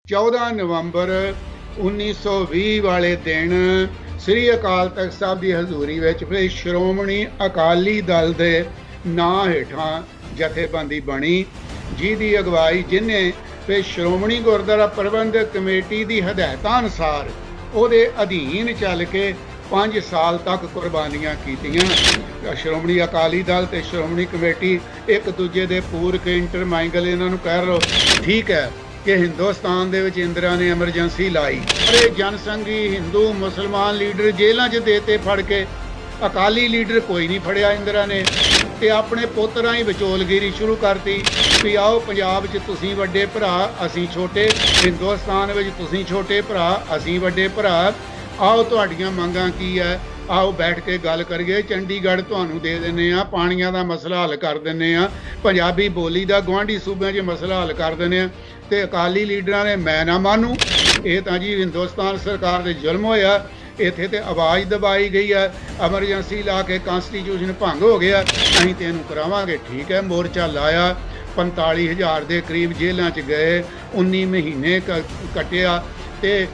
14 ਨਵੰਬਰ 1920 ਵਾਲੇ ਦਿਨ ਸ੍ਰੀ ਅਕਾਲ ਤਖਤ ਸਾਹਿਬ ਦੀ ਹਜ਼ੂਰੀ ਵਿੱਚ ਫਿਰ ਸ਼੍ਰੋਮਣੀ ਅਕਾਲੀ ਦਲ ਦੇ ਨਾਂ ਹੇਠਾਂ ਜਥੇਬੰਦੀ ਬਣੀ, ਜਿਹਦੀ ਅਗਵਾਈ ਜਿਹਨੇ ਫਿਰ ਸ਼੍ਰੋਮਣੀ ਗੁਰਦੁਆਰਾ ਪ੍ਰਬੰਧਕ ਕਮੇਟੀ ਦੀ ਹਦਾਇਤਾਂ ਅਨੁਸਾਰ ਉਹਦੇ ਅਧੀਨ ਚੱਲ ਕੇ 5 ਸਾਲ ਤੱਕ ਕੁਰਬਾਨੀਆਂ ਕੀਤੀਆਂ। ਸ਼੍ਰੋਮਣੀ ਅਕਾਲੀ ਦਲ ਤੇ ਸ਼੍ਰੋਮਣੀ ਕਮੇਟੀ ਇੱਕ ਦੂਜੇ ਦੇ ਪੂਰਕ ਇੰਟਰਮਾਈਂਗਲ ਇਹਨਾਂ ਨੂੰ ਕਹਿ ਲਓ। ਠੀਕ ਹੈ ਕਿ ਹਿੰਦੁਸਤਾਨ ਦੇ ਵਿੱਚ ਇੰਦਰਾ ਨੇ ਐਮਰਜੈਂਸੀ ਲਾਈ, ਸਾਰੇ ਜਨਸੰਘੀ ਹਿੰਦੂ ਮੁਸਲਮਾਨ ਲੀਡਰ ਜੇਲ੍ਹਾਂ 'ਚ ਦੇਤੇ ਫੜ ਕੇ, ਅਕਾਲੀ ਲੀਡਰ ਕੋਈ ਨਹੀਂ ਫੜਿਆ ਇੰਦਰਾ ਨੇ, ਤੇ ਆਪਣੇ ਪੁੱਤਰਾਂ ਹੀ ਵਿਚੋਲਗਿਰੀ ਸ਼ੁਰੂ ਕਰਤੀ ਵੀ ਆਓ ਪੰਜਾਬ 'ਚ ਤੁਸੀਂ ਵੱਡੇ ਭਰਾ ਅਸੀਂ ਛੋਟੇ, ਹਿੰਦੁਸਤਾਨ ਵਿੱਚ ਤੁਸੀਂ ਛੋਟੇ ਭਰਾ ਅਸੀਂ ਵੱਡੇ ਭਰਾ, ਆਓ ਤੁਹਾਡੀਆਂ ਮੰਗਾਂ ਕੀ ਹੈ, ਆਓ ਬੈਠ ਕੇ ਗੱਲ ਕਰੀਏ, ਚੰਡੀਗੜ੍ਹ ਤੁਹਾਨੂੰ ਦੇ ਦਿੰਦੇ ਆ, ਪਾਣੀਆਂ ਦਾ ਮਸਲਾ ਹੱਲ ਕਰ ਦਿੰਦੇ ਆ, ਪੰਜਾਬੀ ਬੋਲੀ ਦਾ ਗੁਆਂਢੀ ਸੂਬਿਆਂ 'ਚ ਮਸਲਾ ਹੱਲ ਕਰ ਦਿੰਦੇ ਆ। ਤੇ ਅਕਾਲੀ ਲੀਡਰਾਂ ਨੇ ਮੈਂ ਨਾ ਮਾਨੂੰ, ਇਹ ਤਾਂ ਜੀ ਹਿੰਦੁਸਤਾਨ ਸਰਕਾਰ ਦੇ ਜ਼ੁਲਮ ਹੋਇਆ, ਇੱਥੇ ਤੇ ਆਵਾਜ਼ ਦਬਾਈ ਗਈ ਹੈ, ਐਮਰਜੈਂਸੀ ਲਾ ਕੇ ਕਨਸਟੀਟਿਊਸ਼ਨ ਭੰਗ ਹੋ ਗਿਆ, ਅਸੀਂ ਤੇ ਇਹਨੂੰ ਕਰਾਵਾਂਗੇ। ਠੀਕ ਹੈ, ਮੋਰਚਾ ਲਾਇਆ, 45,000 ਦੇ ਕਰੀਬ ਜੇਲ੍ਹਾਂ 'ਚ ਗਏ, 19 ਮਹੀਨੇ ਕੱਟਿਆ ਤੇ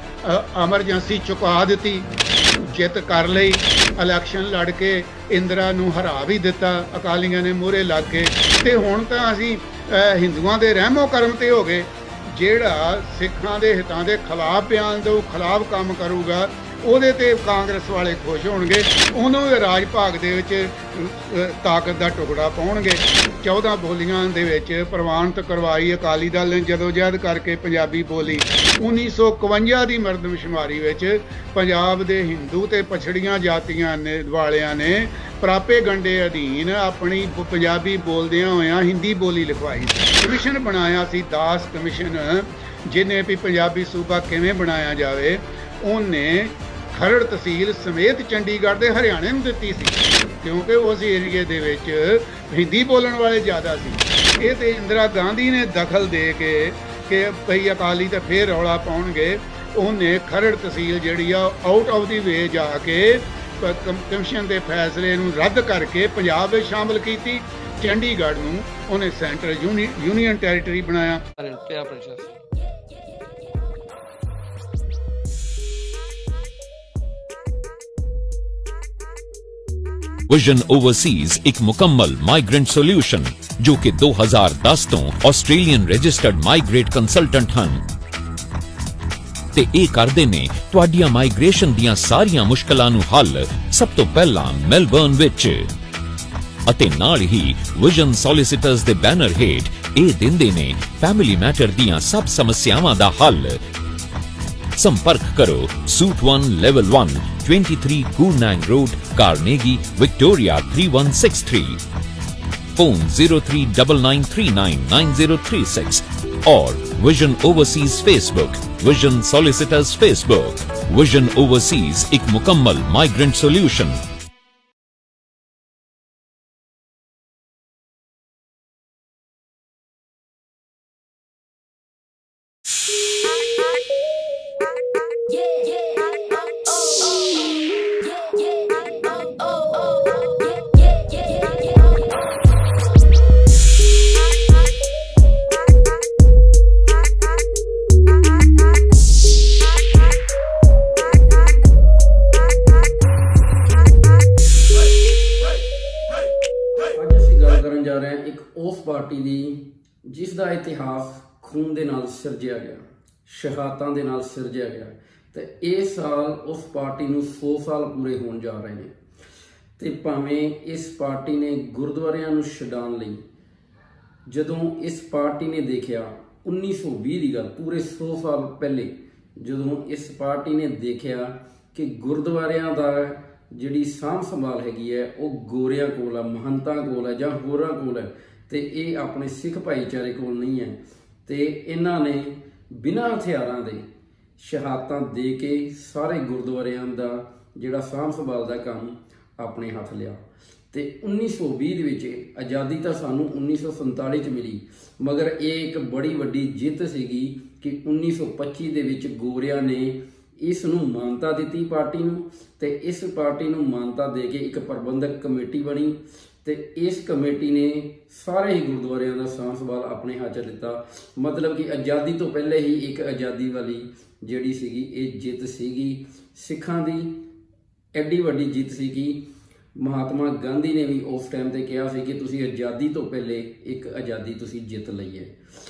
ਐਮਰਜੈਂਸੀ ਚੁਕਾ ਦਿੱਤੀ, ਜਿੱਤ ਕਰ ਲਈ, ਇਲੈਕਸ਼ਨ ਲੜ ਕੇ ਇੰਦਰਾ ਨੂੰ ਹਰਾ ਵੀ ਦਿੱਤਾ ਅਕਾਲੀਆਂ ਨੇ ਮੂਹਰੇ ਲੱਗ ਕੇ। ਤੇ ਹੁਣ ਤਾਂ ਅਸੀਂ ਹਿੰਦੂਆਂ ਦੇ ਰਹਿਮੋ ਕਰਮ ਤੇ ਹੋ ਗਏ, ਜਿਹੜਾ ਸਿੱਖਾਂ ਦੇ ਹਿੱਤਾਂ ਦੇ ਖਿਲਾਫ ਬਿਆਨ ਦੇਊ, ਖਿਲਾਫ ਕੰਮ ਕਰੂਗਾ, ਉਹਦੇ ਤੇ ਕਾਂਗਰਸ ਵਾਲੇ ਖੁਸ਼ ਹੋਣਗੇ, ਉਹਨੂੰ ਰਾਜ ਭਾਗ ਦੇ ਵਿੱਚ ਤਾਕਤ ਦਾ ਟੁਕੜਾ ਪਾਉਣਗੇ। 14 ਬੋਲੀਆਂ ਦੇ ਵਿੱਚ ਪ੍ਰਵਾਨਿਤ ਕਰਵਾਈ ਅਕਾਲੀ ਦਲ ਨੇ ਜਦੋਜਹਿਦ ਕਰਕੇ ਪੰਜਾਬੀ ਬੋਲੀ। 1951 ਦੀ ਮਰਦਮਸ਼ੁਮਾਰੀ ਵਿੱਚ ਪੰਜਾਬ ਦੇ ਹਿੰਦੂ ਤੇ ਪਛੜੀਆਂ ਜਾਤੀਆਂ ਵਾਲਿਆਂ ਨੇ ਪ੍ਰਾਪੇ ਗੰਡੇ ਅਧੀਨ ਆਪਣੀ ਪੰਜਾਬੀ ਬੋਲਦਿਆਂ ਹੋਇਆਂ ਹਿੰਦੀ ਬੋਲੀ ਲਿਖਵਾਈ। ਕਮਿਸ਼ਨ ਬਣਾਇਆ ਸੀ ਦਾਸ ਕਮਿਸ਼ਨ, ਜਿਹਨੇ ਵੀ ਪੰਜਾਬੀ ਸੂਬਾ ਕਿਵੇਂ ਬਣਾਇਆ ਜਾਵੇ, ਉਹਨੇ ਖਰੜ ਤਹਿਸੀਲ ਸਮੇਤ ਚੰਡੀਗੜ੍ਹ ਦੇ ਹਰਿਆਣੇ ਨੂੰ ਦਿੱਤੀ ਸੀ, ਕਿਉਂਕਿ ਉਸ ਏਰੀਏ ਦੇ ਵਿੱਚ ਹਿੰਦੀ ਬੋਲਣ ਵਾਲੇ ਜ਼ਿਆਦਾ ਸੀ। ਇਹ ਤੇ ਇੰਦਰਾ ਗਾਂਧੀ ਨੇ ਦਖਲ ਦੇ ਕੇ ਕਿ ਭਈ ਅਕਾਲੀ ਤਾਂ ਫੇਰ ਰੌਲਾ ਪਾਉਣਗੇ, ਉਹਨੇ ਖਰੜ ਤਹਿਸੀਲ ਜਿਹੜੀ ਆ ਆਊਟ ਆਫ ਦੀ ਵੇ ਜਾ ਕੇ ਕਮਿਸ਼ਨ ਦੇ ਫੈਸਲੇ ਨੂੰ ਰੱਦ ਕਰਕੇ ਪੰਜਾਬ ਵਿੱਚ ਸ਼ਾਮਲ ਕੀਤੀ। ਚੰਡੀਗੜ੍ਹ ਨੂੰ ਉਹਨੇ ਸੈਂਟਰ ਯੂਨੀਅਨ ਟੈਰੀਟਰੀ ਬਣਾਇਆ। ਵਿਜ਼ਨ ਓਵਰਸੀਜ਼ ਇੱਕ ਮੁਕੰਮਲ ਮਾਈਗ੍ਰੈਂਟ ਸੋਲਿਊਸ਼ਨ ਜੋ ਕਿ 2010 ਤੋਂ ਆਸਟ੍ਰੇਲੀਅਨ ਰਜਿਸਟਰਡ ਮਾਈਗ੍ਰੇਟ ਕੰਸਲਟੈਂਟ ਹਨ ਤੇ ਇਹ ਕਰਦੇ ਨੇ ਤੁਹਾਡੀਆਂ ਮਾਈਗ੍ਰੇਸ਼ਨ ਦੀਆਂ ਸਾਰੀਆਂ ਮੁਸ਼ਕਲਾਂ ਨੂੰ ਹੱਲ ਸਭ ਤੋਂ ਪਹਿਲਾਂ ਮੈਲਬਰਨ ਵਿੱਚ, ਅਤੇ ਨਾਲ ਹੀ ਵਿਜ਼ਨ ਸੋਲਿਸਿਟਰਸ ਦੇ ਬੈਨਰ ਹੇਠ ਇਹ ਦਿੰਦੇ ਨੇ ਫੈਮਿਲੀ ਮੈਟਰ ਦੀਆਂ ਸਭ ਸਮੱਸਿਆਵਾਂ ਦਾ ਹੱਲ। संपर्क करो suit 1 level 1 23 Koornang Road, Carnegie, Victoria 3163, phone 0399399036 और Vision Overseas Facebook, Vision Solicitors Facebook। Vision Overseas एक मुकम्मल माइग्रेंट सोल्यूशन। पार्टी दी जिस दा इतिहास खून दे नाल सिरजिया गया, शहादतां दे नाल सिरजिया गया, ते इस साल उस पार्टी नूं 100 साल पूरे होण जा रहे हैं। ते भावें इस पार्टी ने गुरुद्वारियां नूं छडाण लई, जदों इस पार्टी ने देखिया 1920 दी गल, पूरे 100 साल पहले जदों इस पार्टी ने देखिया कि गुरुद्वारियां दा जिहड़ी साਂਭ संभाल हैगी है वो गोरियां कोल है, महंतां कोल है जां होरां कोल है, ते ये अपने सिख भाईचारे कोल नहीं है। ते इन्हां ने बिना हथियारां दे शहादतां दे के सारे गुरुद्वारियां दा जिहड़ा साਂਭ संभाल दा काम अपने हथ लिया। ते 1920 दे विच आज़ादी तां सानूं 1947 च मिली, मगर ये एक बड़ी वड्डी जिੱਤ सीगी कि 1925 दे विच गोरियां ने इस नूं मानता दी पार्टी नूं, ते इस पार्टी नूं मानता दे के एक प्रबंधक कमेटी बनी, ਤੇ ਇਸ ਕਮੇਟੀ ਨੇ ਸਾਰੇ ਹੀ ਗੁਰਦੁਆਰਿਆਂ ਦਾ ਸਾਂਭ ਸੰਭਾਲ ਆਪਣੇ ਹੱਥ 'ਚ ਲਿੱਤਾ। ਮਤਲਬ ਕਿ ਆਜ਼ਾਦੀ ਤੋਂ ਪਹਿਲੇ ਹੀ ਇੱਕ ਆਜ਼ਾਦੀ ਵਾਲੀ ਜਿਹੜੀ ਸੀਗੀ ਇਹ ਜਿੱਤ ਸੀਗੀ ਸਿੱਖਾਂ ਦੀ, ਐਡੀ ਵੱਡੀ ਜਿੱਤ ਸੀ ਕਿ ਮਹਾਤਮਾ ਗਾਂਧੀ ਨੇ ਵੀ ਉਸ ਟਾਈਮ ਤੇ ਕਿਹਾ ਸੀ ਕਿ ਤੁਸੀਂ ਆਜ਼ਾਦੀ ਤੋਂ ਪਹਿਲੇ ਇੱਕ ਆਜ਼ਾਦੀ ਤੁਸੀਂ ਜਿੱਤ ਲਈ ਹੈ।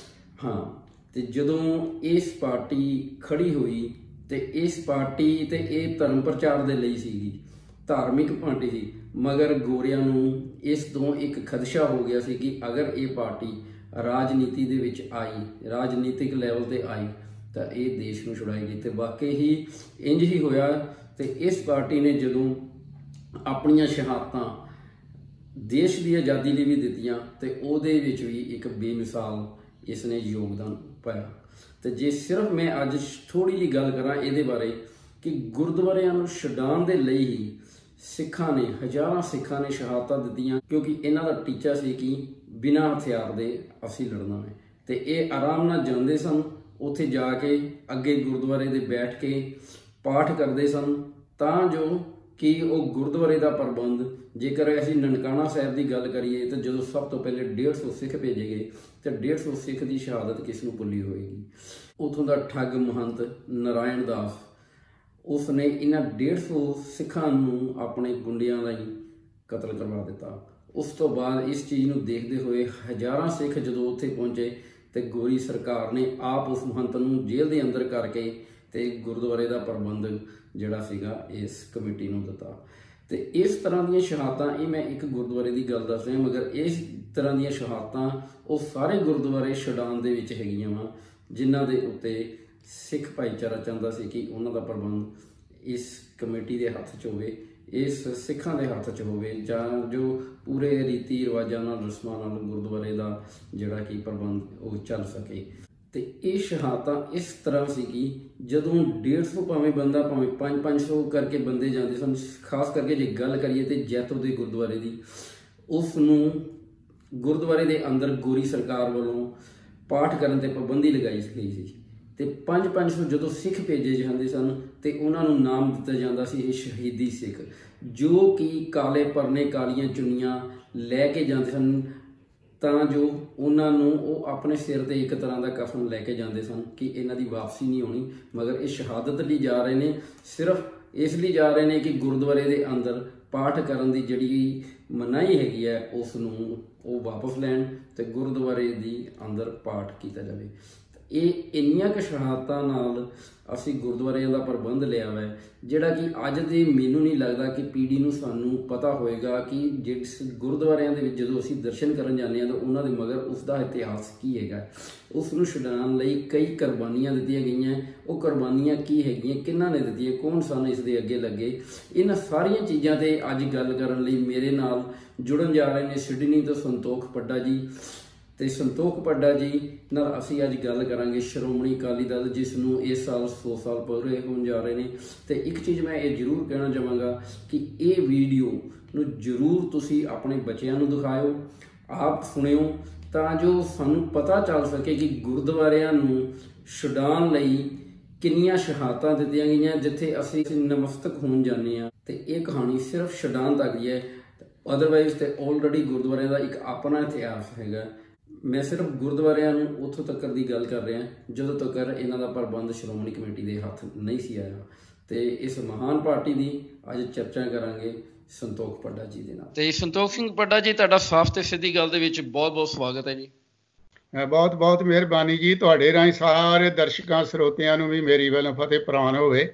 ਹਾਂ, ਤੇ ਜਦੋਂ ਇਸ ਪਾਰਟੀ ਖੜੀ ਹੋਈ ਤੇ ਇਸ ਪਾਰਟੀ ਤੇ ਇਹ ਧਰਮ ਪ੍ਰਚਾਰ ਦੇ ਲਈ ਸੀਗੀ, ਧਾਰਮਿਕ ਪਾਰਟੀ ਸੀ, ਮਗਰ ਗੋਰਿਆਂ ਨੂੰ ਇਸ ਤੋਂ ਇੱਕ ਖਦਸ਼ਾ ਹੋ ਗਿਆ ਸੀ ਕਿ ਅਗਰ ਇਹ ਪਾਰਟੀ ਰਾਜਨੀਤੀ ਦੇ ਵਿੱਚ ਆਈ, ਰਾਜਨੀਤਿਕ ਲੈਵਲ ਤੇ ਆਈ ਤਾਂ ਇਹ ਦੇਸ਼ ਨੂੰ ਛੁਡਾਏਗੀ। ਤੇ ਵਾਕਈ ਹੀ ਇੰਜ ਹੀ ਹੋਇਆ। ਤੇ ਇਸ ਪਾਰਟੀ ਨੇ ਜਦੋਂ ਆਪਣੀਆਂ ਸ਼ਹਾਦਤਾਂ ਦੇਸ਼ ਦੀ ਆਜ਼ਾਦੀ ਲਈ ਵੀ ਦਿੱਤੀਆਂ ਤੇ ਉਹਦੇ ਵਿੱਚ ਵੀ ਇੱਕ ਬੇਮਿਸਾਲ ਇਸ ਨੇ ਯੋਗਦਾਨ ਪਾਇਆ। ਤੇ ਜੇ ਸਿਰਫ ਮੈਂ ਅੱਜ ਥੋੜੀ ਜਿਹੀ ਗੱਲ ਕਰਾਂ ਇਹਦੇ ਬਾਰੇ ਕਿ ਗੁਰਦੁਆਰਿਆਂ ਨੂੰ ਛਡਾਉਣ ਦੇ ਲਈ ਹੀ ਸਿੱਖਾਂ ਨੇ, ਹਜ਼ਾਰਾਂ ਸਿੱਖਾਂ ਨੇ ਸ਼ਹਾਦਤਾਂ ਦਿੱਤੀਆਂ, ਕਿਉਂਕਿ ਇਹਨਾਂ ਦਾ ਟੀਚਾ ਸੀ ਕਿ ਬਿਨਾਂ ਹਥਿਆਰ ਦੇ ਅਸੀਂ ਲੜਨਾ ਹੈ। ਤੇ ਇਹ ਆਰਾਮ ਨਾਲ ਜਾਂਦੇ ਸਨ, ਉੱਥੇ ਜਾ ਕੇ ਅੱਗੇ ਗੁਰਦੁਆਰੇ ਦੇ ਬੈਠ ਕੇ ਪਾਠ ਕਰਦੇ ਸਨ ਤਾਂ ਜੋ ਕਿ ਉਹ ਗੁਰਦੁਆਰੇ ਦਾ ਪ੍ਰਬੰਧ, ਜੇਕਰ ਅਸੀਂ ਨਨਕਾਣਾ ਸਾਹਿਬ ਦੀ ਗੱਲ ਕਰੀਏ ਤਾਂ ਜਦੋਂ ਸਭ ਤੋਂ ਪਹਿਲੇ 150 ਸਿੱਖ ਭੇਜੇ ਗਏ ਤੇ 150 ਸਿੱਖ ਦੀ ਸ਼ਹਾਦਤ ਕਿਸ ਨੂੰ ਭੁੱਲੀ ਹੋਏਗੀ। ਉਥੋਂ ਦਾ ਠੱਗ ਮਹੰਤ ਨਾਰਾਇਣ ਦਾਸ, ਉਸ ਨੇ ਇਹਨਾਂ 150 ਸਿੱਖਾਂ ਨੂੰ ਆਪਣੇ ਗੁੰਡਿਆਂ ਰਾਹੀਂ ਕਤਲ ਕਰਵਾ ਦਿੱਤਾ। ਉਸ ਤੋਂ ਬਾਅਦ ਇਸ ਚੀਜ਼ ਨੂੰ ਦੇਖਦੇ ਹੋਏ ਹਜ਼ਾਰਾਂ ਸਿੱਖ ਜਦੋਂ ਉੱਥੇ ਪਹੁੰਚੇ ਤੇ ਗੋਰੀ ਸਰਕਾਰ ਨੇ ਆਪ ਉਸ ਮਹੰਤ ਨੂੰ ਜੇਲ੍ਹ ਦੇ ਅੰਦਰ ਕਰਕੇ ਤੇ ਗੁਰਦੁਆਰੇ ਦਾ ਪ੍ਰਬੰਧ ਜਿਹੜਾ ਸੀਗਾ ਇਸ ਕਮੇਟੀ ਨੂੰ ਦਿੱਤਾ। ਤੇ ਇਸ ਤਰ੍ਹਾਂ ਦੀਆਂ ਸ਼ਹਾਦਤਾਂ, ਇਹ ਮੈਂ ਇੱਕ ਗੁਰਦੁਆਰੇ ਦੀ ਗੱਲ ਦੱਸ ਰਿਹਾ, ਮਗਰ ਇਸ ਤਰ੍ਹਾਂ ਦੀਆਂ ਸ਼ਹਾਦਤਾਂ ਉਹ ਸਾਰੇ ਗੁਰਦੁਆਰੇ ਛਡਾਉਣ ਦੇ ਵਿੱਚ ਹੈਗੀਆਂ ਵਾ ਜਿਨ੍ਹਾਂ ਦੇ ਉੱਤੇ ਸਿੱਖ ਭਾਈਚਾਰਾ ਚਾਹੁੰਦਾ ਸੀ ਕਿ ਉਹਨਾਂ ਦਾ ਪ੍ਰਬੰਧ ਇਸ ਕਮੇਟੀ ਦੇ ਹੱਥ 'ਚ ਹੋਵੇ, ਇਸ ਸਿੱਖਾਂ ਦੇ ਹੱਥ 'ਚ ਹੋਵੇ, ਜਾਂ ਜੋ ਪੂਰੇ ਰੀਤੀ ਰਿਵਾਜਾਂ ਨਾਲ, ਰਸਮਾਂ ਨਾਲ ਗੁਰਦੁਆਰੇ ਦਾ ਜਿਹੜਾ ਕਿ ਪ੍ਰਬੰਧ ਉਹ ਚੱਲ ਸਕੇ। ਤੇ ਇਹ ਸ਼ਹਾਦਤਾਂ ਇਸ ਤਰ੍ਹਾਂ ਸੀ ਕਿ ਜਦੋਂ 150 ਭਾਵੇਂ ਬੰਦਾ, ਭਾਵੇਂ 500 ਕਰਕੇ ਬੰਦੇ ਜਾਂਦੇ ਸਨ। ਖਾਸ ਕਰਕੇ ਜੇ ਗੱਲ ਕਰੀਏ ਤੇ ਜੈਤੋ ਦੇ ਗੁਰਦੁਆਰੇ ਦੀ, ਉਸ ਨੂੰ ਗੁਰਦੁਆਰੇ ਦੇ ਅੰਦਰ ਗੋਰੀ ਸਰਕਾਰ ਵੱਲੋਂ ਪਾਠ ਕਰਨ ਤੇ ਪਾਬੰਦੀ ਲਗਾਈ ਗਈ ਸੀ। ਤੇ 500 ਜਦੋਂ ਸਿੱਖ ਭੇਜੇ ਜਾਂਦੇ ਸਨ ਤੇ ਉਹਨਾਂ ਨੂੰ ਨਾਮ ਦਿੱਤਾ ਜਾਂਦਾ ਸੀ ਇਹ ਸ਼ਹੀਦੀ ਸਿੱਖ, ਜੋ ਕਿ ਕਾਲੇ ਪਰਨੇ, ਕਾਲੀਆਂ ਚੁੰਨੀਆਂ ਲੈ ਕੇ ਜਾਂਦੇ ਸਨ ਤਾਂ ਜੋ ਉਹਨਾਂ ਨੂੰ ਉਹ ਆਪਣੇ ਸਿਰ ਤੇ ਇੱਕ ਤਰ੍ਹਾਂ ਦਾ ਕਫਨ ਲੈ ਕੇ ਜਾਂਦੇ ਸਨ ਕਿ ਇਹਨਾਂ ਦੀ ਵਾਪਸੀ ਨਹੀਂ ਹੋਣੀ। ਮਗਰ ਇਹ ਸ਼ਹਾਦਤ ਲਈ ਜਾ ਰਹੇ ਨੇ, ਸਿਰਫ ਇਸ ਲਈ ਜਾ ਰਹੇ ਨੇ ਕਿ ਗੁਰਦੁਆਰੇ ਦੇ ਅੰਦਰ ਪਾਠ ਕਰਨ ਦੀ ਜਿਹੜੀ ਮਨਾਹੀ ਹੈਗੀ ਹੈ ਉਸ ਨੂੰ ਉਹ ਵਾਪਸ ਲੈਣ ਤੇ ਗੁਰਦੁਆਰੇ ਦੀ ਅੰਦਰ ਪਾਠ ਕੀਤਾ ਜਾਵੇ। ਇਹ ਇੰਨੀਆਂ ਕੁ ਸ਼ਹਾਦਤਾਂ ਨਾਲ ਅਸੀਂ ਗੁਰਦੁਆਰਿਆਂ ਦਾ ਪ੍ਰਬੰਧ ਲਿਆ ਵਾ ਜਿਹੜਾ ਕਿ ਅੱਜ ਦੇ ਮੈਨੂੰ ਨਹੀਂ ਲੱਗਦਾ ਕਿ ਪੀੜ੍ਹੀ ਨੂੰ ਸਾਨੂੰ ਪਤਾ ਹੋਏਗਾ ਕਿ ਜਿਸ ਗੁਰਦੁਆਰਿਆਂ ਦੇ ਵਿੱਚ ਜਦੋਂ ਅਸੀਂ ਦਰਸ਼ਨ ਕਰਨ ਜਾਂਦੇ ਹਾਂ ਤਾਂ ਉਹਨਾਂ ਦੇ ਮਗਰ ਉਸ ਦਾ ਇਤਿਹਾਸ ਕੀ ਹੈਗਾ। ਉਸ ਨੂੰ ਛਡਾਉਣ ਲਈ ਕਈ ਕੁਰਬਾਨੀਆਂ ਦਿੱਤੀਆਂ ਗਈਆਂ। ਉਹ ਕੁਰਬਾਨੀਆਂ ਕੀ ਹੈਗੀਆਂ, ਕਿਹਨਾਂ ਨੇ ਦਿੱਤੀਆਂ, ਕੌਣ ਸਨ ਇਸ ਦੇ ਅੱਗੇ ਲੱਗੇ। ਇਹਨਾਂ ਸਾਰੀਆਂ ਚੀਜ਼ਾਂ ਤੇ ਅੱਜ ਗੱਲ ਕਰਨ ਲਈ ਮੇਰੇ ਨਾਲ ਜੁੜਨ ਜਾ ਰਹੇ ਨੇ ਸਿਡਨੀ ਤੋਂ ਸੰਤੋਖ ਪੱਡਾ ਜੀ। ਤੇ ਸੰਤੋਖ ਪੱਡਾ ਜੀ ਨਾਲ ਅਸੀਂ ਅੱਜ ਗੱਲ ਕਰਾਂਗੇ ਸ਼੍ਰੋਮਣੀ ਅਕਾਲੀ ਦਲ, ਜਿਸ ਨੂੰ ਇਸ ਸਾਲ 100 ਸਾਲ ਪੂਰੇ ਹੋਣ ਜਾ ਰਹੇ ਨੇ। ਤੇ ਇੱਕ ਚੀਜ਼ ਮੈਂ ਇਹ ਜ਼ਰੂਰ ਕਹਿਣਾ ਚਾਹਾਂਗਾ ਕਿ ਇਹ ਵੀਡੀਓ ਨੂੰ ਜ਼ਰੂਰ ਤੁਸੀਂ ਆਪਣੇ ਬੱਚਿਆਂ ਨੂੰ ਦਿਖਾਇਓ, ਆਪ ਸੁਣਿਓ, ਤਾਂ ਜੋ ਸਾਨੂੰ ਪਤਾ ਚੱਲ ਸਕੇ ਕਿ ਗੁਰਦੁਆਰਿਆਂ ਨੂੰ ਛਡਾਉਣ ਲਈ ਕਿੰਨੀਆਂ ਸ਼ਹਾਦਤਾਂ ਦਿੱਤੀਆਂ ਗਈਆਂ ਜਿੱਥੇ ਅਸੀਂ ਨਮਸਤਕ ਹੋਣ ਜਾਂਦੇ ਹਾਂ। ਤੇ ਇਹ ਕਹਾਣੀ ਸਿਰਫ ਛਡਾਉਣ ਤੱਕ ਹੀ ਹੈ, ਅਦਰਵਾਈਜ਼ ਤੇ ਆਲਰੇਡੀ ਗੁਰਦੁਆਰਿਆਂ ਦਾ ਇੱਕ ਆਪਣਾ ਇਤਿਹਾਸ ਹੈਗਾ। ਮੈਂ ਸਿਰਫ ਗੁਰਦੁਆਰਿਆਂ ਨੂੰ ਉੱਥੋਂ ਤੱਕ ਦੀ ਗੱਲ ਕਰ ਰਿਹਾ ਜਦੋਂ ਤੱਕ ਇਹਨਾਂ ਦਾ ਪ੍ਰਬੰਧ ਸ਼੍ਰੋਮਣੀ ਕਮੇਟੀ ਦੇ ਹੱਥ ਨਹੀਂ ਸੀ ਆਇਆ। ਤੇ ਇਸ ਮਹਾਨ ਪਾਰਟੀ ਦੀ ਅੱਜ ਚਰਚਾ ਕਰਾਂਗੇ ਸੰਤੋਖ ਪੱਡਾ ਜੀ ਦੇ ਨਾਲ। ਤੇ ਸੰਤੋਖ ਸਿੰਘ ਪੱਡਾ ਜੀ, ਤੁਹਾਡਾ ਸਾਫ਼ ਤੇ ਸਿੱਧੀ ਗੱਲ ਦੇ ਵਿੱਚ ਬਹੁਤ ਬਹੁਤ ਸਵਾਗਤ ਹੈ ਜੀ। ਬਹੁਤ ਬਹੁਤ ਮਿਹਰਬਾਨੀ ਜੀ। ਤੁਹਾਡੇ ਰਾਹੀਂ ਸਾਰੇ ਦਰਸ਼ਕਾਂ ਸਰੋਤਿਆਂ ਨੂੰ ਵੀ ਮੇਰੀ ਵੱਲੋਂ ਫਤਿਹ ਪ੍ਰਵਾਨ ਹੋਵੇ।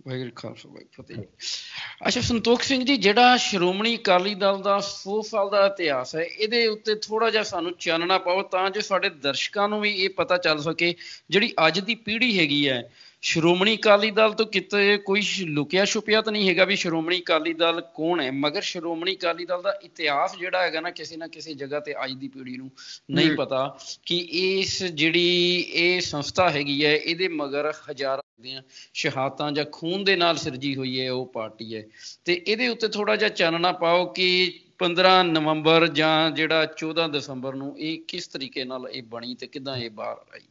ਵਾਹਿਗੁਰੂ ਖਾਲਸਾ ਵਾਹਿਗੁਰੂ ਫਤਿਹ ਜੀ। ਅੱਛਾ ਸੰਤੋਖ ਸਿੰਘ ਜੀ, ਜਿਹੜਾ ਸ਼੍ਰੋਮਣੀ ਅਕਾਲੀ ਦਲ ਦਾ 100 ਸਾਲ ਦਾ ਇਤਿਹਾਸ ਹੈ, ਇਹਦੇ ਉੱਤੇ ਥੋੜਾ ਜਿਹਾ ਸਾਨੂੰ ਚਾਨਣਾ ਪਾਓ ਤਾਂ ਜੋ ਸਾਡੇ ਦਰਸ਼ਕਾਂ ਨੂੰ ਵੀ ਇਹ ਪਤਾ ਚੱਲ ਸਕੇ ਜਿਹੜੀ ਅੱਜ ਦੀ ਪੀੜ੍ਹੀ ਹੈਗੀ ਹੈ ਸ਼੍ਰੋਮਣੀ ਅਕਾਲੀ ਦਲ ਤੋਂ ਕਿਤੇ ਕੋਈ ਲੁਕਿਆ ਛੁਪਿਆ ਤਾਂ ਨਹੀਂ ਹੈਗਾ ਵੀ ਸ਼੍ਰੋਮਣੀ ਅਕਾਲੀ ਦਲ ਕੌਣ ਹੈ, ਮਗਰ ਸ਼੍ਰੋਮਣੀ ਅਕਾਲੀ ਦਲ ਦਾ ਇਤਿਹਾਸ ਜਿਹੜਾ ਹੈਗਾ ਨਾ ਕਿਸੇ ਜਗ੍ਹਾ ਤੇ ਅੱਜ ਦੀ ਪੀੜ੍ਹੀ ਨੂੰ ਨਹੀਂ ਪਤਾ ਕਿ ਇਸ ਜਿਹੜੀ ਇਹ ਸੰਸਥਾ ਹੈਗੀ ਹੈ ਇਹਦੇ ਮਗਰ ਹਜ਼ਾਰਾਂ ਦੀਆਂ ਸ਼ਹਾਦਤਾਂ ਜਾਂ ਖੂਨ ਦੇ ਨਾਲ ਸਿਰਜੀ ਹੋਈ ਹੈ ਉਹ ਪਾਰਟੀ ਹੈ। ਤੇ ਇਹਦੇ ਉੱਤੇ ਥੋੜਾ ਜਿਹਾ ਚਾਨਣਾ ਪਾਓ ਕਿ 15 ਨਵੰਬਰ ਜਾਂ ਜਿਹੜਾ 14 ਦਸੰਬਰ ਨੂੰ ਇਹ ਕਿਸ ਤਰੀਕੇ ਨਾਲ ਇਹ ਬਣੀ ਤੇ ਕਿੱਦਾਂ ਇਹ ਬਾਹਰ ਆਈ।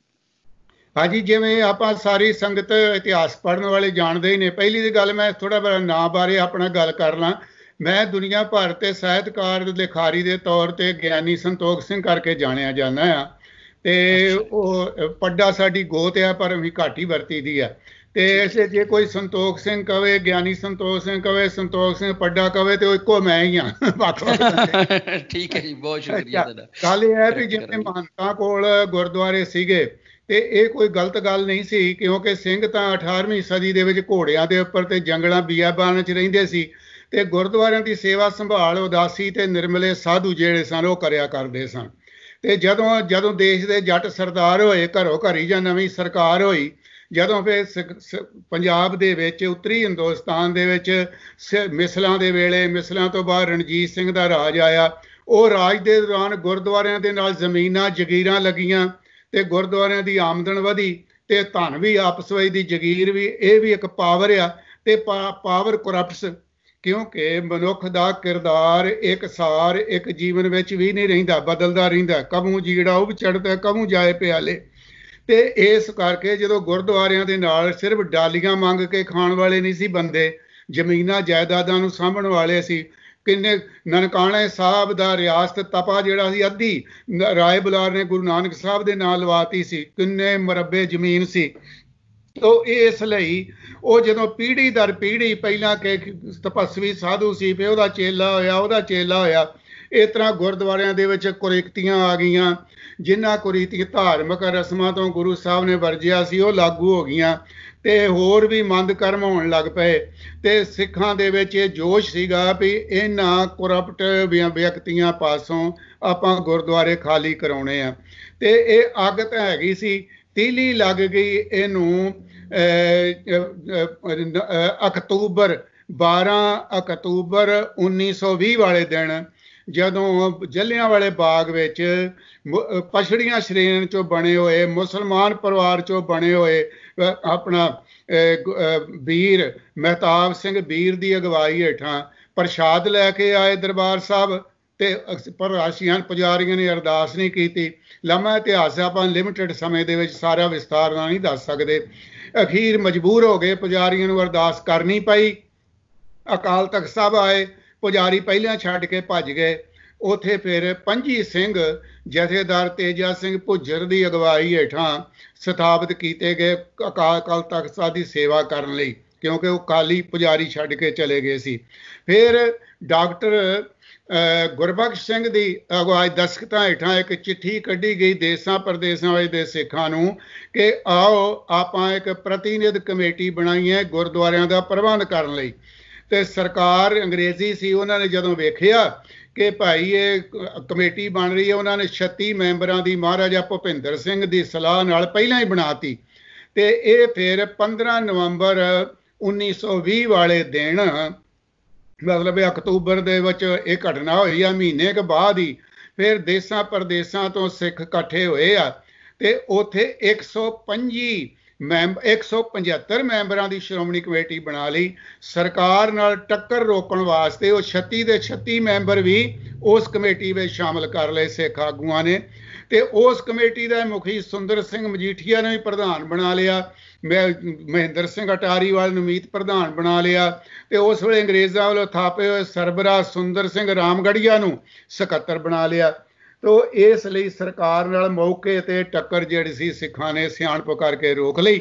ਹਾਂਜੀ, ਜਿਵੇਂ ਆਪਾਂ ਸਾਰੀ ਸੰਗਤ ਇਤਿਹਾਸ ਪੜ੍ਹਨ ਵਾਲੇ ਜਾਣਦੇ ਹੀ ਨੇ। ਪਹਿਲੀ ਦੀ ਗੱਲ ਮੈਂ ਥੋੜਾ ਬੜਾ ਨਾਂ ਬਾਰੇ ਆਪਣਾ ਗੱਲ ਕਰ ਲਾਂ ਮੈਂ ਦੁਨੀਆ ਭਰ ਤੇ ਸਾਹਿਤਕਾਰ ਲਿਖਾਰੀ ਦੇ ਤੌਰ ਤੇ ਗਿਆਨੀ ਸੰਤੋਖ ਸਿੰਘ ਕਰਕੇ ਜਾਣਿਆ ਜਾਂਦਾ ਆ। ਤੇ ਅੱਛਾ ਉਹ ਪੱਡਾ ਸਾਡੀ ਗੋਤ ਆ, ਪਰ ਅਸੀਂ ਘੱਟ ਹੀ ਵਰਤੀ ਦੀ ਆ। ਤੇ ਠੀਕ ਹੈ। ਇਸੇ ਜੇ ਕੋਈ ਸੰਤੋਖ ਸਿੰਘ ਕਵੇ, ਗਿਆਨੀ ਸੰਤੋਖ ਸਿੰਘ ਕਵੇ, ਸੰਤੋਖ ਸਿੰਘ ਪੱਡਾ ਕਵੇ, ਤੇ ਉਹ ਇੱਕੋ ਮੈਂ ਹੀ ਆ। ਵੱਖ ਵੱਖ ਬੰਦੇ। ਠੀਕ ਹੈ ਜੀ, ਬਹੁਤ ਸ਼ੁਕਰੀਆ ਤੁਹਾਡਾ। ਗੱਲ ਇਹ ਹੈ ਵੀ correct ਜਿੰਨੇ ਕਰਨ ਲਈ। ਮਹੰਤਾਂ ਕੋਲ ਗੁਰਦੁਆਰੇ ਸੀਗੇ, ਤੇ ਇਹ ਕੋਈ ਗਲਤ ਗੱਲ ਨਹੀਂ ਸੀ, ਕਿਉਂਕਿ ਸਿੰਘ ਤਾਂ 18ਵੀਂ ਸਦੀ ਦੇ ਵਿੱਚ ਘੋੜਿਆਂ ਦੇ ਉੱਪਰ ਤੇ ਜੰਗਲਾਂ ਬਿਆਬਾਨਾਂ 'ਚ ਰਹਿੰਦੇ ਸੀ, ਤੇ ਗੁਰਦੁਆਰਿਆਂ ਦੀ ਸੇਵਾ ਸੰਭਾਲ, ਉਦਾਸੀ ਤੇ ਨਿਰਮਲੇ ਸਾਧੂ ਜਿਹੜੇ ਸਨ ਉਹ ਕਰਿਆ ਕਰਦੇ ਸਨ। ਤੇ ਜਦੋਂ ਜਦੋਂ ਦੇਸ਼ ਦੇ ਜੱਟ ਸਰਦਾਰ ਹੋਏ ਘਰੋਂ ਘਰੀ, ਜਾਂ ਨਵੀਂ ਸਰਕਾਰ ਹੋਈ, ਜਦੋਂ ਫਿਰ ਪੰਜਾਬ ਦੇ ਵਿੱਚ, ਉੱਤਰੀ ਹਿੰਦੁਸਤਾਨ ਦੇ ਵਿੱਚ ਮਿਸਲਾਂ ਦੇ ਵੇਲੇ, ਮਿਸਲਾਂ ਤੋਂ ਬਾਅਦ ਰਣਜੀਤ ਸਿੰਘ ਦਾ ਰਾਜ ਆਇਆ। ਉਹ ਰਾਜ ਦੇ ਦੌਰਾਨ ਗੁਰਦੁਆਰਿਆਂ ਦੇ ਨਾਲ ਜ਼ਮੀਨਾਂ ਜਗੀਰਾਂ ਲੱਗੀਆਂ, ਤੇ ਗੁਰਦੁਆਰਿਆਂ ਦੀ ਆਮਦਨ ਵਧੀ, ਤੇ ਧਨ ਵੀ ਆਪਸ ਵਿੱਚ ਦੀ ਜਗੀਰ ਵੀ, ਇਹ ਵੀ ਇੱਕ ਪਾਵਰ ਆ। ਤੇ ਪਾਵਰ ਕਰਪਟਸ, ਕਿਉਂਕਿ ਮਨੁੱਖ ਦਾ ਕਿਰਦਾਰ ਇੱਕਸਾਰ ਇੱਕ ਜੀਵਨ ਵਿੱਚ ਵੀ ਨਹੀਂ ਰਹਿੰਦਾ, ਬਦਲਦਾ ਰਹਿੰਦਾ। ਕਬੂ ਜੀੜਾ ਉਹ ਵੀ ਚੜ੍ਹਦਾ, ਕਬੂ ਜਾਏ ਪਿਆਲੇ। ਤੇ ਇਸ ਕਰਕੇ ਜਦੋਂ ਗੁਰਦੁਆਰਿਆਂ ਦੇ ਨਾਲ ਸਿਰਫ ਡਾਲੀਆਂ ਮੰਗ ਕੇ ਖਾਣ ਵਾਲੇ ਨਹੀਂ ਸੀ ਬੰਦੇ, ਜ਼ਮੀਨਾਂ ਜਾਇਦਾਦਾਂ ਨੂੰ ਸਾਂਭਣ ਵਾਲੇ ਸੀ। ਕਿੰਨੇ ਨਨਕਾਣੇ ਸਾਹਿਬ ਦਾ ਰਿਆਸਤ ਤਪਾ ਜਿਹੜਾ ਸੀ, ਅੱਧੀ ਰਾਏ ਬੁਲਾਰ ਨੇ ਗੁਰੂ ਨਾਨਕ ਸਾਹਿਬ ਦੇ ਨਾਂ ਲਵਾਤੀ ਸੀ। ਕਿੰਨੇ ਮਰਬੇ ਜ਼ਮੀਨ ਸੀ। ਤੋ ਇਸ ਲਈ ਉਹ ਜਦੋਂ ਪੀੜ੍ਹੀ ਦਰ ਪੀੜ੍ਹੀ, ਪਹਿਲਾਂ ਕਿ ਤਪਸਵੀ ਸਾਧੂ ਸੀ, ਫਿਰ ਉਹਦਾ ਚੇਲਾ ਹੋਇਆ, ਉਹਦਾ ਚੇਲਾ ਹੋਇਆ, ਇਸ ਤਰ੍ਹਾਂ ਗੁਰਦੁਆਰਿਆਂ ਦੇ ਵਿੱਚ ਕੁਰੀਤੀਆਂ ਆ ਗਈਆਂ। ਜਿਨ੍ਹਾਂ ਕੁਰੀਤੀ ਧਾਰਮਿਕ ਰਸਮਾਂ ਤੋਂ ਗੁਰੂ ਸਾਹਿਬ ਨੇ ਵਰਜਿਆ ਸੀ, ਉਹ ਲਾਗੂ ਹੋ ਗਈਆਂ, ਤੇ ਹੋਰ ਵੀ ਮੰਦ ਕਰਮ ਹੋਣ ਲੱਗ ਪਏ। ਤੇ ਸਿੱਖਾਂ ਦੇ ਵਿੱਚ ਇਹ ਜੋਸ਼ ਸੀਗਾ ਵੀ ਇਹਨਾਂ ਕਰਪਟ ਵਿਅਕਤੀਆਂ ਪਾਸੋਂ ਆਪਾਂ ਗੁਰਦੁਆਰੇ ਖਾਲੀ ਕਰਾਉਣੇ ਆ। ਤੇ ਇਹ ਅੱਗ ਤਾਂ ਹੈਗੀ ਸੀ, ਤੀਲੀ ਲੱਗ ਗਈ ਇਹਨੂੰ। ਅਕਤੂਬਰ 12 ਅਕਤੂਬਰ 1920 ਵਾਲੇ ਦਿਨ, ਜਦੋਂ ਜਲਿਆਂਵਾਲੇ ਬਾਗ ਵਿੱਚ ਪਛੜੀਆਂ ਸ਼੍ਰੇਣੀ ਚੋਂ ਬਣੇ ਹੋਏ, ਮੁਸਲਮਾਨ ਪਰਿਵਾਰ ਚੋਂ ਬਣੇ ਹੋਏ ਆਪਣਾ ਵੀਰ ਮਹਿਤਾਬ ਸਿੰਘ ਵੀਰ ਦੀ ਅਗਵਾਈ ਹੇਠਾਂ ਪ੍ਰਸ਼ਾਦ ਲੈ ਕੇ ਆਏ ਦਰਬਾਰ ਸਾਹਿਬ। ਤੇ ਪਰਰਾਸ਼ੀਆਂ ਪੁਜਾਰੀਆਂ ਨੇ ਅਰਦਾਸ ਨਹੀਂ ਕੀਤੀ। ਲੰਮਾ ਇਤਿਹਾਸ ਆਪਾਂ ਲਿਮਿਟਡ ਸਮੇਂ ਦੇ ਵਿੱਚ ਸਾਰਾ ਵਿਸਥਾਰ ਨਾਲ ਨਹੀਂ ਦੱਸ ਸਕਦੇ। ਅਖੀਰ ਮਜਬੂਰ ਹੋ ਗਏ, ਪੁਜਾਰੀਆਂ ਨੂੰ ਅਰਦਾਸ ਕਰਨੀ ਪਈ। ਅਕਾਲ ਤਖਤ ਸਾਹਿਬ ਆਏ, ਪੁਜਾਰੀ ਪਹਿਲਾਂ ਛੱਡ ਕੇ ਭੱਜ ਗਏ। ਉੱਥੇ ਫਿਰ ਪੰਜੀ ਸਿੰਘ ਜਥੇਦਾਰ ਤੇਜਾ ਸਿੰਘ ਭੁੱਜਰ ਦੀ ਅਗਵਾਈ ਹੇਠਾਂ ਸਥਾਪਿਤ ਕੀਤੇ ਗਏ ਅਕਾਲ ਤਖਤ ਸਾਹਿਬ ਦੀ ਸੇਵਾ ਕਰਨ ਲਈ, ਕਿਉਂਕਿ ਉਹ ਕਾਲੀ ਪੁਜਾਰੀ ਛੱਡ ਕੇ ਚਲੇ ਗਏ ਸੀ। ਫਿਰ ਡਾਕਟਰ ਗੁਰਬਖਸ਼ ਸਿੰਘ ਦੀ ਅਗਵਾਈ ਦਸਖਤਾਂ ਹੇਠਾਂ ਇੱਕ ਚਿੱਠੀ ਕੱਢੀ ਗਈ ਦੇਸਾਂ ਪ੍ਰਦੇਸਾਂ ਵਿੱਚ ਦੇ ਸਿੱਖਾਂ ਨੂੰ ਕਿ ਆਓ ਆਪਾਂ ਇੱਕ ਪ੍ਰਤੀਨਿਧ ਕਮੇਟੀ ਬਣਾਈ ਹੈ ਗੁਰਦੁਆਰਿਆਂ ਦਾ ਪ੍ਰਬੰਧ ਕਰਨ ਲਈ। ਤੇ ਸਰਕਾਰ ਅੰਗਰੇਜ਼ੀ ਸੀ, ਉਹਨਾਂ ਨੇ ਜਦੋਂ ਵੇਖਿਆ ਕਿ ਭਾਈ ਇਹ ਕਮੇਟੀ ਬਣ ਰਹੀ ਹੈ, ਉਹਨਾਂ ਨੇ 36 ਮੈਂਬਰਾਂ ਦੀ ਮਹਾਰਾਜਾ ਭੁਪਿੰਦਰ ਸਿੰਘ ਦੀ ਸਲਾਹ ਨਾਲ ਪਹਿਲਾਂ ਹੀ ਬਣਾਤੀ। ਤੇ ਇਹ ਫਿਰ 15 ਨਵੰਬਰ 1920 ਵਾਲੇ ਦਿਨ, ਮਤਲਬ ਅਕਤੂਬਰ ਦੇ ਵਿੱਚ ਇਹ ਘਟਨਾ ਹੋਈ ਆ, ਮਹੀਨੇ ਕੁ ਬਾਅਦ ਹੀ ਫਿਰ ਦੇਸਾਂ ਪ੍ਰਦੇਸਾਂ ਤੋਂ ਸਿੱਖ ਇਕੱਠੇ ਹੋਏ ਆ। ਤੇ ਉੱਥੇ 175 ਮੈਂਬਰਾਂ ਦੀ ਸ਼੍ਰੋਮਣੀ ਕਮੇਟੀ ਬਣਾ ਲਈ। ਸਰਕਾਰ ਨਾਲ ਟੱਕਰ ਰੋਕਣ ਵਾਸਤੇ ਉਹ 36 ਦੇ 36 ਮੈਂਬਰ ਵੀ ਉਸ ਕਮੇਟੀ ਵਿੱਚ ਸ਼ਾਮਲ ਕਰ ਲਏ ਸਿੱਖ ਆਗੂਆਂ ਨੇ। ਤੇ ਉਸ ਕਮੇਟੀ ਦਾ ਮੁਖੀ ਸੁੰਦਰ ਸਿੰਘ ਮਜੀਠੀਆ ਨੇ ਵੀ ਪ੍ਰਧਾਨ ਬਣਾ ਲਿਆ, ਮਹਿੰਦਰ ਸਿੰਘ ਅਟਾਰੀਵਾਲ ਨੂੰ ਮੀਤ ਪ੍ਰਧਾਨ ਬਣਾ ਲਿਆ। ਤੇ ਉਸ ਵੇਲੇ ਅੰਗਰੇਜ਼ਾਂ ਵੱਲੋਂ ਥਾਪੇ ਹੋਏ ਸਰਬਰਾਹ ਸੁੰਦਰ ਸਿੰਘ ਰਾਮਗੜੀਆ ਨੂੰ ਸਕੱਤਰ ਬਣਾ ਲਿਆ। ਤੋ ਇਸ ਲਈ ਸਰਕਾਰ ਨਾਲ ਮੌਕੇ ਤੇ ਟੱਕਰ ਜਿਹੜੀ ਸੀ ਸਿੱਖਾਂ ਨੇ ਸਿਆਣਪ ਕਰਕੇ ਰੋਕ ਲਈ।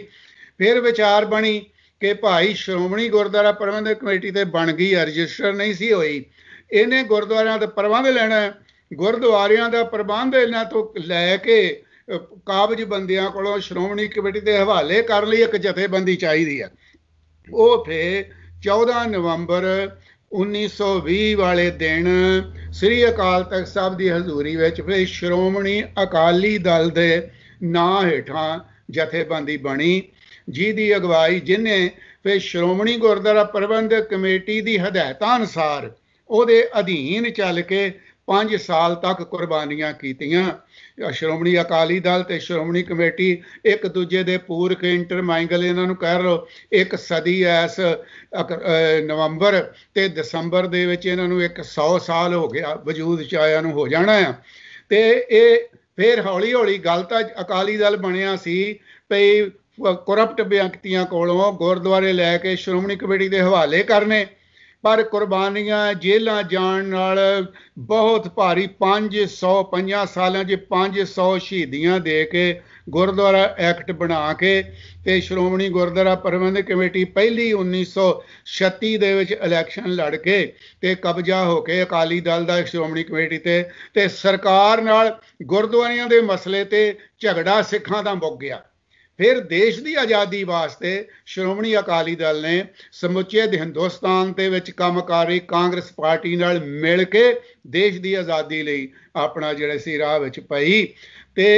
ਫਿਰ ਵਿਚਾਰ ਬਣੀ ਕਿ ਭਾਈ ਸ਼੍ਰੋਮਣੀ ਗੁਰਦੁਆਰਾ ਪ੍ਰਬੰਧਕ ਕਮੇਟੀ ਤੇ ਬਣ ਗਈ, ਰਜਿਸਟਰ ਨਹੀਂ ਸੀ ਹੋਈ। ਇਹਨੇ ਗੁਰਦੁਆਰਿਆਂ ਦਾ ਪ੍ਰਬੰਧ ਲੈਣਾ, ਗੁਰਦੁਆਰਿਆਂ ਦਾ ਪ੍ਰਬੰਧ ਇਹਨਾਂ ਤੋਂ ਲੈ ਕੇ ਕਾਬਜ ਬੰਦਿਆਂ ਕੋਲੋਂ ਸ਼੍ਰੋਮਣੀ ਕਮੇਟੀ ਦੇ ਹਵਾਲੇ ਕਰਨ ਲਈ ਇੱਕ ਜਥੇਬੰਦੀ ਚਾਹੀਦੀ ਹੈ। ਉਹ ਫਿਰ 14 ਨਵੰਬਰ 1920 ਵਾਲੇ ਦਿਨ ਸ੍ਰੀ ਅਕਾਲ ਤਖਤ ਸਾਹਿਬ ਦੀ ਹਜ਼ੂਰੀ ਵਿੱਚ ਫਿਰ ਸ਼੍ਰੋਮਣੀ ਅਕਾਲੀ ਦਲ ਦੇ ਨਾਂ ਹੇਠਾਂ ਜਥੇਬੰਦੀ ਬਣੀ, ਜਿਹਦੀ ਅਗਵਾਈ ਜਿਹਨੇ ਫਿਰ ਸ਼੍ਰੋਮਣੀ ਗੁਰਦੁਆਰਾ ਪ੍ਰਬੰਧਕ ਕਮੇਟੀ ਦੀ ਹਦਾਇਤਾਂ ਅਨੁਸਾਰ ਉਹਦੇ ਅਧੀਨ ਚੱਲ ਕੇ 5 ਸਾਲ ਤੱਕ ਕੁਰਬਾਨੀਆਂ ਕੀਤੀਆਂ। ਸ਼੍ਰੋਮਣੀ ਅਕਾਲੀ ਦਲ ਤੇ ਸ਼੍ਰੋਮਣੀ ਕਮੇਟੀ ਇੱਕ ਦੂਜੇ ਦੇ ਪੂਰਕ ਇੰਟਰਮਾਈਂਗਲ, ਇਹਨਾਂ ਨੂੰ ਕਹਿ ਲਓ ਇੱਕ ਸਦੀ ਐਸ ਨਵੰਬਰ ਤੇ ਦਸੰਬਰ ਦੇ ਵਿੱਚ ਇਹਨਾਂ ਨੂੰ 100 ਸਾਲ ਹੋ ਗਿਆ ਵਜੂਦ ਚ ਆਇਆ ਨੂੰ ਹੋ ਜਾਣਾ ਆ। ਤੇ ਇਹ ਫਿਰ ਹੌਲੀ ਹੌਲੀ ਗੱਲ ਤਾਂ ਅਕਾਲੀ ਦਲ ਬਣਿਆ ਸੀ ਭਈ ਕਰਪਟ ਵਿਅਕਤੀਆਂ ਕੋਲੋਂ ਗੁਰਦੁਆਰੇ ਲੈ ਕੇ ਸ਼੍ਰੋਮਣੀ ਕਮੇਟੀ ਦੇ ਹਵਾਲੇ ਕਰਨੇ। पर कुर्बानियां जेलों जाण नाल बहुत भारी 500 सालों 500 शहीदियां दे के गुरुद्वारा एक्ट बना के ते श्रोमणी गुरुद्वारा प्रबंधक कमेटी पहली 1936 दे विच इलैक्शन लड़ के ते कब्जा हो के अकाली दल दा श्रोमणी कमेटी ते सरकार नाल गुरुद्वारियां दे मसले ते झगड़ा सिखां दा मुक गया। फिर देश की आज़ादी वास्ते श्रोमणी अकाली दल ने समुचे हिंदुस्तान के विच काम कर रही कांग्रेस पार्टी नाल मिल के देश की आज़ादी लई अपना जिहड़ा सी राह विच पई। ते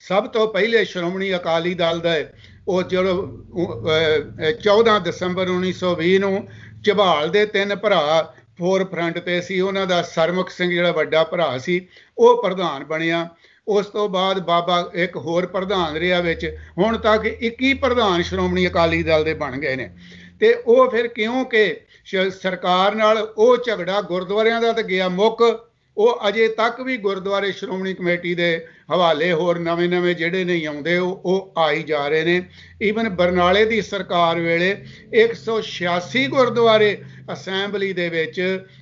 सब तो पहले श्रोमणी अकाली दल दा वो जो 14 दसंबर 1920 नूं झबाल दे 3 भरा फोर फ्रंट ते सी, उन्हां दा सरमुख सिंह जिहड़ा वड्डा भरा सी वो प्रधान बनिया। उस तो बाद बाबा एक होर प्रधान रहा विच, हुण तक 21 प्रधान श्रोमणी अकाली दल दे बन गए ने। ते वो फिर क्योंकि सरकार नाल वो झगड़ा गुरुद्वारियां दा ते गया मुक, वो अजे तक भी गुरुद्वारे श्रोमणी कमेटी दे हवाले होर नवे नवे जिहड़े नहीं आउंदे वो आई जा रहे ने। ईवन बरनाले दी सरकार वेले 186 गुरुद्वारे असैंबली दे विच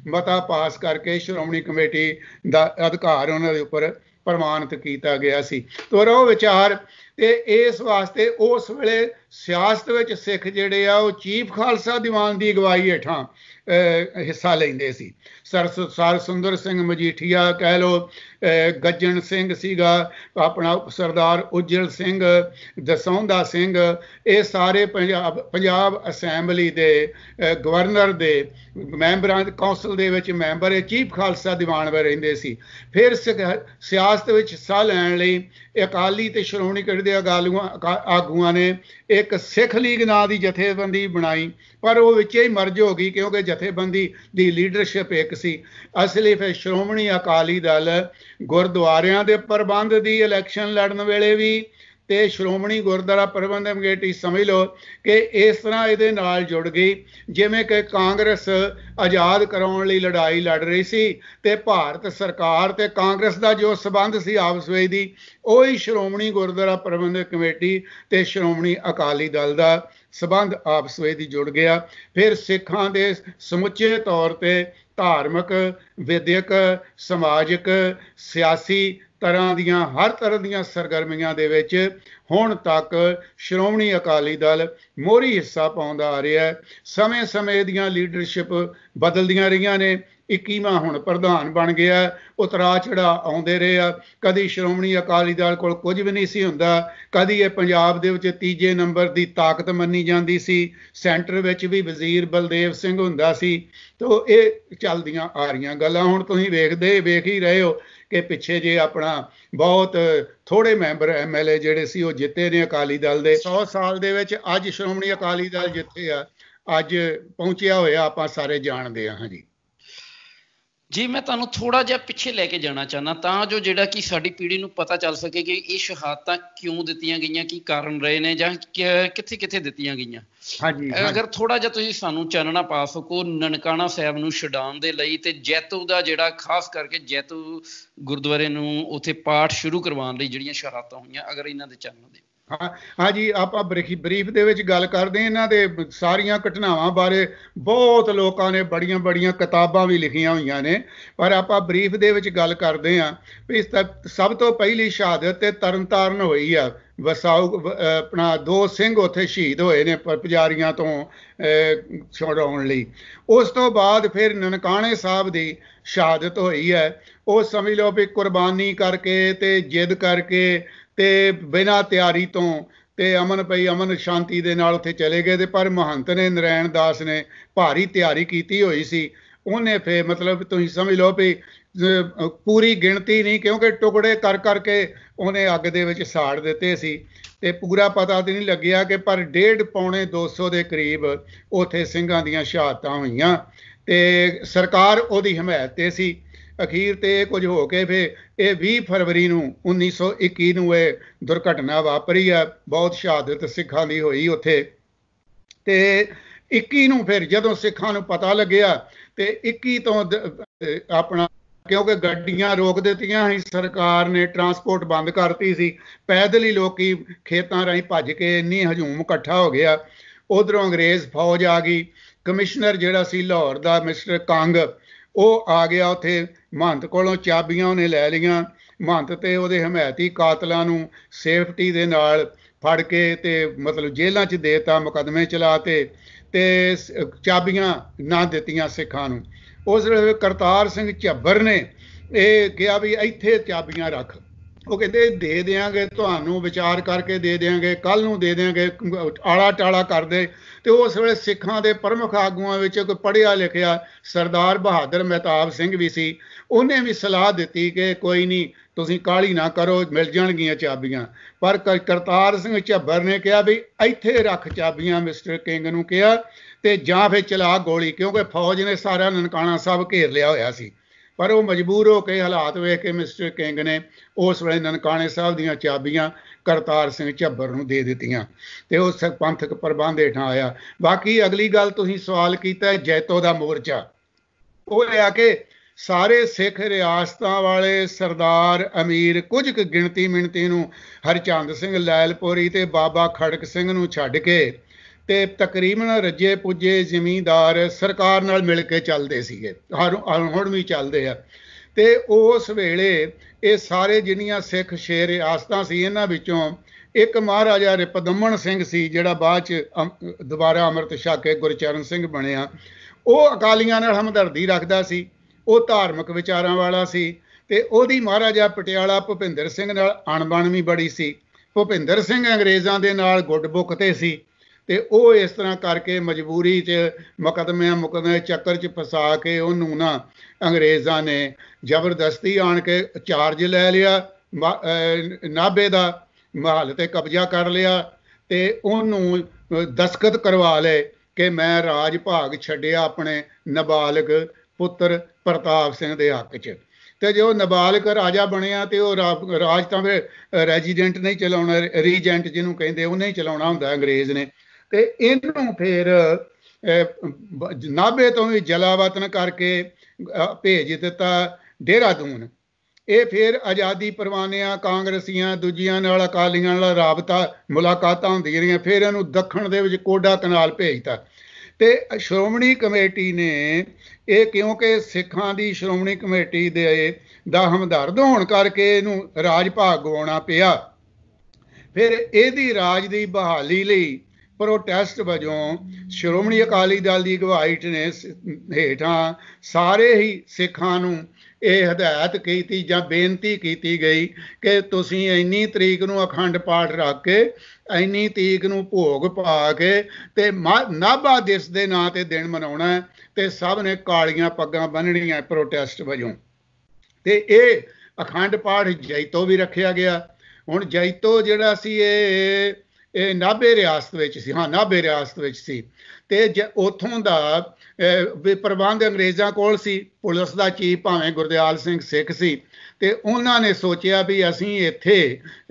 मता पास करके श्रोमणी कमेटी दा अधिकार उन्हां दे उपर प्रमाणित किया गया सी। तो रहो विचार ते इस वास्ते उस वेले सियासत विच सिख जिहड़े आ वो चीफ खालसा दीवान की अगवाई हेठां हिस्सा लैंदे सी। सर सुंदर सिंह मजीठिया कह लो, गज्जन सिंह सीगा, अपना सरदार उज्जल सिंह, दसौंदा सिंह, ये सारे पंजाब असैंबली दे गवर्नर दे मैंबरां कौंसल दे विच मैंबर चीफ खालसा दीवान में रहिंदे सी। फिर सियासत विच हिस्सा लैण लई अकाली ते श्रोमणी कमेटी दे आगूआं ने एक सिख लीग नां दी जथेबंदी बनाई, पर वो विच ही मर्ज हो गई क्योंकि जथेबंदी दी लीडरशिप एक सी। असली फिर श्रोमणी अकाली दल गुरुद्वारियां दे प्रबंध दी इलैक्शन लड़न वेले भी ते श्रोमणी गुरुद्वारा प्रबंधक कमेटी समझ लो कि इस तरह ये नाल जुड़ गई जिवें कि कांग्रेस आज़ाद कराउण लई लड़ाई लड़ रही सी ते भारत सरकार ते कांग्रेस का जो संबंध सी आपस विच दी उही श्रोमणी गुरुद्वारा प्रबंधक कमेटी ते श्रोमणी अकाली दल का संबंध आपस विच जुड़ गया। फिर सिखां दे समुचे तौर पर धार्मिक, विद्यक, समाजिक, सियासी तरह दियां हर तरह दियां सरगर्मियां दे विच हुण तक श्रोमणी अकाली दल मोहरी हिस्सा पाउंदा आ रहा है। समय समय दियां लीडरशिप बदलदियां रहियां ने, 21वां हुण प्रधान बन गया, उतरा चढ़ा आउंदे रहे आ। कदी श्रोमणी अकाली दल कोल कुछ भी नहीं सी हुंदा, कदी ये पंजाब दे विच तीजे नंबर की ताकत मन्नी जाती सी, सेंटर विच भी वजीर बलदेव सिंह हुंदा सी। तो ये चलदियां आ रहीआं गल्लां। हुण तुसीं वेख ही रहे हो कि पिछे जे अपना बहुत थोड़े मैंबर MLA जिहड़े सी वो जिते ने अकाली दल दे। 100 साल दे विच अज श्रोमणी अकाली दल जिथे आ अज पहुंचिया होया आपां सारे जानदे हां जी। जी मैं तुहानूं थोड़ा जिहा पिछे लैके जाना चाहना तां जो जिहड़ा कि साडी पीढ़ी नूं पता चल सके कि ये शहादतां क्यों दित्तियां गईयां, की कारण रहे ने जां कित्थे कित्थे दित्तियां गईयां। अगर थोड़ा जिहा तुसीं सानूं चानना पा सको ननकाना साहिब नूं छडाउण दे लई ते जैतू दा जिहड़ा खास करके जैतू गुरुद्वारे नूं उत्थे पाठ शुरू करवाउण लई जिहड़ियां शहादतां होईयां, अगर इन्हां दे चानण दे। हाँ जी, आप बरीफ दे विच गल करते इन्हां दे सारियां घटनावां बारे बहुत लोगों ने बड़ियां बड़ियां किताबां भी लिखियां हुईयां ने, पर आप बरीफ दे विच गल करते हैं भी सब तो पहली शहादत ते तरनताਰਨ होई आ। वसाऊ अपना 2 सिंह उत्थे शहीद होए ने पुजारियां तो छुड़ाउण लई। उस तो बाद फिर ननकाने साहब की शहादत होई है। वो समझ लो भी कुर्बानी करके ते जिद करके ते बिना तैयारी तो ते अमन पई अमन शांति दे नाल उत्थे चले गए। पर महंत ने नारायण दास ने भारी तैयारी की हुई सी। उन्हें फिर मतलब तुसीं समझ लो भी पूरी गिणती नहीं, क्योंकि टुकड़े कर करके उन्हें अग दे विच साड़ दिते सी ते पूरा पता तो नहीं लग्या कि पर 1.5 पौने 200 के करीब उत्थे सिंघां दीयां शहादतां होईयां ते सरकार उहदी हिमायत ते सी। अखीर ते कुछ हो के फिर ये 20 फरवरी 1921 नूं ये दुर्घटना वापरी है। बहुत शहादत सिखां दी होई उत्थे ते 21 नूं फिर जदों सिखां नूं पता लग्या ते 21 तो अपना क्योंकि गड्डियां रोक दित्तियां ही सरकार ने, ट्रांसपोर्ट बंद करती सी, पैदल ही लोग खेतों राहीं भज के इन्नी हजूम इकट्ठा हो गया। उधरों अंग्रेज़ फौज आ गई, ਕਮਿਸ਼ਨਰ ਜਿਹੜਾ ਸੀ ਲਾਹੌਰ ਦਾ ਮਿਸਟਰ ਕੰਗ, ਉਹ ਆ ਗਿਆ ਉੱਥੇ। ਮਹੰਤ ਕੋਲੋਂ ਚਾਬੀਆਂ ਉਹਨੇ ਲੈ ਲਈਆਂ। ਮਹੰਤ ਤੇ ਉਹਦੇ ਹਮਾਇਤੀ ਕਾਤਲਾਂ ਨੂੰ ਸੇਫਟੀ ਦੇ ਨਾਲ ਫੜ ਕੇ ਤੇ ਮਤਲਬ ਜੇਲ੍ਹਾਂ 'ਚ ਦੇਤਾ, ਮੁਕੱਦਮੇ ਚਲਾਤੇ ਤੇ ਚਾਬੀਆਂ ਨਾ ਦਿੱਤੀਆਂ ਸਿੱਖਾਂ ਨੂੰ। ਉਸ ਵੇਲੇ ਕਰਤਾਰ ਸਿੰਘ ਝੱਬਰ ਨੇ ਇਹ ਕਿਹਾ ਵੀ ਇੱਥੇ ਚਾਬੀਆਂ ਰੱਖ। ਉਹ ਕਹਿੰਦੇ ਦੇ ਦਿਆਂਗੇ ਤੁਹਾਨੂੰ, ਵਿਚਾਰ ਕਰਕੇ ਦੇ ਦਿਆਂਗੇ, ਕੱਲ੍ਹ ਨੂੰ ਦੇ ਦਿਆਂਗੇ, ਆਲਾ ਟਾਲਾ ਕਰਦੇ। ਤੇ ਉਸ ਵੇਲੇ ਸਿੱਖਾਂ ਦੇ ਪ੍ਰਮੁੱਖ ਆਗੂਆਂ ਵਿੱਚ ਕੋਈ ਪੜ੍ਹਿਆ ਲਿਖਿਆ ਸਰਦਾਰ ਬਹਾਦਰ ਮਹਿਤਾਬ ਸਿੰਘ ਵੀ ਸੀ। ਉਹਨੇ ਵੀ ਸਲਾਹ ਦਿੱਤੀ ਕਿ ਕੋਈ ਨਹੀਂ, ਤੁਸੀਂ ਕਾਹਲੀ ਨਾ ਕਰੋ, ਮਿਲ ਜਾਣਗੀਆਂ ਚਾਬੀਆਂ। ਪਰ ਕਰਤਾਰ ਸਿੰਘ ਝੱਬਰ ਨੇ ਕਿਹਾ ਵੀ ਇੱਥੇ ਰੱਖ ਚਾਬੀਆਂ, ਮਿਸਟਰ ਕਿੰਗ ਨੂੰ ਕਿਹਾ, ਤੇ ਜਾਂ ਫਿਰ ਚਲਾ ਗੋਲੀ, ਕਿਉਂਕਿ ਫੌਜ ਨੇ ਸਾਰਾ ਨਨਕਾਣਾ ਸਾਹਿਬ ਘੇਰ ਲਿਆ ਹੋਇਆ ਸੀ। ਪਰ ਉਹ ਮਜਬੂਰ ਹੋ ਕੇ ਹਾਲਾਤ ਵੇਖ ਕੇ ਮਿਸਟਰ ਕਿੰਗ ਨੇ ਉਸ ਵੇਲੇ ਨਨਕਾਣੇ ਸਾਹਿਬ ਦੀਆਂ ਚਾਬੀਆਂ ਕਰਤਾਰ ਸਿੰਘ ਝੱਬਰ ਨੂੰ ਦੇ ਦਿੱਤੀਆਂ ਤੇ ਉਹ ਪੰਥਕ ਪ੍ਰਬੰਧ ਹੇਠਾਂ ਆਇਆ। ਬਾਕੀ ਅਗਲੀ ਗੱਲ ਤੁਸੀਂ ਸਵਾਲ ਕੀਤਾ ਜੈਤੋ ਦਾ ਮੋਰਚਾ, ਉਹ ਆ ਕਿ ਸਾਰੇ ਸਿੱਖ ਰਿਆਸਤਾਂ ਵਾਲੇ ਸਰਦਾਰ ਅਮੀਰ, ਕੁਝ ਕੁ ਗਿਣਤੀ ਮਿਣਤੀ ਨੂੰ ਹਰਚੰਦ ਸਿੰਘ ਲੈਲਪੁਰੀ ਤੇ ਬਾਬਾ ਖੜਕ ਸਿੰਘ ਨੂੰ ਛੱਡ ਕੇ ਤੇ ਤਕਰੀਬਨ ਰੱਜੇ ਪੁੱਜੇ ਜ਼ਿਮੀਂਦਾਰ ਸਰਕਾਰ ਨਾਲ ਮਿਲ ਕੇ ਚੱਲਦੇ ਸੀਗੇ, ਹੁਣ ਵੀ ਚੱਲਦੇ ਆ। ਤੇ ਉਸ ਵੇਲੇ ਇਹ ਸਾਰੇ ਜਿਹੜੀਆਂ ਸਿੱਖ 6 ਰਿਆਸਤਾਂ ਸੀ, ਇਹਨਾਂ ਵਿੱਚੋਂ ਇੱਕ ਮਹਾਰਾਜਾ ਰਿਪਦਮਨ ਸਿੰਘ ਸੀ ਜਿਹੜਾ ਬਾਅਦ 'ਚ ਦੁਬਾਰਾ ਅੰਮ੍ਰਿਤ ਛਕ ਕੇ ਗੁਰਚਰਨ ਸਿੰਘ ਬਣਿਆ। ਉਹ ਅਕਾਲੀਆਂ ਨਾਲ ਹਮਦਰਦੀ ਰੱਖਦਾ ਸੀ, ਉਹ ਧਾਰਮਿਕ ਵਿਚਾਰਾਂ ਵਾਲਾ ਸੀ ਤੇ ਉਹਦੀ ਮਹਾਰਾਜਾ ਪਟਿਆਲਾ ਭੁਪਿੰਦਰ ਸਿੰਘ ਨਾਲ ਅਣਬਣ ਵੀ ਬੜੀ ਸੀ। ਭੁਪਿੰਦਰ ਸਿੰਘ ਅੰਗਰੇਜ਼ਾਂ ਦੇ ਨਾਲ ਗੁੱਡ ਬੁੱਕ ਤੇ ਸੀ ਤੇ ਉਹ ਇਸ ਤਰ੍ਹਾਂ ਕਰਕੇ ਮਜਬੂਰੀ 'ਚ ਮੁਕੱਦਮੇ ਚੱਕਰ 'ਚ ਫਸਾ ਕੇ ਉਹਨੂੰ ਨਾ ਅੰਗਰੇਜ਼ਾਂ ਨੇ ਜ਼ਬਰਦਸਤੀ ਆਣ ਕੇ ਚਾਰਜ ਲੈ ਲਿਆ, ਨਾਭੇ ਦਾ ਮਹੱਲ ਤੇ ਕਬਜ਼ਾ ਕਰ ਲਿਆ ਤੇ ਉਹਨੂੰ ਦਸਖਤ ਕਰਵਾ ਲਏ ਕਿ ਮੈਂ ਰਾਜ ਭਾਗ ਛੱਡਿਆ ਆਪਣੇ ਨਾਬਾਲਗ ਪੁੱਤਰ ਪ੍ਰਤਾਪ ਸਿੰਘ ਦੇ ਹੱਕ 'ਚ। ਤੇ ਜੋ ਨਾਬਾਲਗ ਰਾਜਾ ਬਣਿਆ ਤੇ ਉਹ ਰਾਜ ਤਾਂ ਫਿਰ ਰੈਜੀਡੈਂਟ ਨਹੀਂ ਚਲਾਉਣਾ, ਰੀਜੈਂਟ ਜਿਹਨੂੰ ਕਹਿੰਦੇ, ਉਹਨੇ ਹੀ ਚਲਾਉਣਾ ਹੁੰਦਾ ਅੰਗਰੇਜ਼ ਨੇ। ਤੇ ਇਹਨੂੰ ਫਿਰ ਨਾਭੇ ਤੋਂ ਵੀ ਜਲਾਵਤਨ ਕਰਕੇ ਭੇਜ ਦਿੱਤਾ ਦੇਹਰਾਦੂਨ। ਇਹ ਫਿਰ ਆਜ਼ਾਦੀ ਪਰਵਾਨਿਆਂ, ਕਾਂਗਰਸੀਆਂ, ਦੂਜੀਆਂ ਨਾਲ, ਅਕਾਲੀਆਂ ਨਾਲ ਰਾਬਤਾ ਮੁਲਾਕਾਤਾਂ ਹੁੰਦੀਆਂ ਰਹੀਆਂ। ਫਿਰ ਇਹਨੂੰ ਦੱਖਣ ਦੇ ਵਿੱਚ ਕੋਡਾ ਕਨਾਲ ਭੇਜਤਾ। ਤੇ ਸ਼੍ਰੋਮਣੀ ਕਮੇਟੀ ਨੇ ਇਹ, ਕਿਉਂਕਿ ਸਿੱਖਾਂ ਦੀ ਸ਼੍ਰੋਮਣੀ ਕਮੇਟੀ ਦਾ ਹਮਦਰਦ ਹੋਣ ਕਰਕੇ ਇਹਨੂੰ ਰਾਜ ਭਾਗ ਗਵਾਉਣਾ ਪਿਆ। ਫਿਰ ਇਹਦੀ ਰਾਜ ਦੀ ਬਹਾਲੀ ਲਈ ਪ੍ਰੋਟੈਸਟ ਵਜੋਂ ਸ਼੍ਰੋਮਣੀ ਅਕਾਲੀ ਦਲ ਦੀ ਅਗਵਾਈ ਨੇ ਹੇਠਾਂ ਸਾਰੇ ਹੀ ਸਿੱਖਾਂ ਨੂੰ ਇਹ ਹਦਾਇਤ ਕੀਤੀ ਜਾਂ ਬੇਨਤੀ ਕੀਤੀ ਗਈ ਕਿ ਤੁਸੀਂ ਇੰਨੀ ਤਰੀਕ ਨੂੰ ਅਖੰਡ ਪਾਠ ਰੱਖ ਕੇ, ਇੰਨੀ ਤਰੀਕ ਨੂੰ ਭੋਗ ਪਾ ਕੇ ਤੇ ਨਾਭਾ ਦਿਵਸ ਦੇ ਨਾਂ ਤੇ ਦਿਨ ਮਨਾਉਣਾ ਤੇ ਸਭ ਨੇ ਕਾਲੀਆਂ ਪੱਗਾਂ ਬੰਨ੍ਹਣੀਆਂ ਪ੍ਰੋਟੈਸਟ ਵਜੋਂ। ਤੇ ਇਹ ਅਖੰਡ ਪਾਠ ਜੈਤੋ ਵੀ ਰੱਖਿਆ ਗਿਆ। ਹੁਣ ਜੈਤੋ ਜਿਹੜਾ ਸੀ ਇਹ ਨਾਭੇ ਰਿਆਸਤ ਵਿੱਚ ਸੀ, ਨਾਭੇ ਰਿਆਸਤ ਵਿੱਚ ਸੀ ਤੇ ਉੱਥੋਂ ਦਾ ਪ੍ਰਬੰਧ ਅੰਗਰੇਜ਼ਾਂ ਕੋਲ ਸੀ। ਪੁਲਿਸ ਦਾ ਚੀਫ ਭਾਵੇਂ ਗੁਰਦਿਆਲ ਸਿੰਘ ਸਿੱਖ ਸੀ ਤੇ ਉਹਨਾਂ ਨੇ ਸੋਚਿਆ ਵੀ ਅਸੀਂ ਇੱਥੇ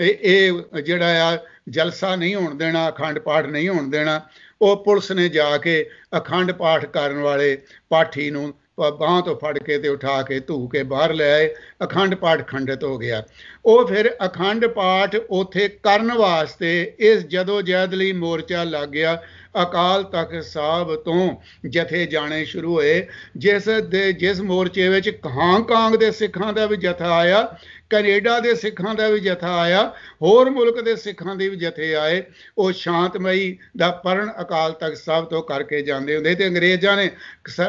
ਇਹ ਜਿਹੜਾ ਆ ਜਲਸਾ ਨਹੀਂ ਹੋਣ ਦੇਣਾ, ਅਖੰਡ ਪਾਠ ਨਹੀਂ ਹੋਣ ਦੇਣਾ। ਉਹ ਪੁਲਿਸ ਨੇ ਜਾ ਕੇ ਅਖੰਡ ਪਾਠ ਕਰਨ ਵਾਲੇ ਪਾਠੀ ਨੂੰ ਬਾਂਹ ਤੋਂ ਫੜ ਕੇ ਤੇ ਉਠਾ ਕੇ ਧੂ ਕੇ ਬਾਹਰ ਲੈ ਆਏ। ਅਖੰਡ ਪਾਠ ਖੰਡਿਤ ਹੋ ਗਿਆ। ਉਹ ਫਿਰ ਅਖੰਡ ਪਾਠ ਉੱਥੇ ਕਰਨ ਵਾਸਤੇ ਇਸ ਜਦੋਂ ਜਹਿਦ ਲਈ ਮੋਰਚਾ ਲੱਗ ਗਿਆ। ਅਕਾਲ ਤਖਤ ਸਾਹਿਬ ਤੋਂ ਜਥੇ ਜਾਣੇ ਸ਼ੁਰੂ ਹੋਏ, ਜਿਸ ਮੋਰਚੇ ਵਿੱਚ ਹਾਂਗਕਾਂਗ ਦੇ ਸਿੱਖਾਂ ਦਾ ਵੀ ਜਥਾ ਆਇਆ, ਕੈਨੇਡਾ ਦੇ ਸਿੱਖਾਂ ਦਾ ਵੀ ਜਥਾ ਆਇਆ, ਹੋਰ ਮੁਲਕ ਦੇ ਸਿੱਖਾਂ ਦੇ ਵੀ ਜਥੇ ਆਏ। ਉਹ ਸ਼ਾਂਤਮਈ ਦਾ ਪਰਨ ਅਕਾਲ ਤਖਤ ਸਾਹਿਬ ਤੋਂ ਕਰਕੇ ਜਾਂਦੇ ਹੁੰਦੇ ਤੇ ਅੰਗਰੇਜ਼ਾਂ ਨੇ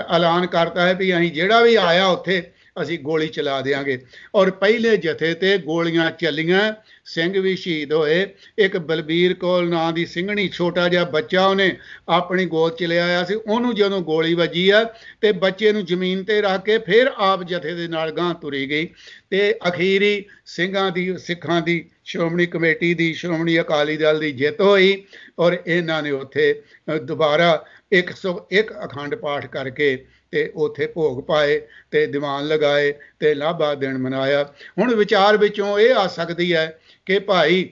ਐਲਾਨ ਕਰਤਾ ਹੈ ਵੀ ਅਸੀਂ ਜਿਹੜਾ ਵੀ ਆਇਆ ਉੱਥੇ ਅਸੀਂ ਗੋਲੀ ਚਲਾ ਦਿਆਂਗੇ। ਔਰ ਪਹਿਲੇ ਜਥੇ ਤੇ ਗੋਲੀਆਂ ਚੱਲੀਆਂ, ਸਿੰਘ ਵੀ ਸ਼ਹੀਦ ਹੋਏ। ਇੱਕ ਬਲਬੀਰ ਕੌਰ ਨਾਂ ਦੀ ਸਿੰਘਣੀ, ਛੋਟਾ ਜਿਹਾ ਬੱਚਾ ਉਹਨੇ ਆਪਣੀ ਗੋਦ 'ਚ ਲਿਆ ਆਇਆ ਸੀ, ਉਹਨੂੰ ਜਦੋਂ ਗੋਲੀ ਵੱਜੀ ਆ ਤੇ ਬੱਚੇ ਨੂੰ ਜ਼ਮੀਨ ਤੇ ਰੱਖ ਕੇ ਫਿਰ ਆਪ ਜਥੇ ਦੇ ਨਾਲ ਗਾਂਹ ਤੁਰੀ ਗਈ। ਤੇ ਅਖੀਰੀ ਸਿੱਖਾਂ ਦੀ ਸ਼੍ਰੋਮਣੀ ਕਮੇਟੀ ਦੀ, ਸ਼੍ਰੋਮਣੀ ਅਕਾਲੀ ਦਲ ਦੀ ਜਿੱਤ ਹੋਈ ਔਰ ਇਹਨਾਂ ਨੇ ਉੱਥੇ ਦੁਬਾਰਾ 101 ਅਖੰਡ ਪਾਠ ਕਰਕੇ ਤੇ ਉੱਥੇ ਭੋਗ ਪਾਏ ਤੇ ਦੀਵਾਨ ਲਗਾਏ ਤੇ ਨਾਭਾ ਦਿਨ ਮਨਾਇਆ। ਹੁਣ ਵਿਚਾਰ ਵਿੱਚੋਂ ਇਹ ਆ ਸਕਦੀ ਹੈ ਕਿ ਭਾਈ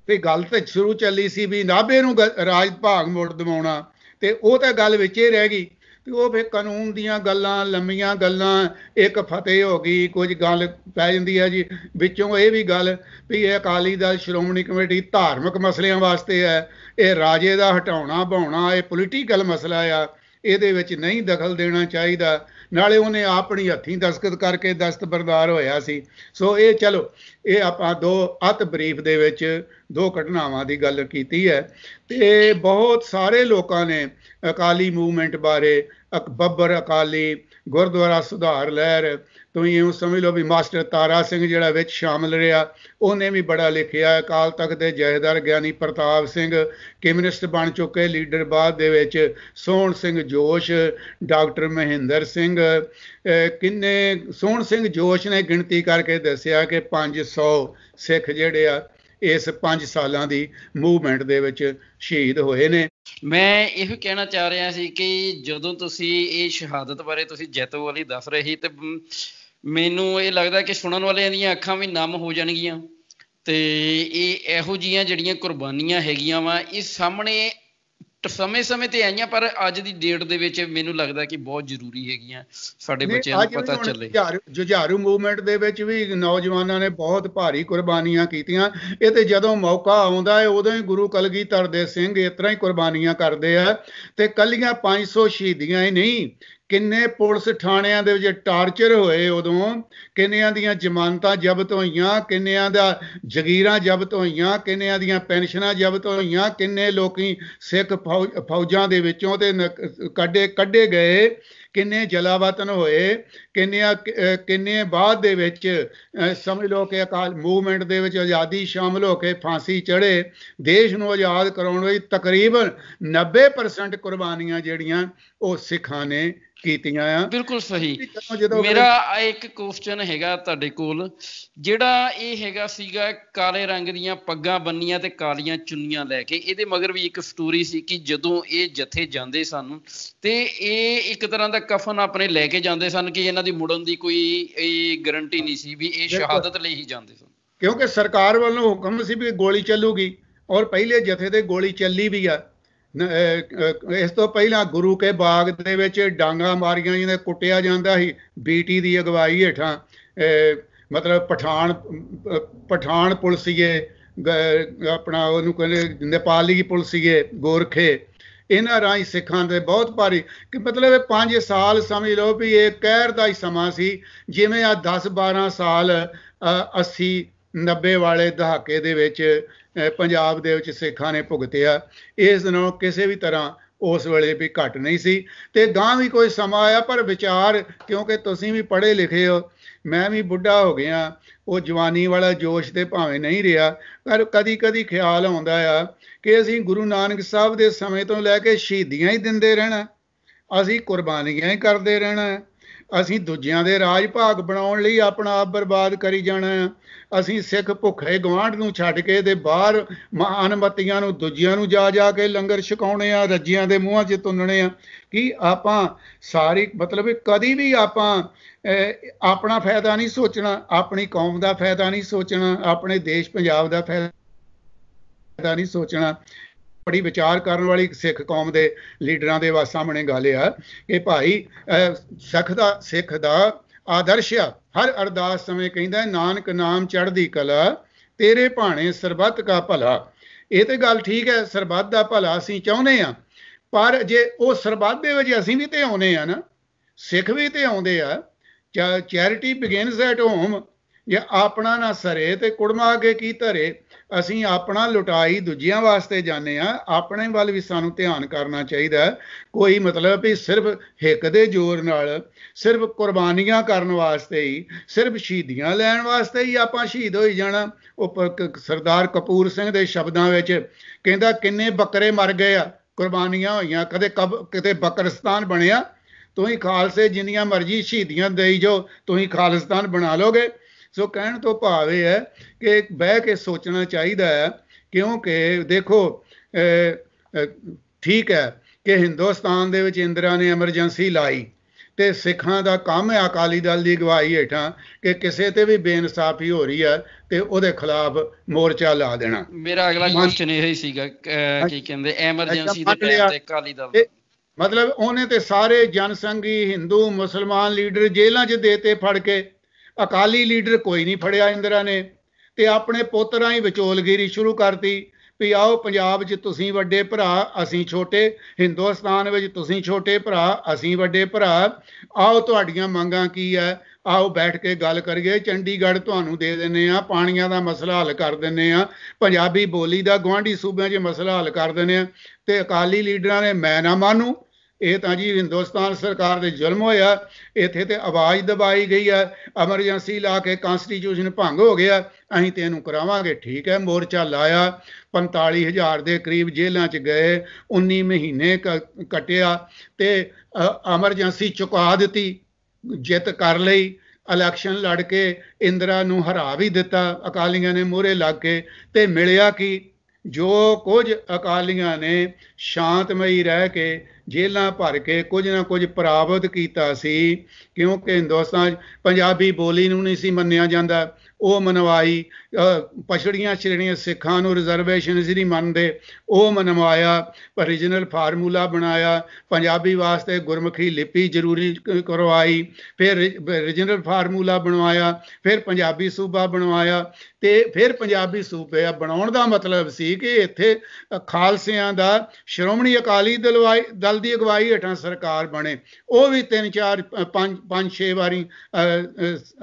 ਵੀ ਗੱਲ ਤਾਂ ਸ਼ੁਰੂ ਚੱਲੀ ਸੀ ਵੀ ਨਾਭੇ ਨੂੰ ਰਾਜ ਭਾਗ ਮੁੜ ਦਿਵਾਉਣਾ ਤੇ ਉਹ ਤਾਂ ਗੱਲ ਵਿੱਚ ਹੀ ਰਹਿ ਗਈ। ਤੇ ਉਹ ਫਿਰ ਕਾਨੂੰਨ ਦੀਆਂ ਗੱਲਾਂ, ਲੰਮੀਆਂ ਗੱਲਾਂ, ਇੱਕ ਫਤਿਹ ਹੋ ਗਈ, ਕੁਝ ਗੱਲ ਪੈ ਜਾਂਦੀ ਹੈ ਜੀ ਵਿੱਚੋਂ ਇਹ ਵੀ ਗੱਲ ਵੀ ਇਹ ਅਕਾਲੀ ਦਲ ਸ਼੍ਰੋਮਣੀ ਕਮੇਟੀ ਧਾਰਮਿਕ ਮਸਲਿਆਂ ਵਾਸਤੇ ਹੈ, ਇਹ ਰਾਜੇ ਦਾ ਹਟਾਉਣਾ ਬਹਾਉਣਾ ਇਹ ਪੋਲੀਟੀਕਲ ਮਸਲਾ ਆ, ਇਹਦੇ ਵਿੱਚ ਨਹੀਂ ਦਖਲ ਦੇਣਾ ਚਾਹੀਦਾ। ਨਾਲੇ ਉਹਨੇ ਆਪਣੀ ਹੱਥੀਂ ਦਸਤਖਤ ਕਰਕੇ ਦਸਤਬਰਦਾਰ ਹੋਇਆ ਸੀ। ਸੋ ਇਹ ਚਲੋ ਇਹ ਆਪਾਂ ਦੋ ਅਤ ਬਰੀਫ ਦੇ ਵਿੱਚ ਦੋ ਘਟਨਾਵਾਂ ਦੀ ਗੱਲ ਕੀਤੀ ਹੈ। ਤੇ ਬਹੁਤ ਸਾਰੇ ਲੋਕਾਂ ਨੇ ਅਕਾਲੀ ਮੂਵਮੈਂਟ ਬਾਰੇ, ਬੱਬਰ ਅਕਾਲੀ, ਗੁਰਦੁਆਰਾ ਸੁਧਾਰ ਲਹਿਰ, ਤੁਸੀਂ ਇਉਂ ਸਮਝ ਲਓ ਵੀ ਮਾਸਟਰ ਤਾਰਾ ਸਿੰਘ ਜਿਹੜਾ ਵਿੱਚ ਸ਼ਾਮਲ ਰਿਹਾ, ਉਹਨੇ ਵੀ ਬੜਾ ਲਿਖਿਆ। ਅਕਾਲ ਤਖਤ ਦੇ ਜਥੇਦਾਰ ਗਿਆਨੀ ਪ੍ਰਤਾਪ ਸਿੰਘ, ਕਮਿਊਨਿਸਟ ਬਣ ਚੁੱਕੇ ਲੀਡਰ ਬਾਅਦ ਦੇ ਵਿੱਚ ਸੋਹਣ ਸਿੰਘ ਜੋਸ਼, ਡਾਕਟਰ ਮਹਿੰਦਰ ਸਿੰਘ, ਕਿੰਨੇ ਸੋਹਣ ਸਿੰਘ ਜੋਸ਼ ਨੇ ਗਿਣਤੀ ਕਰਕੇ ਦੱਸਿਆ ਕਿ 500 ਸਿੱਖ ਜਿਹੜੇ ਆ ਇਸ 5 ਸਾਲਾਂ ਦੀ ਮੂਵਮੈਂਟ ਦੇ ਵਿੱਚ ਸ਼ਹੀਦ ਹੋਏ ਨੇ। ਮੈਂ ਇਹ ਕਹਿਣਾ ਚਾਹ ਰਿਹਾ ਸੀ ਕਿ ਜਦੋਂ ਤੁਸੀਂ ਇਹ ਸ਼ਹਾਦਤ ਬਾਰੇ ਤੁਸੀਂ ਜੈਤੋ ਵਾਲੀ ਦੱਸ ਰਹੇ ਸੀ ਤੇ ਮੈਨੂੰ ਇਹ ਲੱਗਦਾ ਕਿ ਸੁਣਨ ਵਾਲਿਆਂ ਦੀਆਂ ਅੱਖਾਂ ਵੀ ਨਮ ਹੋ ਜਾਣਗੀਆਂ। ਤੇ ਇਹ ਇਹੋ ਜਿਹੀਆਂ ਜਿਹੜੀਆਂ ਕੁਰਬਾਨੀਆਂ ਹੈਗੀਆਂ ਵਾ ਇਹ ਸਾਹਮਣੇ ਸਮੇਂ ਤੇ ਆਈਆਂ, ਪਰ ਅੱਜ ਦੀ ਡੇਟ ਦੇ ਵਿੱਚ ਮੈਨੂੰ ਲੱਗਦਾ ਕਿ ਬਹੁਤ ਜ਼ਰੂਰੀ ਹੈਗੀਆਂ, ਸਾਡੇ ਬੱਚਿਆਂ ਨੂੰ ਪਤਾ ਚੱਲੇ। ਜੁਝਾਰੂ ਮੂਵਮੈਂਟ ਦੇ ਵਿੱਚ ਵੀ ਨੌਜਵਾਨਾਂ ਨੇ ਬਹੁਤ ਭਾਰੀ ਕੁਰਬਾਨੀਆਂ ਕੀਤੀਆਂ। ਇਹ ਤੇ ਜਦੋਂ ਮੌਕਾ ਆਉਂਦਾ ਹੈ ਉਦੋਂ ਹੀ ਗੁਰੂ ਕਲਗੀਧਰ ਦੇ ਸਿੰਘ ਇਸ ਤਰ੍ਹਾਂ ਹੀ ਕੁਰਬਾਨੀਆਂ ਕਰਦੇ ਆ। ਤੇ ਕੱਲੀਆਂ 500 ਸ਼ਹੀਦੀਆਂ ਹੀ ਨਹੀਂ, ਕਿੰਨੇ ਪੁਲਿਸ ਥਾਣਿਆਂ ਦੇ ਵਿੱਚ ਟਾਰਚਰ ਹੋਏ ਉਦੋਂ, ਕਿੰਨਿਆਂ ਦੀਆਂ ਜ਼ਮਾਨਤਾਂ ਜ਼ਬਤ ਹੋਈਆਂ, ਕਿੰਨਿਆਂ ਦਾ ਜਗੀਰਾਂ ਜ਼ਬਤ ਹੋਈਆਂ, ਕਿੰਨਿਆਂ ਦੀਆਂ ਪੈਨਸ਼ਨਾਂ ਜ਼ਬਤ ਹੋਈਆਂ, ਕਿੰਨੇ ਲੋਕੀ ਸਿੱਖ ਫੌਜਾਂ ਦੇ ਵਿੱਚੋਂ ਤੇ ਕੱਢੇ ਗਏ, ਕਿੰਨੇ ਜਲਾਵਤਨ ਹੋਏ, ਕਿੰਨੇ ਬਾਅਦ ਦੇ ਵਿੱਚ ਸਮਝ ਲਓ ਕਿ ਅਕਾਲ ਮੂਵਮੈਂਟ ਦੇ ਵਿੱਚ ਆਜ਼ਾਦੀ ਸ਼ਾਮਲ ਹੋ ਕੇ ਫਾਂਸੀ ਚੜ੍ਹੇ। ਦੇਸ਼ ਨੂੰ ਆਜ਼ਾਦ ਕਰਾਉਣ ਵਿੱਚ ਤਕਰੀਬਨ 90% ਕੁਰਬਾਨੀਆਂ ਜਿਹੜੀਆਂ ਉਹ ਸਿੱਖਾਂ ਨੇ ਕੀਤੀਆਂ ਆ। ਬਿਲਕੁਲ ਸਹੀ। ਮੇਰਾ ਇੱਕ ਕੁਐਸਚਨ ਹੈਗਾ ਤੁਹਾਡੇ ਕੋਲ, ਜਿਹੜਾ ਇਹ ਹੈਗਾ ਸੀਗਾ ਕਾਲੇ ਰੰਗ ਦੀਆਂ ਪੱਗਾਂ ਬੰਨੀਆਂ ਤੇ ਕਾਲੀਆਂ ਚੁੰਨੀਆਂ ਲੈ ਕੇ, ਇਹਦੇ ਮਗਰ ਵੀ ਇੱਕ ਸਟੋਰੀ ਸੀ ਕਿ ਜਦੋਂ ਇਹ ਜਥੇ ਜਾਂਦੇ ਸਨ ਤੇ ਇਹ ਇੱਕ ਤਰ੍ਹਾਂ ਦਾ ਕਫਨ ਆਪਣੇ ਲੈ ਕੇ ਜਾਂਦੇ ਸਨ ਕਿ ਇਹਨਾਂ ਦੀ ਮੁੜਨ ਦੀ ਕੋਈ ਗਰੰਟੀ ਨਹੀਂ ਸੀ, ਵੀ ਇਹ ਸ਼ਹਾਦਤ ਲਈ ਹੀ ਜਾਂਦੇ ਸਨ। ਕਿਉਂਕਿ ਸਰਕਾਰ ਵੱਲੋਂ ਹੁਕਮ ਸੀ ਵੀ ਗੋਲੀ ਚੱਲੂਗੀ, ਔਰ ਪਹਿਲੇ ਜਥੇ ਤੇ ਗੋਲੀ ਚੱਲੀ ਵੀ ਆ। ਇਸ ਤੋਂ ਪਹਿਲਾਂ ਗੁਰੂ ਕੇ ਬਾਗ ਦੇ ਵਿੱਚ ਡਾਂਗਾ ਮਾਰੀਆਂ ਜਿਹਨੇ ਕੁੱਟਿਆ ਜਾਂਦਾ ਸੀ ਬੀਟੀ ਦੀ ਅਗਵਾਈ ਹੇਠਾਂ, ਮਤਲਬ ਪਠਾਨ ਪੁਲਿਸੀਏ, ਆਪਣਾ ਉਹਨੂੰ ਕਹਿੰਦੇ ਨੇਪਾਲੀ ਪੁਲਿਸੀਏ, ਗੋਰਖੇ, ਇਹਨਾਂ ਰਾਹੀਂ ਸਿੱਖਾਂ ਦੇ ਬਹੁਤ ਭਾਰੀ, ਕਿ ਮਤਲਬ ਇਹ 5 ਸਾਲ ਸਮਝ ਲਓ ਵੀ ਇਹ ਕਹਿਰ ਦਾ ਹੀ ਸਮਾਂ ਸੀ। ਜਿਵੇਂ ਆ 10-12 ਸਾਲ 80-90 ਵਾਲੇ ਦਹਾਕੇ ਦੇ ਵਿੱਚ ਪੰਜਾਬ ਦੇ ਵਿੱਚ ਸਿੱਖਾਂ ਨੇ ਭੁਗਤਿਆ, ਇਸ ਨਾਲੋਂ ਕਿਸੇ ਵੀ ਤਰ੍ਹਾਂ ਉਸ ਵੇਲੇ ਵੀ ਘੱਟ ਨਹੀਂ ਸੀ। ਤੇ ਗਾਂ ਵੀ ਕੋਈ ਸਮਾਂ ਆਇਆ, ਪਰ ਵਿਚਾਰ, ਕਿਉਂਕਿ ਤੁਸੀਂ ਵੀ ਪੜ੍ਹੇ ਲਿਖੇ ਹੋ, ਮੈਂ ਵੀ ਬੁੱਢਾ ਹੋ ਗਿਆ, ਉਹ ਜਵਾਨੀ ਵਾਲਾ ਜੋਸ਼ ਤੇ ਭਾਵੇਂ ਨਹੀਂ ਰਿਹਾ, ਪਰ ਕਦੀ ਖਿਆਲ ਆਉਂਦਾ ਆ ਕਿ ਅਸੀਂ ਗੁਰੂ ਨਾਨਕ ਸਾਹਿਬ ਦੇ ਸਮੇਂ ਤੋਂ ਲੈ ਕੇ ਸ਼ਹੀਦੀਆਂ ਹੀ ਦਿੰਦੇ ਰਹਿਣਾ, ਅਸੀਂ ਕੁਰਬਾਨੀਆਂ ਹੀ ਕਰਦੇ ਰਹਿਣਾ, ਅਸੀਂ ਦੂਜਿਆਂ ਦੇ ਰਾਜ ਭਾਗ ਬਣਾਉਣ ਲਈ ਆਪਣਾ ਆਪ ਬਰਬਾਦ ਕਰੀ ਜਾਣਾ। ਅਸੀਂ ਸਿੱਖ ਭੁੱਖੇ ਗੁਆਂਢ ਨੂੰ ਛੱਡ ਕੇ ਤੇ ਬਾਹਰ ਅਨਮਤੀਆਂ ਨੂੰ ਦੂਜਿਆਂ ਨੂੰ ਜਾ ਕੇ ਲੰਗਰ ਛਕਾਉਣੇ ਆ, ਰੱਜਿਆਂ ਦੇ ਮੂੰਹਾਂ 'ਚ ਤੁੰਨਣੇ ਆ। ਕਿ ਆਪਾਂ ਸਾਰੀ ਮਤਲਬ ਕਦੀ ਵੀ ਆਪਾਂ ਆਪਣਾ ਫਾਇਦਾ ਨਹੀਂ ਸੋਚਣਾ, ਆਪਣੀ ਕੌਮ ਦਾ ਫਾਇਦਾ ਨਹੀਂ ਸੋਚਣਾ, ਆਪਣੇ ਦੇਸ਼ ਪੰਜਾਬ ਦਾ ਫਾਇਦਾ ਨਹੀਂ ਸੋਚਣਾ। ਬੜੀ ਵਿਚਾਰ ਕਰਨ ਵਾਲੀ ਸਿੱਖ ਕੌਮ ਦੇ ਲੀਡਰਾਂ ਦੇ ਸਾਹਮਣੇ ਗੱਲ ਆ ਕਿ ਭਾਈ ਸਿੱਖ ਦਾ ਆਦਰਸ਼ ਆ, ਹਰ ਅਰਦਾਸ ਸਮੇਂ ਕਹਿੰਦਾ ਨਾਨਕ ਨਾਮ ਚੜ੍ਹਦੀ ਕਲਾ, ਤੇਰੇ ਭਾਣੇ ਸਰਬੱਤ ਕਾ ਭਲਾ। ਇਹ ਤੇ ਗੱਲ ਠੀਕ ਹੈ, ਸਰਬੱਤ ਦਾ ਭਲਾ ਅਸੀਂ ਚਾਹੁੰਦੇ ਹਾਂ, ਪਰ ਜੇ ਉਹ ਸਰਬੱਤ ਦੇ ਵਿੱਚ ਅਸੀਂ ਵੀ ਤੇ ਆਉਂਦੇ ਆ ਨਾ, ਸਿੱਖ ਵੀ ਤੇ ਆਉਂਦੇ ਆ। Charity begins at home. ਜੇ ਆਪਣਾ ਨਾ ਸਰੇ ਤੇ ਕੁੜਮਾ ਅੱਗੇ ਕੀ ਧਰੇ। ਅਸੀਂ ਆਪਣਾ ਲੁਟਾਈ ਦੂਜਿਆਂ ਵਾਸਤੇ ਜਾਂਦੇ ਹਾਂ, ਆਪਣੇ ਵੱਲ ਵੀ ਸਾਨੂੰ ਧਿਆਨ ਕਰਨਾ ਚਾਹੀਦਾ। ਕੋਈ ਮਤਲਬ ਵੀ ਸਿਰਫ ਹਿੱਕ ਦੇ ਜ਼ੋਰ ਨਾਲ, ਸਿਰਫ ਕੁਰਬਾਨੀਆਂ ਕਰਨ ਵਾਸਤੇ ਹੀ, ਸਿਰਫ ਸ਼ਹੀਦੀਆਂ ਲੈਣ ਵਾਸਤੇ ਹੀ ਆਪਾਂ ਸ਼ਹੀਦ ਹੋਈ ਜਾਣਾ। ਉਹ ਸਰਦਾਰ ਕਪੂਰ ਸਿੰਘ ਦੇ ਸ਼ਬਦਾਂ ਵਿੱਚ ਕਹਿੰਦਾ ਕਿੰਨੇ ਬੱਕਰੇ ਮਰ ਗਏ ਆ, ਕੁਰਬਾਨੀਆਂ ਹੋਈਆਂ, ਕਿਤੇ ਬਕਰਸਤਾਨ ਬਣਿਆ। ਤੁਸੀਂ ਖਾਲਸੇ ਜਿੰਨੀਆਂ ਮਰਜ਼ੀ ਸ਼ਹੀਦੀਆਂ ਦੇਈ ਜਾਓ, ਤੁਸੀਂ ਖਾਲਿਸਤਾਨ ਬਣਾ ਲਓਗੇ। ਸੋ ਕਹਿਣ ਤੋਂ ਭਾਵ ਇਹ ਹੈ ਕਿ ਬਹਿ ਕੇ ਸੋਚਣਾ ਚਾਹੀਦਾ ਹੈ, ਕਿਉਂਕਿ ਦੇਖੋ ਠੀਕ ਹੈ ਕਿ ਹਿੰਦੁਸਤਾਨ ਦੇ ਵਿੱਚ ਇੰਦਰਾ ਨੇ ਐਮਰਜੈਂਸੀ ਲਾਈ ਤੇ ਸਿੱਖਾਂ ਦਾ ਕੰਮ ਹੈ ਅਕਾਲੀ ਦਲ ਦੀ ਅਗਵਾਈ ਹੇਠਾਂ ਕਿ ਕਿਸੇ ਤੇ ਵੀ ਬੇਇਨਸਾਫੀ ਹੋ ਰਹੀ ਹੈ ਤੇ ਉਹਦੇ ਖਿਲਾਫ ਮੋਰਚਾ ਲਾ ਦੇਣਾ। ਮੇਰਾ ਅਗਲਾ ਕੁਐਸਚਨ ਇਹ ਸੀਗਾ ਕੀ ਕਹਿੰਦੇ ਐਮਰਜੈਂਸੀ ਦੇ ਟਾਈਮ ਤੇ ਅਕਾਲੀ ਦਲ ਮਤਲਬ ਉਹਨੇ ਤੇ ਸਾਰੇ ਜਨਸੰਘੀ ਹਿੰਦੂ ਮੁਸਲਮਾਨ ਲੀਡਰ ਜੇਲ੍ਹਾਂ 'ਚ ਦੇਤੇ ਫੜ ਕੇ, ਅਕਾਲੀ ਲੀਡਰ ਕੋਈ ਨਹੀਂ ਫੜਿਆ ਇੰਦਰਾ ਨੇ, ਤੇ ਆਪਣੇ ਪੁੱਤ ਰਾਹੀਂ ਵਿਚੋਲਗਿਰੀ ਸ਼ੁਰੂ ਕਰਤੀ। ਵੀ ਆਓ ਪੰਜਾਬ 'ਚ ਤੁਸੀਂ ਵੱਡੇ ਭਰਾ ਅਸੀਂ ਛੋਟੇ, ਹਿੰਦੁਸਤਾਨ ਵਿੱਚ ਤੁਸੀਂ ਛੋਟੇ ਭਰਾ ਅਸੀਂ ਵੱਡੇ ਭਰਾ, ਆਓ ਤੁਹਾਡੀਆਂ ਮੰਗਾਂ ਕੀ ਹੈ, ਆਓ ਬੈਠ ਕੇ ਗੱਲ ਕਰੀਏ, ਚੰਡੀਗੜ੍ਹ ਤੁਹਾਨੂੰ ਦੇ ਦਿੰਦੇ ਆ, ਪਾਣੀਆਂ ਦਾ ਮਸਲਾ ਹੱਲ ਕਰ ਦਿੰਦੇ ਆ, ਪੰਜਾਬੀ ਬੋਲੀ ਦਾ ਗੁਆਂਢੀ ਸੂਬਿਆਂ 'ਚ ਮਸਲਾ ਹੱਲ ਕਰ ਦਿੰਦੇ ਆ। ਤੇ ਅਕਾਲੀ ਲੀਡਰਾਂ ਨੇ ਮੈਂ ਨਾ ਮਾਨੂੰ, ਇਹ ਤਾਂ ਜੀ ਹਿੰਦੁਸਤਾਨ ਸਰਕਾਰ ਦੇ ਜ਼ੁਲਮ ਹੋਇਆ, ਇੱਥੇ ਤੇ ਆਵਾਜ਼ ਦਬਾਈ ਗਈ ਹੈ, ਐਮਰਜੈਂਸੀ ਲਾ ਕੇ ਕਨਸਟੀਟਿਊਸ਼ਨ ਭੰਗ ਹੋ ਗਿਆ, ਅਸੀਂ ਤੇ ਇਹਨੂੰ ਕਰਾਵਾਂਗੇ। ਠੀਕ ਹੈ, ਮੋਰਚਾ ਲਾਇਆ, 45,000 ਦੇ ਕਰੀਬ ਜੇਲ੍ਹਾਂ 'ਚ ਗਏ, 19 ਮਹੀਨੇ ਕੱਟਿਆ ਤੇ ਐਮਰਜੈਂਸੀ ਚੁਕਾ ਦਿੱਤੀ, ਜਿੱਤ ਕਰ ਲਈ, ਇਲੈਕਸ਼ਨ ਲੜ ਕੇ ਇੰਦਰਾ ਨੂੰ ਹਰਾ ਵੀ ਦਿੱਤਾ ਅਕਾਲੀਆਂ ਨੇ ਮੂਹਰੇ ਲੱਗ ਕੇ। ਤੇ ਮਿਲਿਆ ਕੀ? ਜੋ ਕੁਝ ਅਕਾਲੀਆਂ ਨੇ ਸ਼ਾਂਤਮਈ ਰਹਿ ਕੇ ਜੇਲ੍ਹਾਂ ਭਰ ਕੇ ਕੁਝ ਨਾ ਕੁਝ ਪ੍ਰਾਪਤ ਕੀਤਾ ਸੀ, ਕਿਉਂਕਿ ਹਿੰਦੁਸਤਾਨ ਪੰਜਾਬੀ ਬੋਲੀ ਨੂੰ ਨਹੀਂ ਸੀ ਮੰਨਿਆ ਜਾਂਦਾ, ਉਹ ਮਨਵਾਈ। ਪਛੜੀਆਂ ਸ਼੍ਰੇਣੀਆਂ ਸਿੱਖਾਂ ਨੂੰ ਰਿਜ਼ਰਵੇਸ਼ਨ ਸੀ ਨਹੀਂ ਮੰਨਦੇ, ਉਹ ਮਨਵਾਇਆ। ਰੀਜਨਲ ਫਾਰਮੂਲਾ ਬਣਾਇਆ, ਪੰਜਾਬੀ ਵਾਸਤੇ ਗੁਰਮੁਖੀ ਲਿਪੀ ਜ਼ਰੂਰੀ ਕਰਵਾਈ, ਫਿਰ ਰੀਜਨਲ ਫਾਰਮੂਲਾ ਬਣਵਾਇਆ, ਫਿਰ ਪੰਜਾਬੀ ਸੂਬਾ ਬਣਵਾਇਆ। ਤੇ ਫਿਰ ਪੰਜਾਬੀ ਸੂਬੇ ਬਣਾਉਣ ਦਾ ਮਤਲਬ ਸੀ ਕਿ ਇੱਥੇ ਖਾਲਸਿਆਂ ਦਾ ਸ਼੍ਰੋਮਣੀ ਅਕਾਲੀ ਦਲ ਦੀ ਅਗਵਾਈ ਹੇਠਾਂ ਸਰਕਾਰ ਬਣੇ। ਉਹ ਵੀ 3 4 5 6 ਵਾਰੀ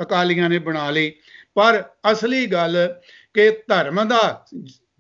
ਅਕਾਲੀਆਂ ਨੇ ਬਣਾ ਲਈ। ਪਰ ਅਸਲੀ ਗੱਲ ਕਿ ਧਰਮ ਦਾ,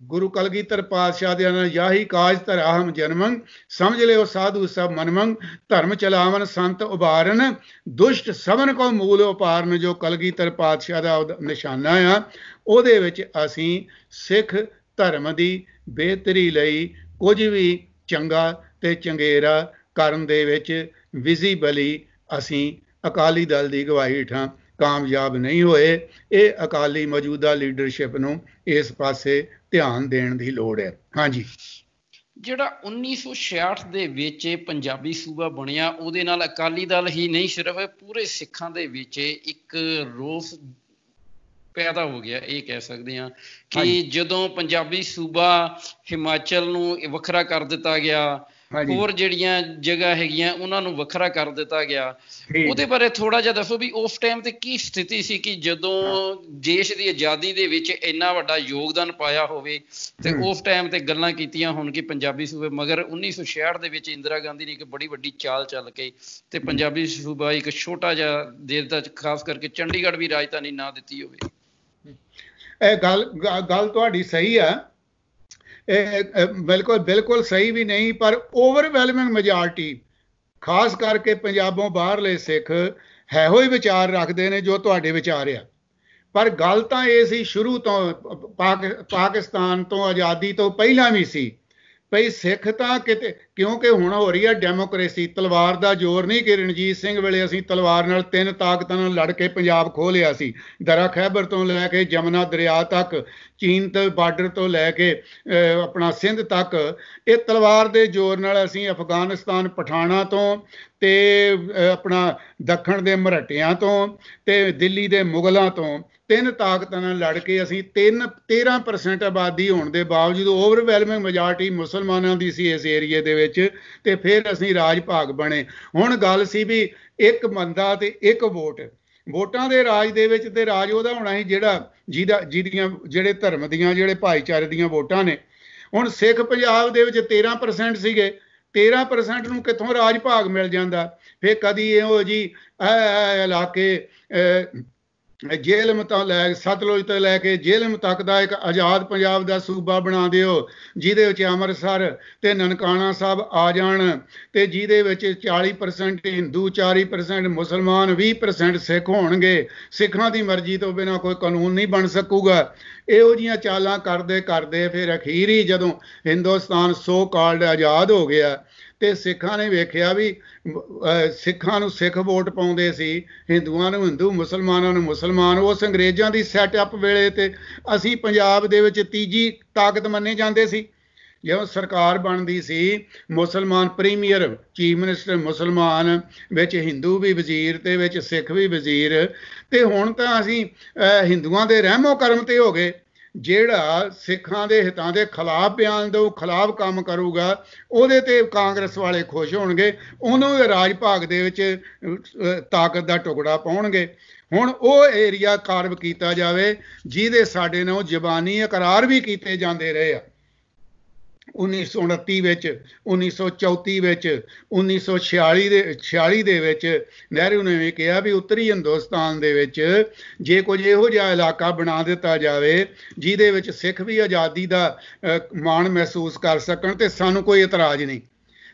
ਗੁਰੂ ਕਲਗੀਧਰ ਪਾਤਸ਼ਾਹ ਦੇ ਨਾਲ ਯਾਹੀ ਕਾਜ ਧਰਾ ਹਮ ਜਨਮੰ, ਸਮਝ ਲਿਓ ਸਾਧੂ ਸਭ ਮਨਮੰਗ, ਧਰਮ ਚਲਾਵਨ ਸੰਤ ਉਬਾਰਨ, ਦੁਸ਼ਟ ਸਭਨ ਕੋ ਮੂਲ ਉਪਾਰਨ, ਜੋ ਕਲਗੀਧਰ ਪਾਤਸ਼ਾਹ ਦਾ ਨਿਸ਼ਾਨਾ ਆ। ਉਹਦੇ ਵਿੱਚ ਅਸੀਂ ਸਿੱਖ ਧਰਮ ਦੀ ਬਿਹਤਰੀ ਲਈ ਕੁਝ ਵੀ ਚੰਗਾ ਤੇ ਚੰਗੇਰਾ ਕਰਨ ਦੇ ਵਿੱਚ ਵਿਜ਼ੀਬਲੀ ਅਸੀਂ ਅਕਾਲੀ ਦਲ ਦੀ ਅਗਵਾਈ ਹੇਠਾਂ ਕਾਮਯਾਬ ਨਹੀਂ ਹੋਏ। ਇਹ ਅਕਾਲੀ ਮੌਜੂਦਾ ਲੀਡਰਸ਼ਿਪ ਨੂੰ ਇਸ ਪਾਸੇ ਧਿਆਨ ਦੇਣ ਦੀ ਲੋੜ ਹੈ। ਹਾਂਜੀ, ਜਿਹੜਾ 1966 ਦੇ ਵਿੱਚ ਪੰਜਾਬੀ ਸੂਬਾ ਬਣਿਆ, ਉਹਦੇ ਨਾਲ ਅਕਾਲੀ ਦਲ ਹੀ ਨਹੀਂ ਸਿਰਫ ਪੂਰੇ ਸਿੱਖਾਂ ਦੇ ਵਿੱਚ ਇੱਕ ਰੋਸ ਪੈਦਾ ਹੋ ਗਿਆ, ਇਹ ਕਹਿ ਸਕਦੇ ਹਾਂ ਕਿ ਜਦੋਂ ਪੰਜਾਬੀ ਸੂਬਾ ਹਿਮਾਚਲ ਨੂੰ ਵੱਖਰਾ ਕਰ ਦਿੱਤਾ ਗਿਆ, ਹੋਰ ਜਿਹੜੀਆਂ ਜਗ੍ਹਾ ਹੈਗੀਆਂ ਉਹਨਾਂ ਨੂੰ ਵੱਖਰਾ ਕਰ ਦਿੱਤਾ ਗਿਆ, ਉਹਦੇ ਬਾਰੇ ਥੋੜਾ ਜਿਹਾ ਦੱਸੋ ਵੀ ਉਸ ਟਾਈਮ ਤੇ ਕੀ ਸਥਿਤੀ ਸੀ ਕਿ ਜਦੋਂ ਦੇਸ਼ ਦੀ ਆਜ਼ਾਦੀ ਦੇ ਵਿੱਚ ਇੰਨਾ ਵੱਡਾ ਯੋਗਦਾਨ ਪਾਇਆ ਹੋਵੇ ਤੇ ਉਸ ਟਾਈਮ ਤੇ ਗੱਲਾਂ ਕੀਤੀਆਂ ਹੋਣ ਕਿ ਪੰਜਾਬੀ ਸੂਬੇ, ਮਗਰ 1966 ਦੇ ਵਿੱਚ ਇੰਦਰਾ ਗਾਂਧੀ ਨੇ ਇੱਕ ਬੜੀ ਵੱਡੀ ਚਾਲ ਚੱਲ ਕੇ ਤੇ ਪੰਜਾਬੀ ਸੂਬਾ ਇੱਕ ਛੋਟਾ ਜਿਹਾ ਦੇਸ਼ ਦਾ, ਖਾਸ ਕਰਕੇ ਚੰਡੀਗੜ੍ਹ ਵੀ ਰਾਜਧਾਨੀ ਨਾ ਦਿੱਤੀ ਹੋਵੇ। ਇਹ ਗੱਲ ਤੁਹਾਡੀ ਸਹੀ ਆ, ਬਿਲਕੁਲ ਸਹੀ ਵੀ ਨਹੀਂ, ਪਰ ਓਵਰਵੈਲਮਿੰਗ ਮੈਜੋਰਟੀ ਖਾਸ ਕਰਕੇ ਪੰਜਾਬੋਂ ਬਾਹਰਲੇ ਸਿੱਖ ਇਹੋ ਹੀ ਵਿਚਾਰ ਰੱਖਦੇ ਨੇ ਜੋ ਤੁਹਾਡੇ ਵਿਚਾਰ ਆ। ਪਰ ਗੱਲ ਤਾਂ ਇਹ ਸੀ ਸ਼ੁਰੂ ਤੋਂ, ਪਾਕਿਸਤਾਨ ਤੋਂ ਆਜ਼ਾਦੀ ਤੋਂ ਪਹਿਲਾਂ ਵੀ ਸੀ ਭਈ ਸਿੱਖ ਤਾਂ ਕਿਤੇ, ਕਿਉਂਕਿ ਹੁਣ ਹੋ ਰਹੀ ਹੈ ਡੈਮੋਕ੍ਰੇਸੀ, ਤਲਵਾਰ ਦਾ ਜ਼ੋਰ ਨਹੀਂ ਕਿ ਰਣਜੀਤ ਸਿੰਘ ਵੇਲੇ ਅਸੀਂ ਤਲਵਾਰ ਨਾਲ 3 ਤਾਕਤਾਂ ਨਾਲ ਲੜ ਕੇ ਪੰਜਾਬ ਖੋਹ ਲਿਆ ਸੀ। ਦਰਾ ਖੈਬਰ ਤੋਂ ਲੈ ਕੇ ਜਮਨਾ ਦਰਿਆ ਤੱਕ, ਚੀਨ ਤੋਂ ਬਾਰਡਰ ਤੋਂ ਲੈ ਕੇ ਆਪਣਾ ਸਿੰਧ ਤੱਕ, ਇਹ ਤਲਵਾਰ ਦੇ ਜ਼ੋਰ ਨਾਲ ਅਸੀਂ ਅਫਗਾਨਿਸਤਾਨ ਪਠਾਣਾ ਤੋਂ ਤੇ ਆਪਣਾ ਦੱਖਣ ਦੇ ਮਰਾਠਿਆਂ ਤੋਂ ਤੇ ਦਿੱਲੀ ਦੇ ਮੁਗਲਾਂ ਤੋਂ 3 ਤਾਕਤਾਂ ਨਾਲ ਲੜ ਕੇ ਅਸੀਂ 13% ਆਬਾਦੀ ਹੋਣ ਦੇ ਬਾਵਜੂਦ ਓਵਰਵੈਲਮਿੰਗ ਮੈਜੋਰਟੀ ਮੁਸਲਮਾਨਾਂ ਦੀ ਸੀ ਇਸ ਏਰੀਏ ਦੇ ਵਿੱਚ, ਤੇ ਫਿਰ ਅਸੀਂ ਰਾਜ ਭਾਗ ਬਣੇ। ਹੁਣ ਗੱਲ ਸੀ ਵੀ ਇੱਕ ਬੰਦਾ ਤੇ ਇੱਕ ਵੋਟ, ਵੋਟਾਂ ਦੇ ਰਾਜ ਦੇ ਵਿੱਚ, ਤੇ ਰਾਜ ਉਹਦਾ ਹੋਣਾ ਸੀ ਜਿਹਦੀਆਂ ਜਿਹੜੇ ਧਰਮ ਦੀਆਂ, ਜਿਹੜੇ ਭਾਈਚਾਰੇ ਦੀਆਂ ਵੋਟਾਂ ਨੇ। ਹੁਣ ਸਿੱਖ ਪੰਜਾਬ ਦੇ ਵਿੱਚ 13% ਸੀਗੇ, 13% ਨੂੰ ਕਿੱਥੋਂ ਰਾਜ ਭਾਗ ਮਿਲ ਜਾਂਦਾ? ਫਿਰ ਕਦੀ ਇਹੋ ਜੀ ਇਲਾਕੇ ਜੇਲ੍ਹ ਤੋਂ ਲੈ ਕੇ ਸਤਲੁਜ ਤੋਂ ਲੈ ਕੇ ਜੇਲ੍ਹ ਤੱਕ ਦਾ ਇੱਕ ਆਜ਼ਾਦ ਪੰਜਾਬ ਦਾ ਸੂਬਾ ਬਣਾ ਦਿਓ, ਜਿਹਦੇ ਵਿੱਚ ਅੰਮ੍ਰਿਤਸਰ ਤੇ ਨਨਕਾਣਾ ਸਾਹਿਬ ਆ ਜਾਣ, ਤੇ ਜਿਹਦੇ ਵਿੱਚ 40% ਹਿੰਦੂ, 40% ਮੁਸਲਮਾਨ, 20% ਸਿੱਖ ਹੋਣਗੇ। ਸਿੱਖਾਂ ਦੀ ਮਰਜ਼ੀ ਤੋਂ ਬਿਨਾਂ ਕੋਈ ਕਾਨੂੰਨ ਨਹੀਂ ਬਣ ਸਕੂਗਾ। ਇਹੋ ਜਿਹੀਆਂ ਚਾਲਾਂ ਕਰਦੇ ਕਰਦੇ ਫਿਰ ਅਖੀਰੀ ਜਦੋਂ ਹਿੰਦੁਸਤਾਨ ਸੋ ਕਾਲਡ ਆਜ਼ਾਦ ਹੋ ਗਿਆ ਤੇ ਸਿੱਖਾਂ ਨੇ ਵੇਖਿਆ ਵੀ ਸਿੱਖਾਂ ਨੂੰ ਸਿੱਖ ਵੋਟ ਪਾਉਂਦੇ ਸੀ, ਹਿੰਦੂਆਂ ਨੂੰ ਹਿੰਦੂ, ਮੁਸਲਮਾਨਾਂ ਨੂੰ ਮੁਸਲਮਾਨ। ਉਸ ਅੰਗਰੇਜ਼ਾਂ ਦੀ ਸੈਟਅਪ ਵੇਲੇ ਤੇ ਅਸੀਂ ਪੰਜਾਬ ਦੇ ਵਿੱਚ ਤੀਜੀ ਤਾਕਤ ਮੰਨੇ ਜਾਂਦੇ ਸੀ। ਜਦੋਂ ਸਰਕਾਰ ਬਣਦੀ ਸੀ, ਮੁਸਲਮਾਨ ਪ੍ਰੀਮੀਅਰ, ਚੀਫ ਮਿਨਿਸਟਰ ਮੁਸਲਮਾਨ, ਵਿੱਚ ਹਿੰਦੂ ਵੀ ਵਜ਼ੀਰ ਤੇ ਵਿੱਚ ਸਿੱਖ ਵੀ ਵਜ਼ੀਰ। ਤੇ ਹੁਣ ਤਾਂ ਅਸੀਂ ਹਿੰਦੂਆਂ ਦੇ ਰਹਿਮੋ ਕਰਮ ਤੇ ਹੋ ਗਏ। ਜਿਹੜਾ ਸਿੱਖਾਂ ਦੇ ਹਿੱਤਾਂ ਦੇ ਖਿਲਾਫ ਬਿਆਨ ਦਊ, ਖਿਲਾਫ ਕੰਮ ਕਰੂਗਾ, ਉਹਦੇ ਤੇ ਕਾਂਗਰਸ ਵਾਲੇ ਖੁਸ਼ ਹੋਣਗੇ, ਉਹਨੂੰ ਰਾਜ ਭਾਗ ਦੇ ਵਿੱਚ ਤਾਕਤ ਦਾ ਟੁਕੜਾ ਪਾਉਣਗੇ। ਹੁਣ ਉਹ ਏਰੀਆ ਕਾਰਵ ਕੀਤਾ ਜਾਵੇ ਜਿਹਦੇ ਸਾਡੇ ਨਾਲ ਜ਼ਬਾਨੀ ਇਕਰਾਰ ਵੀ ਕੀਤੇ ਜਾਂਦੇ ਰਹੇ ਆ। 1929 ਵਿੱਚ 1934 ਵਿੱਚ 1946 ਦੇ ਵਿੱਚ ਨਹਿਰੂ ਨੇ ਵੀ ਕਿਹਾ ਵੀ ਉੱਤਰੀ ਹਿੰਦੁਸਤਾਨ ਦੇ ਵਿੱਚ ਜੇ ਕੁਝ ਇਹੋ ਜਿਹਾ ਇਲਾਕਾ ਬਣਾ ਦਿੱਤਾ ਜਾਵੇ ਜਿਹਦੇ ਵਿੱਚ ਸਿੱਖ ਵੀ ਆਜ਼ਾਦੀ ਦਾ ਮਾਣ ਮਹਿਸੂਸ ਕਰ ਸਕਣ ਤੇ ਸਾਨੂੰ ਕੋਈ ਇਤਰਾਜ਼ ਨਹੀਂ।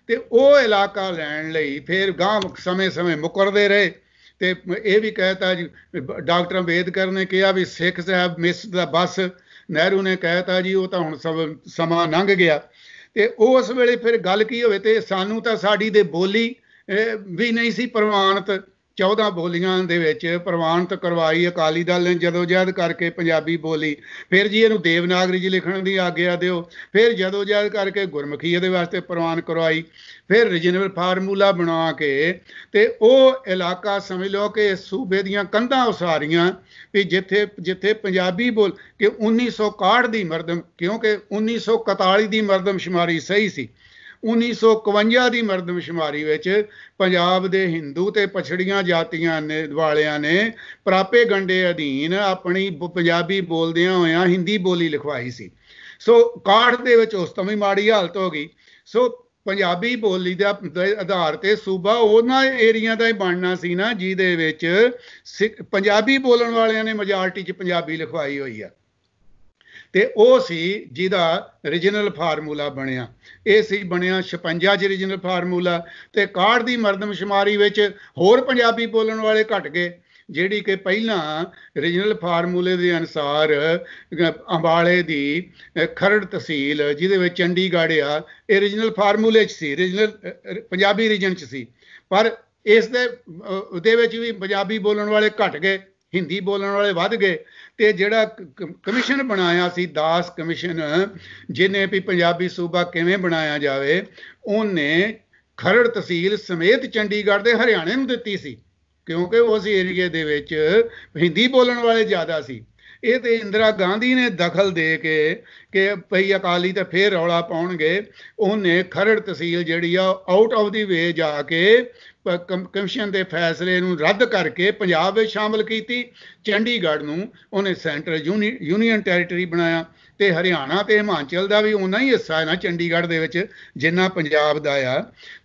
ਤੇ ਉਹ ਇਲਾਕਾ ਲੈਣ ਲਈ ਫਿਰ ਗਾਂਹ ਸਮੇਂ ਮੁਕਰਦੇ ਰਹੇ। ਤੇ ਇਹ ਵੀ ਕਹਿਤਾ ਜੀ, ਡਾਕਟਰ ਅੰਬੇਦਕਰ ਨੇ ਕਿਹਾ ਵੀ ਸਿੱਖ ਸਾਹਿਬ ਮਿਸ ਦਾ ਬਸ, ਨਹਿਰੂ ਨੇ ਕਹਿਤਾ ਜੀ ਉਹ ਤਾਂ ਹੁਣ ਸਮਾਂ ਲੰਘ ਗਿਆ। ਤੇ ਉਸ ਵੇਲੇ ਫਿਰ ਗੱਲ ਕੀ ਹੋਵੇ, ਤੇ ਸਾਨੂੰ ਤਾਂ ਸਾਡੀ ਦੇ ਬੋਲੀ ਵੀ ਨਹੀਂ ਸੀ ਪ੍ਰਵਾਨਿਤ, 14 ਬੋਲੀਆਂ ਦੇ ਵਿੱਚ ਪ੍ਰਵਾਨਿਤ ਕਰਵਾਈ ਅਕਾਲੀ ਦਲ ਨੇ ਜਦੋਜਹਿਦ ਕਰਕੇ ਪੰਜਾਬੀ ਬੋਲੀ। ਫਿਰ ਜੀ ਇਹਨੂੰ ਦੇਵਨਾਗਰੀ 'ਚ ਲਿਖਣ ਦੀ ਆਗਿਆ ਦਿਓ, ਫਿਰ ਜਦੋਜਹਿਦ ਕਰਕੇ ਗੁਰਮੁਖੀ ਇਹਦੇ ਵਾਸਤੇ ਪ੍ਰਵਾਨ ਕਰਵਾਈ, ਫਿਰ ਰੀਜਨਲ ਫਾਰਮੂਲਾ ਬਣਾ ਕੇ ਤੇ ਉਹ ਇਲਾਕਾ ਸਮਝ ਲਓ ਕਿ ਸੂਬੇ ਦੀਆਂ ਕੰਧਾਂ ਉਸਾਰੀਆਂ ਵੀ ਜਿੱਥੇ ਪੰਜਾਬੀ ਬੋਲ ਕਿ 1961 ਦੀ ਮਰਦਮ, ਕਿਉਂਕਿ 1941 ਦੀ ਮਰਦਮਸ਼ੁਮਾਰੀ ਸਹੀ ਸੀ, 1951 ਦੀ ਮਰਦਮਸ਼ੁਮਾਰੀ ਵਿੱਚ ਪੰਜਾਬ ਦੇ ਹਿੰਦੂ ਤੇ ਪਛੜੀਆਂ ਜਾਤੀਆਂ ਵਾਲਿਆਂ ਨੇ ਪ੍ਰਾਪੇ ਗੰਡੇ ਅਧੀਨ ਆਪਣੀ ਪੰਜਾਬੀ ਬੋਲਦਿਆਂ ਹੋਇਆਂ ਹਿੰਦੀ ਬੋਲੀ ਲਿਖਵਾਈ ਸੀ। ਸੋ 61 ਦੇ ਵਿੱਚ ਉਸ ਤੋਂ ਵੀ ਮਾੜੀ ਹਾਲਤ ਹੋ ਗਈ। ਸੋ ਪੰਜਾਬੀ ਬੋਲੀ ਦੇ ਆਧਾਰ ਤੇ ਸੂਬਾ ਉਹਨਾਂ ਏਰੀਆ ਦਾ ਹੀ ਬਣਨਾ ਸੀ ਨਾ ਜਿਹਦੇ ਵਿੱਚ ਪੰਜਾਬੀ ਬੋਲਣ ਵਾਲਿਆਂ ਨੇ ਮੈਜੋਰਟੀ 'ਚ ਪੰਜਾਬੀ ਲਿਖਵਾਈ ਹੋਈ ਆ। ਤੇ ਉਹ ਸੀ ਜਿਹਦਾ ਰੀਜਨਲ ਫਾਰਮੂਲਾ ਬਣਿਆ। ਇਹ ਸੀ ਬਣਿਆ 56 'ਚ ਰੀਜਨਲ ਫਾਰਮੂਲਾ। ਤੇ 61 ਦੀ ਮਰਦਮਸ਼ੁਮਾਰੀ ਵਿੱਚ ਹੋਰ ਪੰਜਾਬੀ ਬੋਲਣ ਵਾਲੇ ਘਟ ਗਏ, ਜਿਹੜੀ ਕਿ ਪਹਿਲਾਂ ਰੀਜਨਲ ਫਾਰਮੂਲੇ ਦੇ ਅਨੁਸਾਰ ਅੰਬਾਲੇ ਦੀ ਖਰੜ ਤਹਿਸੀਲ ਜਿਹਦੇ ਵਿੱਚ ਚੰਡੀਗੜ੍ਹ ਆ, ਇਹ ਰੀਜਨਲ ਫਾਰਮੂਲੇ 'ਚ ਸੀ, ਰੀਜਨਲ ਪੰਜਾਬੀ ਰੀਜਨ 'ਚ ਸੀ। ਪਰ ਇਸ ਦੇ ਵਿੱਚ ਵੀ ਪੰਜਾਬੀ ਬੋਲਣ ਵਾਲੇ ਘਟ ਗਏ, ਹਿੰਦੀ ਬੋਲਣ ਵਾਲੇ ਵੱਧ ਗਏ। ਤੇ ਜਿਹੜਾ ਕਮਿਸ਼ਨ ਬਣਾਇਆ ਸੀ, ਦਾਸ ਕਮਿਸ਼ਨ, ਜਿਹਨੇ ਵੀ ਪੰਜਾਬੀ ਸੂਬਾ ਕਿਵੇਂ ਬਣਾਇਆ ਜਾਵੇ, ਉਹਨੇ ਖਰੜ ਤਹਿਸੀਲ ਸਮੇਤ ਚੰਡੀਗੜ੍ਹ ਦੇ ਹਰਿਆਣੇ ਨੂੰ ਦਿੱਤੀ ਸੀ, ਕਿਉਂਕਿ ਉਸ ਏਰੀਏ ਦੇ ਵਿੱਚ ਹਿੰਦੀ ਬੋਲਣ ਵਾਲੇ ਜ਼ਿਆਦਾ ਸੀ। ਇਹ ਤੇ ਇੰਦਰਾ ਗਾਂਧੀ ਨੇ ਦਖਲ ਦੇ ਕੇ ਕਿ ਭਈ ਅਕਾਲੀ ਤਾਂ ਫੇਰ ਰੌਲਾ ਪਾਉਣਗੇ, ਉਹਨੇ ਖਰੜ ਤਹਿਸੀਲ ਜਿਹੜੀ ਆ ਆਊਟ ਆਫ ਦੀ ਵੇ ਜਾ ਕੇ ਕਮਿਸ਼ਨ ਦੇ ਫੈਸਲੇ ਨੂੰ ਰੱਦ ਕਰਕੇ ਪੰਜਾਬ ਵਿੱਚ ਸ਼ਾਮਲ ਕੀਤੀ। ਚੰਡੀਗੜ੍ਹ ਨੂੰ ਉਹਨੇ ਸੈਂਟਰਲ ਯੂਨੀਅਨ ਟੈਰੀਟਰੀ ਬਣਾਇਆ ਤੇ ਹਰਿਆਣਾ ਤੇ ਹਿਮਾਚਲ ਦਾ ਵੀ ਓਨਾ ਹੀ ਹਿੱਸਾ ਹੈ ਨਾ ਚੰਡੀਗੜ੍ਹ ਦੇ ਵਿੱਚ ਜਿੰਨਾ ਪੰਜਾਬ ਦਾ ਆ।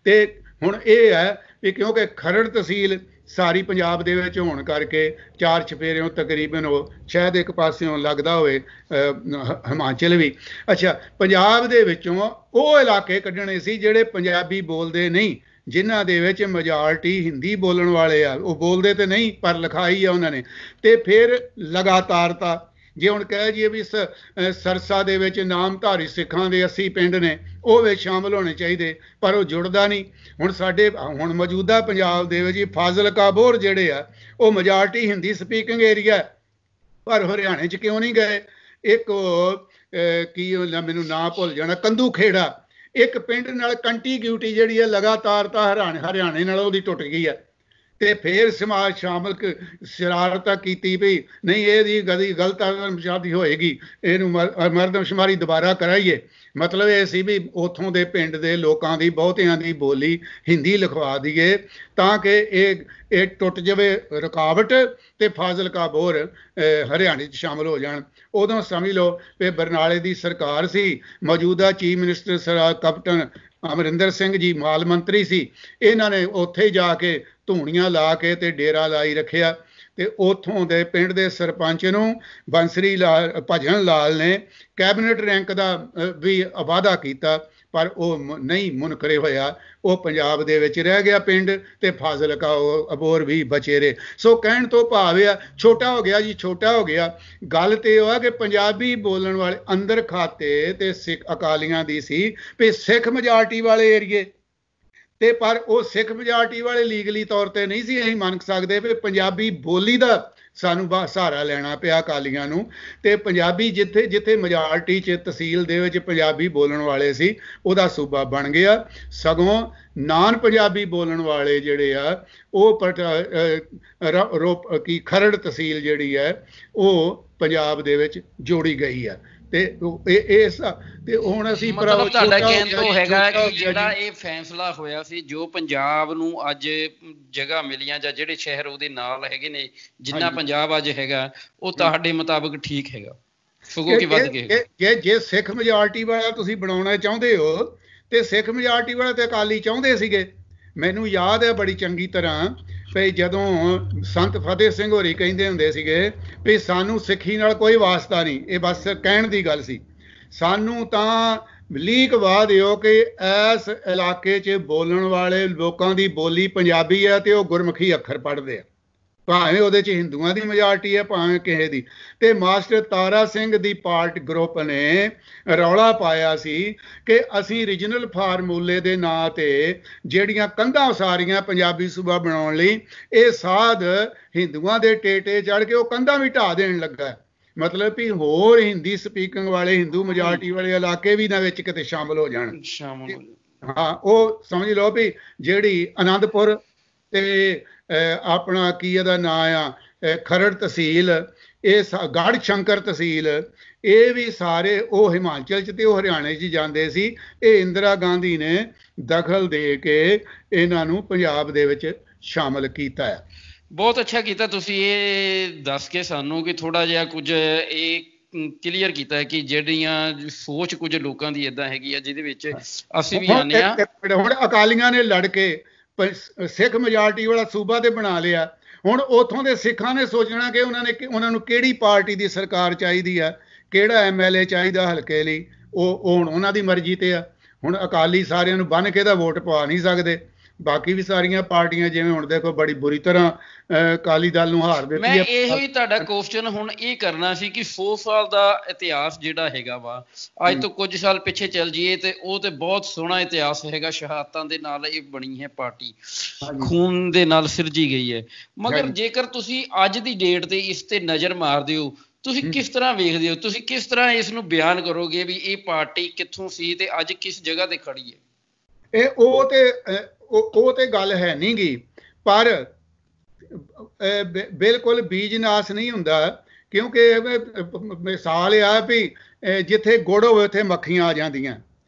ਤੇ ਹੁਣ ਇਹ ਹੈ ਵੀ ਕਿਉਂਕਿ ਖਰੜ ਤਹਿਸੀਲ ਸਾਰੀ ਪੰਜਾਬ ਦੇ ਵਿੱਚ ਹੋਣ ਕਰਕੇ 4 ਚੁਫੇਰਿਓਂ ਤਕਰੀਬਨ ਉਹ ਸ਼ਾਇਦ ਇੱਕ ਪਾਸਿਓਂ ਲੱਗਦਾ ਹੋਵੇ ਹਿਮਾਚਲ ਵੀ। ਅੱਛਾ, ਪੰਜਾਬ ਦੇ ਵਿੱਚੋਂ ਉਹ ਇਲਾਕੇ ਕੱਢਣੇ ਸੀ ਜਿਹੜੇ ਪੰਜਾਬੀ ਬੋਲਦੇ ਨਹੀਂ, ਜਿਨ੍ਹਾਂ ਦੇ ਵਿੱਚ ਮੈਜੋਰਟੀ ਹਿੰਦੀ ਬੋਲਣ ਵਾਲੇ ਆ। ਉਹ ਬੋਲਦੇ ਤੇ ਨਹੀਂ ਪਰ ਲਿਖਾਈ ਆ ਉਹਨਾਂ ਨੇ। ਤੇ ਫਿਰ ਲਗਾਤਾਰਤਾ, ਜੇ ਹੁਣ ਕਹਿ ਜਾਈਏ ਵੀ ਸਰਸਾ ਦੇ ਵਿੱਚ ਨਾਮਧਾਰੀ ਸਿੱਖਾਂ ਦੇ 80 ਪਿੰਡ ਨੇ, ਉਹ ਵਿੱਚ ਸ਼ਾਮਲ ਹੋਣੇ ਚਾਹੀਦੇ, ਪਰ ਉਹ ਜੁੜਦਾ ਨਹੀਂ। ਹੁਣ ਮੌਜੂਦਾ ਪੰਜਾਬ ਦੇ ਵਿੱਚ ਫਾਜ਼ਿਲਕਾ ਬੋਰ ਜਿਹੜੇ ਆ ਉਹ ਮੈਜੋਰਟੀ ਹਿੰਦੀ ਸਪੀਕਿੰਗ ਏਰੀਆ, ਪਰ ਹਰਿਆਣੇ 'ਚ ਕਿਉਂ ਨਹੀਂ ਗਏ? ਇੱਕ ਕੀ ਮੈਨੂੰ ਨਾਂ ਭੁੱਲ ਜਾਣਾ, ਕੰਦੂ ਖੇੜਾ, ਇੱਕ ਪਿੰਡ ਨਾਲ ਕੰਟੀਗਿਊਟੀ ਜਿਹੜੀ ਹੈ ਲਗਾਤਾਰਤਾ ਹਰਿਆਣੇ ਨਾਲ ਉਹਦੀ ਟੁੱਟ ਗਈ ਹੈ। ਤੇ ਫਿਰ ਸਮਾਜ ਸ਼ਾਮਲ ਸ਼ਰਾਰਤਾਂ ਕੀਤੀ ਵੀ ਨਹੀਂ ਇਹਦੀ ਗਲਤ ਮਰਦਮਸ਼ੁਮਾਰੀ ਹੋਏਗੀ, ਇਹਨੂੰ ਮਰਦਮਸ਼ੁਮਾਰੀ ਦੁਬਾਰਾ ਕਰਾਈਏ। ਮਤਲਬ ਇਹ ਸੀ ਵੀ ਉੱਥੋਂ ਦੇ ਪਿੰਡ ਦੇ ਲੋਕਾਂ ਦੀ ਬਹੁਤਿਆਂ ਦੀ ਬੋਲੀ ਹਿੰਦੀ ਲਿਖਵਾ ਦਈਏ ਤਾਂ ਕਿ ਇਹ ਟੁੱਟ ਜਾਵੇ ਰੁਕਾਵਟ ਤੇ ਫਾਜ਼ਿਲਕਾ ਬੋਰ ਹਰਿਆਣੇ 'ਚ ਸ਼ਾਮਲ ਹੋ ਜਾਣ। ਉਦੋਂ ਸਮਝ ਲਓ ਵੀ ਬਰਨਾਲੇ ਦੀ ਸਰਕਾਰ ਸੀ, ਮੌਜੂਦਾ ਚੀਫ ਮਿਨਿਸਟਰ ਸਰਦਾਰ ਕੈਪਟਨ ਅਮਰਿੰਦਰ ਸਿੰਘ ਜੀ ਮਾਲ ਮੰਤਰੀ ਸੀ। ਇਹਨਾਂ ਨੇ ਉੱਥੇ ਜਾ ਕੇ ਧੂਣੀਆਂ ਲਾ ਕੇ ਤੇ ਡੇਰਾ ਲਾਈ ਰੱਖਿਆ। ਤੇ ਉੱਥੋਂ ਦੇ ਪਿੰਡ ਦੇ ਸਰਪੰਚ ਨੂੰ ਬੰਸਰੀ ਲਾਲ ਭਜਨ ਲਾਲ ਨੇ ਕੈਬਨਿਟ ਰੈਂਕ ਦਾ ਵੀ ਵਾਅਦਾ ਕੀਤਾ, ਪਰ ਉਹ ਨਹੀਂ ਮੁਨਕਰੇ ਹੋਇਆ। ਉਹ ਪੰਜਾਬ ਦੇ ਵਿੱਚ ਰਹਿ ਗਿਆ ਪਿੰਡ ਤੇ ਫਾਜ਼ਿਲਕਾ ਅਬੋਰ ਵੀ ਬਚੇ ਰਹੇ। ਸੋ ਕਹਿਣ ਤੋਂ ਭਾਵ ਆ ਛੋਟਾ ਹੋ ਗਿਆ ਜੀ, ਛੋਟਾ ਹੋ ਗਿਆ। ਗੱਲ ਤੇ ਉਹ ਆ ਕਿ ਪੰਜਾਬੀ ਬੋਲਣ ਵਾਲੇ ਅੰਦਰ ਖਾਤੇ ਤੇ ਸਿੱਖ ਅਕਾਲੀਆਂ ਦੀ ਸੀ ਵੀ ਸਿੱਖ ਮੈਜੋਰਟੀ ਵਾਲੇ ਏਰੀਏ ਤੇ, ਪਰ ਉਹ ਸਿੱਖ ਮੈਜੋਰਟੀ ਵਾਲੇ ਲੀਗਲੀ ਤੌਰ ਤੇ ਨਹੀਂ ਸੀ ਅਸੀਂ ਮੰਨ ਸਕਦੇ ਵੀ ਪੰਜਾਬੀ ਬੋਲੀ ਦਾ ਸਾਨੂੰ ਸਹਾਰਾ ਲੈਣਾ ਪਿਆ ਅਕਾਲੀਆਂ ਨੂੰ। ਤੇ ਪੰਜਾਬੀ ਜਿੱਥੇ ਮੈਜੋਰਟੀ 'ਚ ਤਹਿਸੀਲ ਦੇ ਵਿੱਚ ਪੰਜਾਬੀ ਬੋਲਣ ਵਾਲੇ ਸੀ ਉਹਦਾ ਸੂਬਾ ਬਣ ਗਿਆ। ਸਗੋਂ ਨਾਨ ਪੰਜਾਬੀ ਬੋਲਣ ਵਾਲੇ ਜਿਹੜੇ ਆ ਉਹ ਖਰੜ ਤਹਿਸੀਲ ਜਿਹੜੀ ਹੈ ਉਹ ਪੰਜਾਬ ਦੇ ਵਿੱਚ ਜੋੜੀ ਗਈ ਆ। ਤੇ ਹੁਣ ਅਸੀਂ ਮਤਲਬ ਤੁਹਾਡਾ ਕਹਿਣ ਤੋਂ ਹੈਗਾ ਕਿ ਜਿਹੜਾ ਇਹ ਫੈਸਲਾ ਹੋਇਆ ਸੀ, ਜੋ ਪੰਜਾਬ ਨੂੰ ਅੱਜ ਜਗ੍ਹਾ ਮਿਲੀਆਂ ਜਾਂ ਜਿਹੜੇ ਸ਼ਹਿਰ ਉਹਦੇ ਨਾਲ ਹੈਗੇ ਨੇ, ਜਿੰਨਾ ਪੰਜਾਬ ਅੱਜ ਹੈਗਾ, ਉਹ ਤੁਹਾਡੇ ਮੁਤਾਬਕ ਠੀਕ ਹੈਗਾ? ਜੇ ਸਿੱਖ ਮੈਜੋਰਟੀ ਵਾਲਾ ਤੁਸੀਂ ਬਣਾਉਣਾ ਚਾਹੁੰਦੇ ਹੋ ਤੇ ਸਿੱਖ ਮੈਜੋਰਟੀ ਵਾਲਾ ਤੇ ਅਕਾਲੀ ਚਾਹੁੰਦੇ ਸੀਗੇ। ਮੈਨੂੰ ਯਾਦ ਹੈ ਬੜੀ ਚੰਗੀ ਤਰ੍ਹਾਂ ਵੀ ਜਦੋਂ ਸੰਤ ਫਤਿਹ ਸਿੰਘ ਹੋਰੀ ਕਹਿੰਦੇ ਹੁੰਦੇ ਸੀਗੇ ਵੀ ਸਾਨੂੰ ਸਿੱਖੀ ਨਾਲ ਕੋਈ ਵਾਸਤਾ ਨਹੀਂ, ਇਹ ਬਸ ਕਹਿਣ ਦੀ ਗੱਲ ਸੀ, ਸਾਨੂੰ ਤਾਂ ਲੀਕ ਵਾ ਦਿਓ ਕਿ ਇਸ ਇਲਾਕੇ 'ਚ ਬੋਲਣ ਵਾਲੇ ਲੋਕਾਂ ਦੀ ਬੋਲੀ ਪੰਜਾਬੀ ਹੈ ਤੇ ਉਹ ਗੁਰਮੁਖੀ ਅੱਖਰ ਪੜ੍ਹਦੇ ਆ, ਭਾਵੇਂ ਉਹਦੇ 'ਚ ਹਿੰਦੂਆਂ ਦੀ ਮੈਜੋਰਟੀ ਹੈ ਭਾਵੇਂ ਕਿਸੇ ਦੀ। ਤੇ ਮਾਸਟਰ ਤਾਰਾ ਸਿੰਘ ਦੀ ਪਾਰਟ ਗਰੁੱਪ ਨੇ ਰੌਲਾ ਪਾਇਆ ਸੀ ਕਿ ਅਸੀਂ ਰੀਜਨਲ ਫਾਰਮੂਲੇ ਦੇ ਨਾਂ ਤੇ ਜਿਹੜੀਆਂ ਕੰਧਾਂ ਉਸਾਰੀਆਂ ਪੰਜਾਬੀ ਸੂਬਾ ਬਣਾਉਣ ਲਈ, ਇਹ ਸਾਧ ਹਿੰਦੂਆਂ ਦੇ ਟੇਟੇ ਚੜ੍ਹ ਕੇ ਉਹ ਕੰਧਾਂ ਵੀ ਢਾਹ ਦੇਣ ਲੱਗਾ। ਮਤਲਬ ਵੀ ਹੋਰ ਹਿੰਦੀ ਸਪੀਕਿੰਗ ਵਾਲੇ ਹਿੰਦੂ ਮੈਜੋਰਟੀ ਵਾਲੇ ਇਲਾਕੇ ਵੀ ਨਾ ਵਿੱਚ ਕਿਤੇ ਸ਼ਾਮਲ ਹੋ ਜਾਣ। ਹਾਂ, ਉਹ ਸਮਝ ਲਓ ਵੀ ਜਿਹੜੀ ਆਨੰਦਪੁਰ ਤੇ ਆਪਣਾ ਕੀ ਇਹਦਾ ਨਾਂ ਆ ਖਰੜ ਤਹਿਸੀਲ, ਇਹ ਗੜ੍ਹ ਸ਼ੰਕਰ ਤਹਿਸੀਲ, ਇਹ ਵੀ ਸਾਰੇ ਉਹ ਹਿਮਾਚਲ 'ਚ ਤੇ ਉਹ ਹਰਿਆਣੇ 'ਚ ਜਾਂਦੇ ਸੀ। ਇਹ ਇੰਦਰਾ ਗਾਂਧੀ ਨੇ ਦਖਲ ਦੇ ਕੇ ਇਹਨਾਂ ਨੂੰ ਪੰਜਾਬ ਦੇ ਵਿੱਚ ਸ਼ਾਮਲ ਕੀਤਾ ਹੈ। ਬਹੁਤ ਅੱਛਾ ਕੀਤਾ ਤੁਸੀਂ ਇਹ ਦੱਸ ਕੇ ਸਾਨੂੰ ਕਿ ਥੋੜਾ ਜਿਹਾ ਕੁਝ ਇਹ ਕਲੀਅਰ ਕੀਤਾ ਹੈ ਕਿ ਜਿਹੜੀਆਂ ਸੋਚ ਕੁਝ ਲੋਕਾਂ ਦੀ ਏਦਾਂ ਹੈਗੀ ਆ ਜਿਹਦੇ ਵਿੱਚ ਅਸੀਂ ਵੀ ਆਨੇ ਆ। ਹੁਣ ਅਕਾਲੀਆਂ ਨੇ ਲੜ ਕੇ ਸਿੱਖ ਮੈਜੋਰਟੀ ਵਾਲਾ ਸੂਬਾ ਤੇ ਬਣਾ ਲਿਆ। ਹੁਣ ਉੱਥੋਂ ਦੇ ਸਿੱਖਾਂ ਨੇ ਸੋਚਣਾ ਕਿ ਉਹਨਾਂ ਨੂੰ ਕਿਹੜੀ ਪਾਰਟੀ ਦੀ ਸਰਕਾਰ ਚਾਹੀਦੀ ਆ, ਕਿਹੜਾ MLA ਚਾਹੀਦਾ ਹਲਕੇ ਲਈ, ਉਹ ਹੁਣ ਉਹਨਾਂ ਦੀ ਮਰਜ਼ੀ ਤੇ ਆ। ਹੁਣ ਅਕਾਲੀ ਸਾਰਿਆਂ ਨੂੰ ਬੰਨ੍ਹ ਕੇ ਤਾਂ ਵੋਟ ਪਵਾ ਨਹੀਂ ਸਕਦੇ, ਬਾਕੀ ਵੀ ਸਾਰੀਆਂ ਪਾਰਟੀਆਂ ਜਿਵੇਂ ਹੁਣ ਦੇਖੋ ਬੜੀ ਬੁਰੀ ਤਰ੍ਹਾਂ ਅਕਾਲੀ ਦਲ ਨੂੰ ਹਾਰ ਦਿੱਤੀ ਹੈ। ਮੈਂ ਇਹੋ ਹੀ ਤੁਹਾਡਾ ਕੁਐਸਚਨ ਹੁਣ ਇਹ ਕਰਨਾ ਸੀ ਕਿ 100 ਸਾਲ ਦਾ ਇਤਿਹਾਸ ਜਿਹੜਾ ਹੈਗਾ ਵਾ, ਅੱਜ ਤੋਂ ਕੁਝ ਸਾਲ ਪਿੱਛੇ ਚੱਲ ਜਾਈਏ ਤੇ ਉਹ ਤੇ ਬਹੁਤ ਸੋਹਣਾ ਇਤਿਹਾਸ ਹੈਗਾ। ਸ਼ਹਾਦਤਾਂ ਦੇ ਨਾਲ ਇਹ ਬਣੀ ਹੈ ਪਾਰਟੀ, ਖੂਨ ਦੇ ਨਾਲ ਸਿਰਜੀ ਗਈ ਹੈ। ਮਗਰ ਜੇਕਰ ਤੁਸੀਂ ਅੱਜ ਦੀ ਡੇਟ ਤੇ ਇਸ ਤੇ ਨਜ਼ਰ ਮਾਰਦੇ ਹੋ, ਤੁਸੀਂ ਕਿਸ ਤਰ੍ਹਾਂ ਵੇਖਦੇ ਹੋ? ਤੁਸੀਂ ਕਿਸ ਤਰ੍ਹਾਂ ਇਸ ਨੂੰ ਬਿਆਨ ਕਰੋਗੇ ਵੀ ਇਹ ਪਾਰਟੀ ਕਿੱਥੋਂ ਸੀ ਤੇ ਅੱਜ ਕਿਸ ਜਗ੍ਹਾ ਤੇ ਖੜੀ ਹੈ? ਉਹ ਤੇ ਗੱਲ ਹੈ ਨਹੀਂ ਗੀ, ਪਰ ਬਿਲਕੁਲ ਬੀਜ ਨਾਸ ਨਹੀਂ ਹੁੰਦਾ, ਕਿਉਂਕਿ ਮਿਸਾਲ ਆ ਵੀ ਜਿੱਥੇ ਗੁੜ ਹੋਵੇ ਉੱਥੇ ਮੱਖੀਆਂ ਆ ਜਾਂਦੀਆਂ।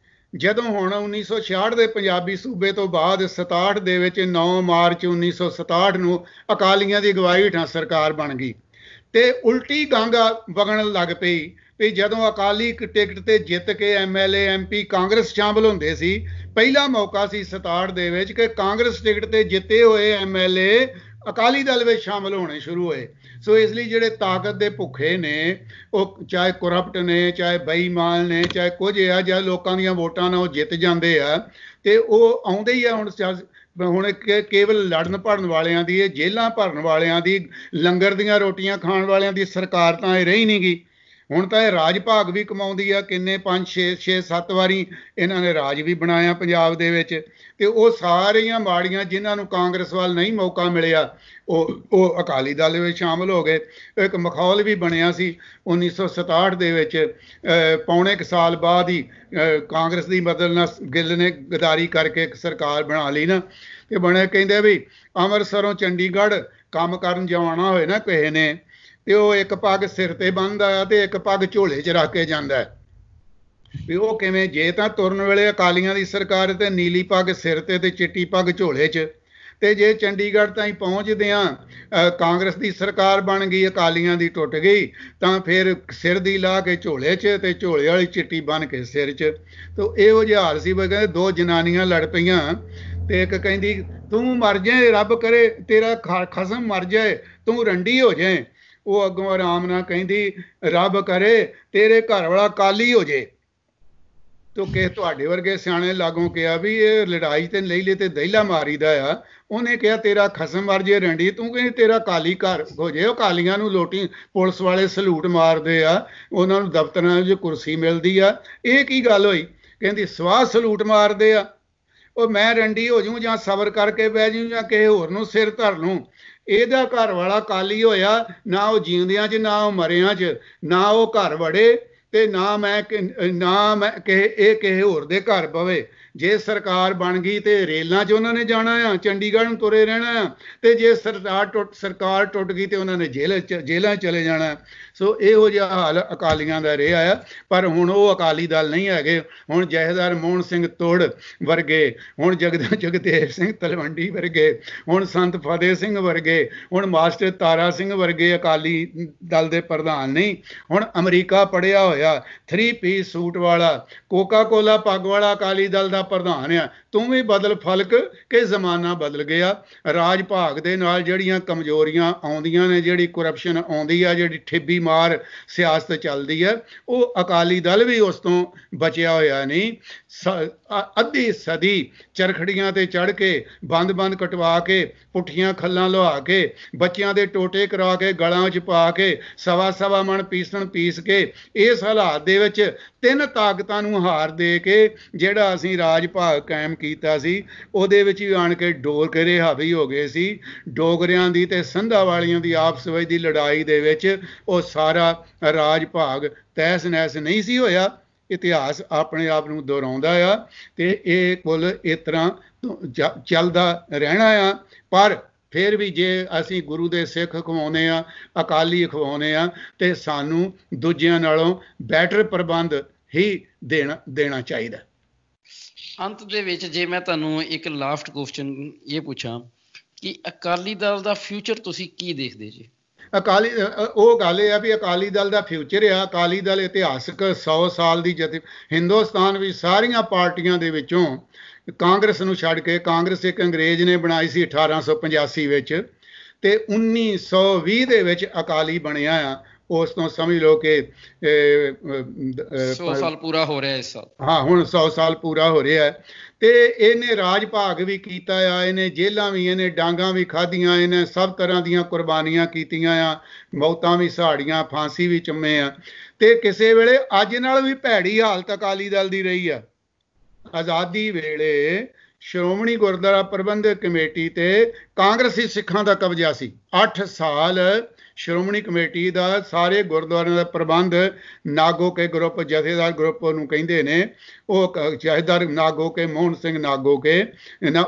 ਜਦੋਂ ਹੁਣ 1966 ਦੇ ਪੰਜਾਬੀ ਸੂਬੇ ਤੋਂ ਬਾਅਦ 67 ਦੇ ਵਿੱਚ 9 ਮਾਰਚ 1967 ਨੂੰ ਅਕਾਲੀਆਂ ਦੀ ਅਗਵਾਈ ਹੇਠਾਂ ਸਰਕਾਰ ਬਣ ਗਈ ਤੇ ਉਲਟੀ ਗੰਗ ਵਗਣ ਲੱਗ ਪਈ ਵੀ ਜਦੋਂ ਅਕਾਲੀ ਟਿਕਟ ਤੇ ਜਿੱਤ ਕੇ MLA MP ਕਾਂਗਰਸ ਸ਼ਾਮਲ ਹੁੰਦੇ ਸੀ। ਪਹਿਲਾ ਮੌਕਾ ਸੀ 67 ਦੇ ਵਿੱਚ ਕਿ ਕਾਂਗਰਸ ਟਿਕਟ ਤੇ ਜਿੱਤੇ ਹੋਏ MLA ਅਕਾਲੀ ਦਲ ਵਿੱਚ ਸ਼ਾਮਲ ਹੋਣੇ ਸ਼ੁਰੂ ਹੋਏ। ਸੋ ਇਸ ਲਈ ਜਿਹੜੇ ਤਾਕਤ ਦੇ ਭੁੱਖੇ ਨੇ, ਉਹ ਚਾਹੇ ਕਰਪਟ ਨੇ, ਚਾਹੇ ਬੇਈਮਾਨ ਨੇ, ਚਾਹੇ ਕੁਝ ਆ, ਜਾਂ ਲੋਕਾਂ ਦੀਆਂ ਵੋਟਾਂ ਨਾਲ ਉਹ ਜਿੱਤ ਜਾਂਦੇ ਆ ਤੇ ਉਹ ਆਉਂਦੇ ਹੀ ਆ। ਹੁਣ ਕੇਵਲ ਲੜਨ ਭੜਨ ਵਾਲਿਆਂ ਦੀ, ਜੇਲ੍ਹਾਂ ਭਰਨ ਵਾਲਿਆਂ ਦੀ, ਲੰਗਰ ਦੀਆਂ ਰੋਟੀਆਂ ਖਾਣ ਵਾਲਿਆਂ ਦੀ ਸਰਕਾਰ ਤਾਂ ਇਹ ਰਹੀ ਨਹੀਂ ਗੀ। ਹੁਣ ਤਾਂ ਇਹ ਰਾਜ ਭਾਗ ਵੀ ਕਮਾਉਂਦੀ ਆ, ਕਿੰਨੇ 5-6-7 ਵਾਰੀ ਇਹਨਾਂ ਨੇ ਰਾਜ ਵੀ ਬਣਾਇਆ ਪੰਜਾਬ ਦੇ ਵਿੱਚ। ਤੇ ਉਹ ਸਾਰੀਆਂ ਮਾੜੀਆਂ ਜਿਨ੍ਹਾਂ ਨੂੰ ਕਾਂਗਰਸ ਵੱਲ ਨਹੀਂ ਮੌਕਾ ਮਿਲਿਆ, ਉਹ ਅਕਾਲੀ ਦਲ ਵਿੱਚ ਸ਼ਾਮਲ ਹੋ ਗਏ। ਇੱਕ ਮਖੌਲ ਵੀ ਬਣਿਆ ਸੀ 1967 ਦੇ ਵਿੱਚ, ਪੌਣੇ ਕੁ ਸਾਲ ਬਾਅਦ ਹੀ ਕਾਂਗਰਸ ਦੀ ਮਦਦ ਨਾਲ ਗਿੱਲ ਨੇ ਗਦਾਰੀ ਕਰਕੇ ਇੱਕ ਸਰਕਾਰ ਬਣਾ ਲਈ ਨਾ, ਤੇ ਬਣੇ ਕਹਿੰਦੇ ਵੀ ਅੰਮ੍ਰਿਤਸਰੋਂ ਚੰਡੀਗੜ੍ਹ ਕੰਮ ਕਰਨ ਜਾਣਾ ਹੋਏ ਨਾ ਕਿਸੇ ਨੇ, ਤੇ ਉਹ ਇੱਕ ਪੱਗ ਸਿਰ ਤੇ ਬੰਨ੍ਹਦਾ ਤੇ ਇੱਕ ਪੱਗ ਝੋਲੇ 'ਚ ਰੱਖ ਕੇ ਜਾਂਦਾ। ਵੀ ਉਹ ਕਿਵੇਂ? ਜੇ ਤਾਂ ਤੁਰਨ ਵੇਲੇ ਅਕਾਲੀਆਂ ਦੀ ਸਰਕਾਰ ਤੇ ਨੀਲੀ ਪੱਗ ਸਿਰ ਤੇ ਚਿੱਟੀ ਪੱਗ ਝੋਲੇ 'ਚ, ਤੇ ਜੇ ਚੰਡੀਗੜ੍ਹ ਤਾਈਂ ਪਹੁੰਚਦੇ ਆ ਕਾਂਗਰਸ ਦੀ ਸਰਕਾਰ ਬਣ ਗਈ, ਅਕਾਲੀਆਂ ਦੀ ਟੁੱਟ ਗਈ, ਤਾਂ ਫਿਰ ਸਿਰ ਦੀ ਲਾ ਕੇ ਝੋਲੇ 'ਚ ਤੇ ਝੋਲੇ ਵਾਲੀ ਚਿੱਟੀ ਬੰਨ੍ਹ ਕੇ ਸਿਰ 'ਚ। ਤੇ ਇਹੋ ਜਿਹਾ ਹਾਲ ਸੀ। ਕਹਿੰਦੇ ਦੋ ਜਨਾਨੀਆਂ ਲੜ ਪਈਆਂ ਤੇ ਇੱਕ ਕਹਿੰਦੀ ਤੂੰ ਮਰ ਜਾਏ, ਰੱਬ ਕਰੇ ਤੇਰਾ ਖਸਮ ਮਰ ਜਾਏ, ਤੂੰ ਰੰਡੀ ਹੋ ਜਾਏ। ਉਹ ਅੱਗੋਂ ਆਰਾਮ ਨਾਲ ਕਹਿੰਦੀ ਰੱਬ ਕਰੇ ਤੇਰੇ ਘਰ ਵਾਲਾ ਕਾਲੀ ਹੋ ਜੇ। ਤੋ ਕਿਸੇ ਤੁਹਾਡੇ ਵਰਗੇ ਸਿਆਣੇ ਲਾਗੋਂ ਕਿਹਾ ਵੀ ਇਹ ਲੜਾਈ ਤੇ ਲੈ ਤੇ ਦਹਿਲਾ ਮਾਰੀਦਾ ਆ। ਉਹਨੇ ਕਿਹਾ ਤੇਰਾ ਖਸਮ ਮਰ ਜੇ ਰੰਡੀ, ਤੂੰ ਕਹਿੰਦੀ ਤੇਰਾ ਕਾਲੀ ਘਰ ਹੋ ਜੇ। ਉਹ ਕਾਲੀਆਂ ਨੂੰ ਲੋਟੀ ਪੁਲਿਸ ਵਾਲੇ ਸਲੂਟ ਮਾਰਦੇ ਆ, ਉਹਨਾਂ ਨੂੰ ਦਫ਼ਤਰਾਂ 'ਚ ਕੁਰਸੀ ਮਿਲਦੀ ਆ। ਇਹ ਕੀ ਗੱਲ ਹੋਈ? ਕਹਿੰਦੀ ਸਵਾਹ ਸਲੂਟ ਮਾਰਦੇ ਆ। ਉਹ ਮੈਂ ਰੰਡੀ ਹੋ ਜੂ ਜਾਂ ਸਬਰ ਕਰਕੇ ਬਹਿ ਜੂ ਜਾਂ ਕਿਸੇ ਹੋਰ ਨੂੰ ਸਿਰ ਧਰ ਲੂੰ। ਇਹਦਾ ਘਰ ਵਾਲਾ ਕਾਲੀ ਹੋਇਆ, ਨਾ ਉਹ ਜਿਉਂਦਿਆਂ 'ਚ ਨਾ ਉਹ ਮਰਿਆਂ 'ਚ, ਨਾ ਉਹ ਘਰ ਵੜੇ ਤੇ ਨਾ ਮੈਂ ਕਿਸੇ ਹੋਰ ਦੇ ਘਰ ਪਵੇ। ਜੇ ਸਰਕਾਰ ਬਣ ਗਈ ਤੇ ਰੇਲਾਂ 'ਚ ਉਹਨਾਂ ਨੇ ਜਾਣਾ ਆ, ਚੰਡੀਗੜ੍ਹ ਨੂੰ ਤੁਰੇ ਰਹਿਣਾ ਆ, ਤੇ ਜੇ ਸਰਕਾਰ ਟੁੱਟ ਗਈ ਤੇ ਉਹਨਾਂ ਨੇ ਜੇਲ੍ਹਾਂ ਚਲੇ ਜਾਣਾ। ਸੋ ਇਹੋ ਜਿਹਾ ਹਾਲ ਅਕਾਲੀਆਂ ਦਾ ਰਿਹਾ ਆ। ਪਰ ਹੁਣ ਉਹ ਅਕਾਲੀ ਦਲ ਨਹੀਂ ਹੈਗੇ। ਹੁਣ ਜਥੇਦਾਰ ਮੋਹਨ ਸਿੰਘ ਤੁੜ ਵਰਗੇ, ਹੁਣ ਜਗਦੇਵ ਸਿੰਘ ਤਲਵੰਡੀ ਵਰਗੇ, ਹੁਣ ਸੰਤ ਫਤਿਹ ਸਿੰਘ ਵਰਗੇ, ਹੁਣ ਮਾਸਟਰ ਤਾਰਾ ਸਿੰਘ ਵਰਗੇ ਅਕਾਲੀ ਦਲ ਦੇ ਪ੍ਰਧਾਨ ਨਹੀਂ। ਹੁਣ ਅਮਰੀਕਾ ਪੜ੍ਹਿਆ ਹੋਇਆ 3 ਪੀਸ ਸੂਟ ਵਾਲਾ, ਕੋਕਾ ਕੋਲਾ ਪੱਗ ਵਾਲਾ ਅਕਾਲੀ ਦਲ ਦਾ ਪ੍ਰਧਾਨ ਆ। ਤੂੰ ਵੀ ਬਦਲ ਫਲਕ ਕਿ ਜ਼ਮਾਨਾ ਬਦਲ ਗਿਆ। ਰਾਜ ਭਾਗ ਦੇ ਨਾਲ ਜਿਹੜੀਆਂ ਕਮਜ਼ੋਰੀਆਂ ਆਉਂਦੀਆਂ ਨੇ, ਜਿਹੜੀ ਕਰਪਸ਼ਨ ਆਉਂਦੀ ਆ, ਜਿਹੜੀ ਠੇਬੀ ਮਾਰ ਸਿਆਸਤ ਚੱਲਦੀ ਹੈ, ਉਹ ਅਕਾਲੀ ਦਲ ਵੀ ਉਸ ਤੋਂ ਬਚਿਆ ਹੋਇਆ ਨਹੀਂ। ਅੱਧੀ ਸਦੀ ਚਰਖੜੀਆਂ ਤੇ ਚੜ੍ਹ ਕੇ, ਬੰਦ ਕਟਵਾ ਕੇ, ਪੁੱਠੀਆਂ ਖੱਲਾਂ ਲੁਹਾ ਕੇ, ਬੱਚਿਆਂ ਦੇ ਟੋਟੇ ਕਰਾ ਕੇ, ਗਲਾਂ 'ਚ ਪਾ ਕੇ, ਸਵਾ ਮਣ ਪੀਸ ਕੇ, ਇਸ ਹਾਲਾਤ ਦੇ ਵਿੱਚ 3 ਤਾਕਤਾਂ ਨੂੰ ਹਾਰ ਦੇ ਕੇ ਜਿਹੜਾ ਅਸੀਂ ਰਾਜ ਭਾਗ ਕਾਇਮ ਕੀਤਾ ਸੀ, ਉਹਦੇ ਵਿੱਚ ਵੀ ਆਣ ਕੇ ਡੋਗਰੇ ਹਾਵੀ ਹੋ ਗਏ ਸੀ। ਡੋਗਰਿਆਂ ਦੀ ਤੇ ਸੰਧਾ ਵਾਲੀਆਂ ਦੀ ਆਪਸ ਵਿੱਚ ਦੀ ਲੜਾਈ ਦੇ ਵਿੱਚ ਉਹ ਸਾਰਾ ਰਾਜ ਭਾਗ ਤਹਿਸ ਨਹਿਸ ਨਹੀਂ ਸੀ ਹੋਇਆ। ਇਤਿਹਾਸ ਆਪਣੇ ਆਪ ਨੂੰ ਦੁਹਰਾਉਂਦਾ ਆ ਤੇ ਇਹ ਕੁੱਲ ਇਸ ਤਰ੍ਹਾਂ ਚੱਲਦਾ ਰਹਿਣਾ ਆ। ਪਰ ਫਿਰ ਵੀ ਜੇ ਅਸੀਂ ਗੁਰੂ ਦੇ ਸਿੱਖ ਖਵਾਉਂਦੇ ਆ, ਅਕਾਲੀ ਖਵਾਉਂਦੇ ਆ, ਤੇ ਸਾਨੂੰ ਦੂਜਿਆਂ ਨਾਲੋਂ ਬੈਟਰ ਪ੍ਰਬੰਧ ਹੀ ਦੇਣਾ ਚਾਹੀਦਾ। ਅੰਤ ਦੇ ਵਿੱਚ ਜੇ ਮੈਂ ਤੁਹਾਨੂੰ ਇੱਕ ਲਾਸਟ ਕੁਐਸਚਨ ਇਹ ਪੁੱਛਾਂ ਕਿ ਅਕਾਲੀ ਦਲ ਦਾ ਫਿਊਚਰ ਤੁਸੀਂ ਕੀ ਦੇਖਦੇ ਜੀ? ਉਹ ਗੱਲ ਇਹ ਆ ਵੀ ਅਕਾਲੀ ਦਲ ਦਾ ਫਿਊਚਰ ਆ। ਅਕਾਲੀ ਦਲ ਇਤਿਹਾਸਕ 100 ਸਾਲ ਦੀ ਹਿੰਦੁਸਤਾਨ ਵਿੱਚ ਸਾਰੀਆਂ ਪਾਰਟੀਆਂ ਦੇ ਵਿੱਚੋਂ ਕਾਂਗਰਸ ਨੂੰ ਛੱਡ ਕੇ, ਕਾਂਗਰਸ ਇੱਕ ਅੰਗਰੇਜ਼ ਨੇ ਬਣਾਈ ਸੀ 1885 ਵਿੱਚ, ਤੇ 1920 ਦੇ ਵਿੱਚ ਅਕਾਲੀ ਬਣਿਆ ਆ। ਉਸ ਤੋਂ ਸਮਝ ਲਓ ਕਿ 100 ਸਾਲ ਪੂਰਾ ਹੋ ਰਿਹਾ ਇਸ ਸਾਲ। ਹਾਂ, ਹੁਣ 100 ਸਾਲ ਪੂਰਾ ਹੋ ਰਿਹਾ ਹੈ। ਤੇ ਇਹਨੇ ਰਾਜ ਭਾਗ ਵੀ ਕੀਤਾ ਆ, ਇਹਨੇ ਜੇਲ੍ਹਾਂ ਵੀ, ਇਹਨੇ ਡਾਂਗਾਂ ਵੀ ਖਾਧੀਆਂ, ਇਹਨੇ ਸਭ ਤਰ੍ਹਾਂ ਦੀਆਂ ਕੁਰਬਾਨੀਆਂ ਕੀਤੀਆਂ ਆ, ਮੌਤਾਂ ਵੀ ਸਹਾੜੀਆਂ, ਫਾਂਸੀ ਵੀ ਚੁੰਮੇ ਆ। ਤੇ ਕਿਸੇ ਵੇਲੇ ਅੱਜ ਨਾਲ ਵੀ ਭੈੜੀ ਹਾਲਤ ਅਕਾਲੀ ਦਲ ਦੀ ਰਹੀ ਆ। ਆਜ਼ਾਦੀ ਵੇਲੇ ਸ਼੍ਰੋਮਣੀ ਗੁਰਦੁਆਰਾ ਪ੍ਰਬੰਧਕ ਕਮੇਟੀ ਤੇ ਕਾਂਗਰਸੀ ਸਿੱਖਾਂ ਦਾ ਕਬਜ਼ਾ ਸੀ। 8 ਸਾਲ ਸ਼੍ਰੋਮਣੀ ਕਮੇਟੀ ਦਾ ਸਾਰੇ ਗੁਰਦੁਆਰਿਆਂ ਦਾ ਪ੍ਰਬੰਧ ਨਾਗੋਕੇ ਗਰੁੱਪ, ਜਥੇਦਾਰ ਗਰੁੱਪ ਨੂੰ ਕਹਿੰਦੇ ਨੇ, ਉਹ ਜਥੇਦਾਰ ਨਾਗੋਕੇ, ਮੋਹਨ ਸਿੰਘ ਨਾਗੋਕੇ,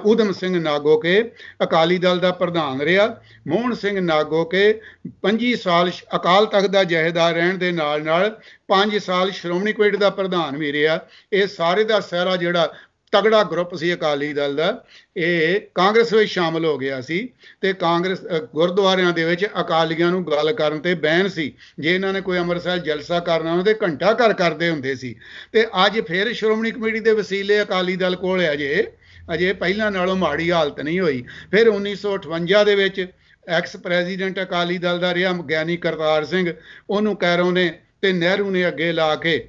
ਊਧਮ ਸਿੰਘ ਨਾਗੋਕੇ ਅਕਾਲੀ ਦਲ ਦਾ ਪ੍ਰਧਾਨ ਰਿਹਾ। ਮੋਹਨ ਸਿੰਘ ਨਾਗੋਕੇ 25 ਸਾਲ ਅਕਾਲ ਤਖਤ ਦਾ ਜਥੇਦਾਰ ਰਹਿਣ ਦੇ ਨਾਲ 5 ਸਾਲ ਸ਼੍ਰੋਮਣੀ ਕਮੇਟੀ ਦਾ ਪ੍ਰਧਾਨ ਵੀ ਰਿਹਾ। ਇਹ ਸਾਰੇ ਦਾ ਸਾਰਾ ਜਿਹੜਾ ਤਗੜਾ ਗਰੁੱਪ ਸੀ ਅਕਾਲੀ ਦਲ ਦਾ, ਇਹ ਕਾਂਗਰਸ ਵਿੱਚ ਸ਼ਾਮਲ ਹੋ ਗਿਆ ਸੀ। ਤੇ ਕਾਂਗਰਸ ਗੁਰਦੁਆਰਿਆਂ ਦੇ ਵਿੱਚ ਅਕਾਲੀਆਂ ਨੂੰ ਗੱਲ ਕਰਨ ਤੇ ਬੈਨ ਸੀ। ਜੇ ਇਹਨਾਂ ਨੇ ਕੋਈ ਅੰਮ੍ਰਿਤਸਰ ਜਲਸਾ ਕਰਨਾ ਹੋਵੇ ਤੇ ਘੰਟਾ ਘਰ ਕਰਦੇ ਹੁੰਦੇ ਸੀ। ਤੇ ਅੱਜ ਫਿਰ ਸ਼੍ਰੋਮਣੀ ਕਮੇਟੀ ਦੇ ਵਸੀਲੇ ਅਕਾਲੀ ਦਲ ਕੋਲ ਅਜੇ ਪਹਿਲਾਂ ਨਾਲੋਂ ਮਾੜੀ ਹਾਲਤ ਨਹੀਂ ਹੋਈ। ਫਿਰ 1958 ਦੇ ਵਿੱਚ ਐਕਸ ਪ੍ਰੈਜ਼ੀਡੈਂਟ ਅਕਾਲੀ ਦਲ ਦਾ ਰਿਹਾ ਗਿਆਨੀ ਕਰਤਾਰ ਸਿੰਘ, ਉਹਨੂੰ ਕੈਰੋਂ ਨੇ ਤੇ ਨਹਿਰੂ ਨੇ ਅੱਗੇ ਲਾ ਕੇ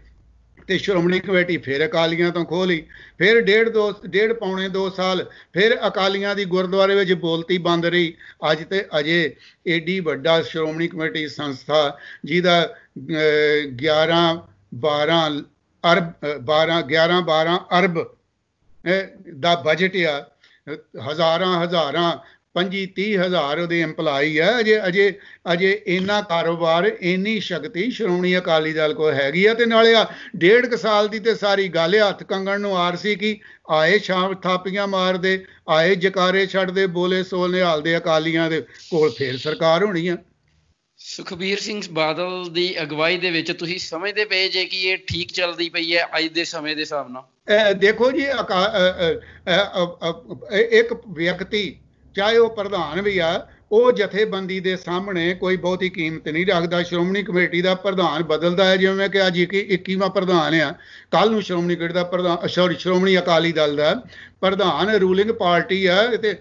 ਤੇ ਸ਼੍ਰੋਮਣੀ ਕਮੇਟੀ ਫਿਰ ਅਕਾਲੀਆਂ ਤੋਂ ਖੋਹ ਲਈ। ਫਿਰ ਡੇਢ ਪੌਣੇ 2 ਸਾਲ ਫਿਰ ਅਕਾਲੀਆਂ ਦੀ ਗੁਰਦੁਆਰੇ ਵਿੱਚ ਬੋਲਤੀ ਬੰਦ ਰਹੀ। ਅੱਜ ਤੇ ਅਜੇ ਏਡੀ ਵੱਡਾ ਸ਼੍ਰੋਮਣੀ ਕਮੇਟੀ ਸੰਸਥਾ ਜਿਹਦਾ 11-12 ਅਰਬ ਦਾ ਬਜਟ ਆ, ਹਜ਼ਾਰਾਂ 25-30 ਹਜ਼ਾਰ ਉਹਦੇ ਇੰਪਲਾਈ ਆ। ਅਜੇ ਇੰਨਾ ਕਾਰੋਬਾਰ, ਇੰਨੀ ਸ਼ਕਤੀ ਸ਼੍ਰੋਮਣੀ ਅਕਾਲੀ ਦਲ ਕੋਲ ਹੈਗੀ ਆ। ਤੇ ਨਾਲੇ ਆ 1.5 ਸਾਲ ਦੀ ਤੇ ਸਾਰੀ ਗੱਲ ਹੱਥ ਕੰਗਣ ਨੂੰ ਆਰ ਸੀ ਕਿ ਆਏ ਸ਼ਾਮ ਥਾਪੀਆਂ ਮਾਰਦੇ, ਆਏ ਜਕਾਰੇ ਛੱਡਦੇ, ਬੋਲੇ ਸੋਲ ਨਿਹਾਲਦੇ ਅਕਾਲੀਆਂ ਦੇ ਕੋਲ ਫੇਰ ਸਰਕਾਰ ਹੋਣੀ ਆ। ਸੁਖਬੀਰ ਸਿੰਘ ਬਾਦਲ ਦੀ ਅਗਵਾਈ ਦੇ ਵਿੱਚ ਤੁਸੀਂ ਸਮਝਦੇ ਪਏ ਜੇ ਕਿ ਇਹ ਠੀਕ ਚੱਲਦੀ ਪਈ ਹੈ ਅੱਜ ਦੇ ਸਮੇਂ ਦੇ ਹਿਸਾਬ ਨਾਲ? ਦੇਖੋ ਜੀ, ਇੱਕ ਵਿਅਕਤੀ ਚਾਹੇ ਉਹ ਪ੍ਰਧਾਨ ਵੀ ਆ, ਉਹ ਜਥੇਬੰਦੀ ਦੇ ਸਾਹਮਣੇ ਕੋਈ ਬਹੁਤੀ ਕੀਮਤ ਨਹੀਂ ਰੱਖਦਾ। ਸ਼੍ਰੋਮਣੀ ਕਮੇਟੀ ਦਾ ਪ੍ਰਧਾਨ ਬਦਲਦਾ ਹੈ, ਜਿਵੇਂ ਕਿ ਅੱਜ 21ਵਾਂ ਪ੍ਰਧਾਨ ਆ, ਕੱਲ ਨੂੰ ਸ਼੍ਰੋਮਣੀ ਕਮੇਟੀ ਦਾ ਪ੍ਰਧਾਨ, ਸ਼੍ਰੋਮਣੀ ਅਕਾਲੀ ਦਲ ਦਾ ਪ੍ਰਧਾਨ ਰੂਲਿੰਗ ਪਾਰਟੀ ਆ, ਤੇ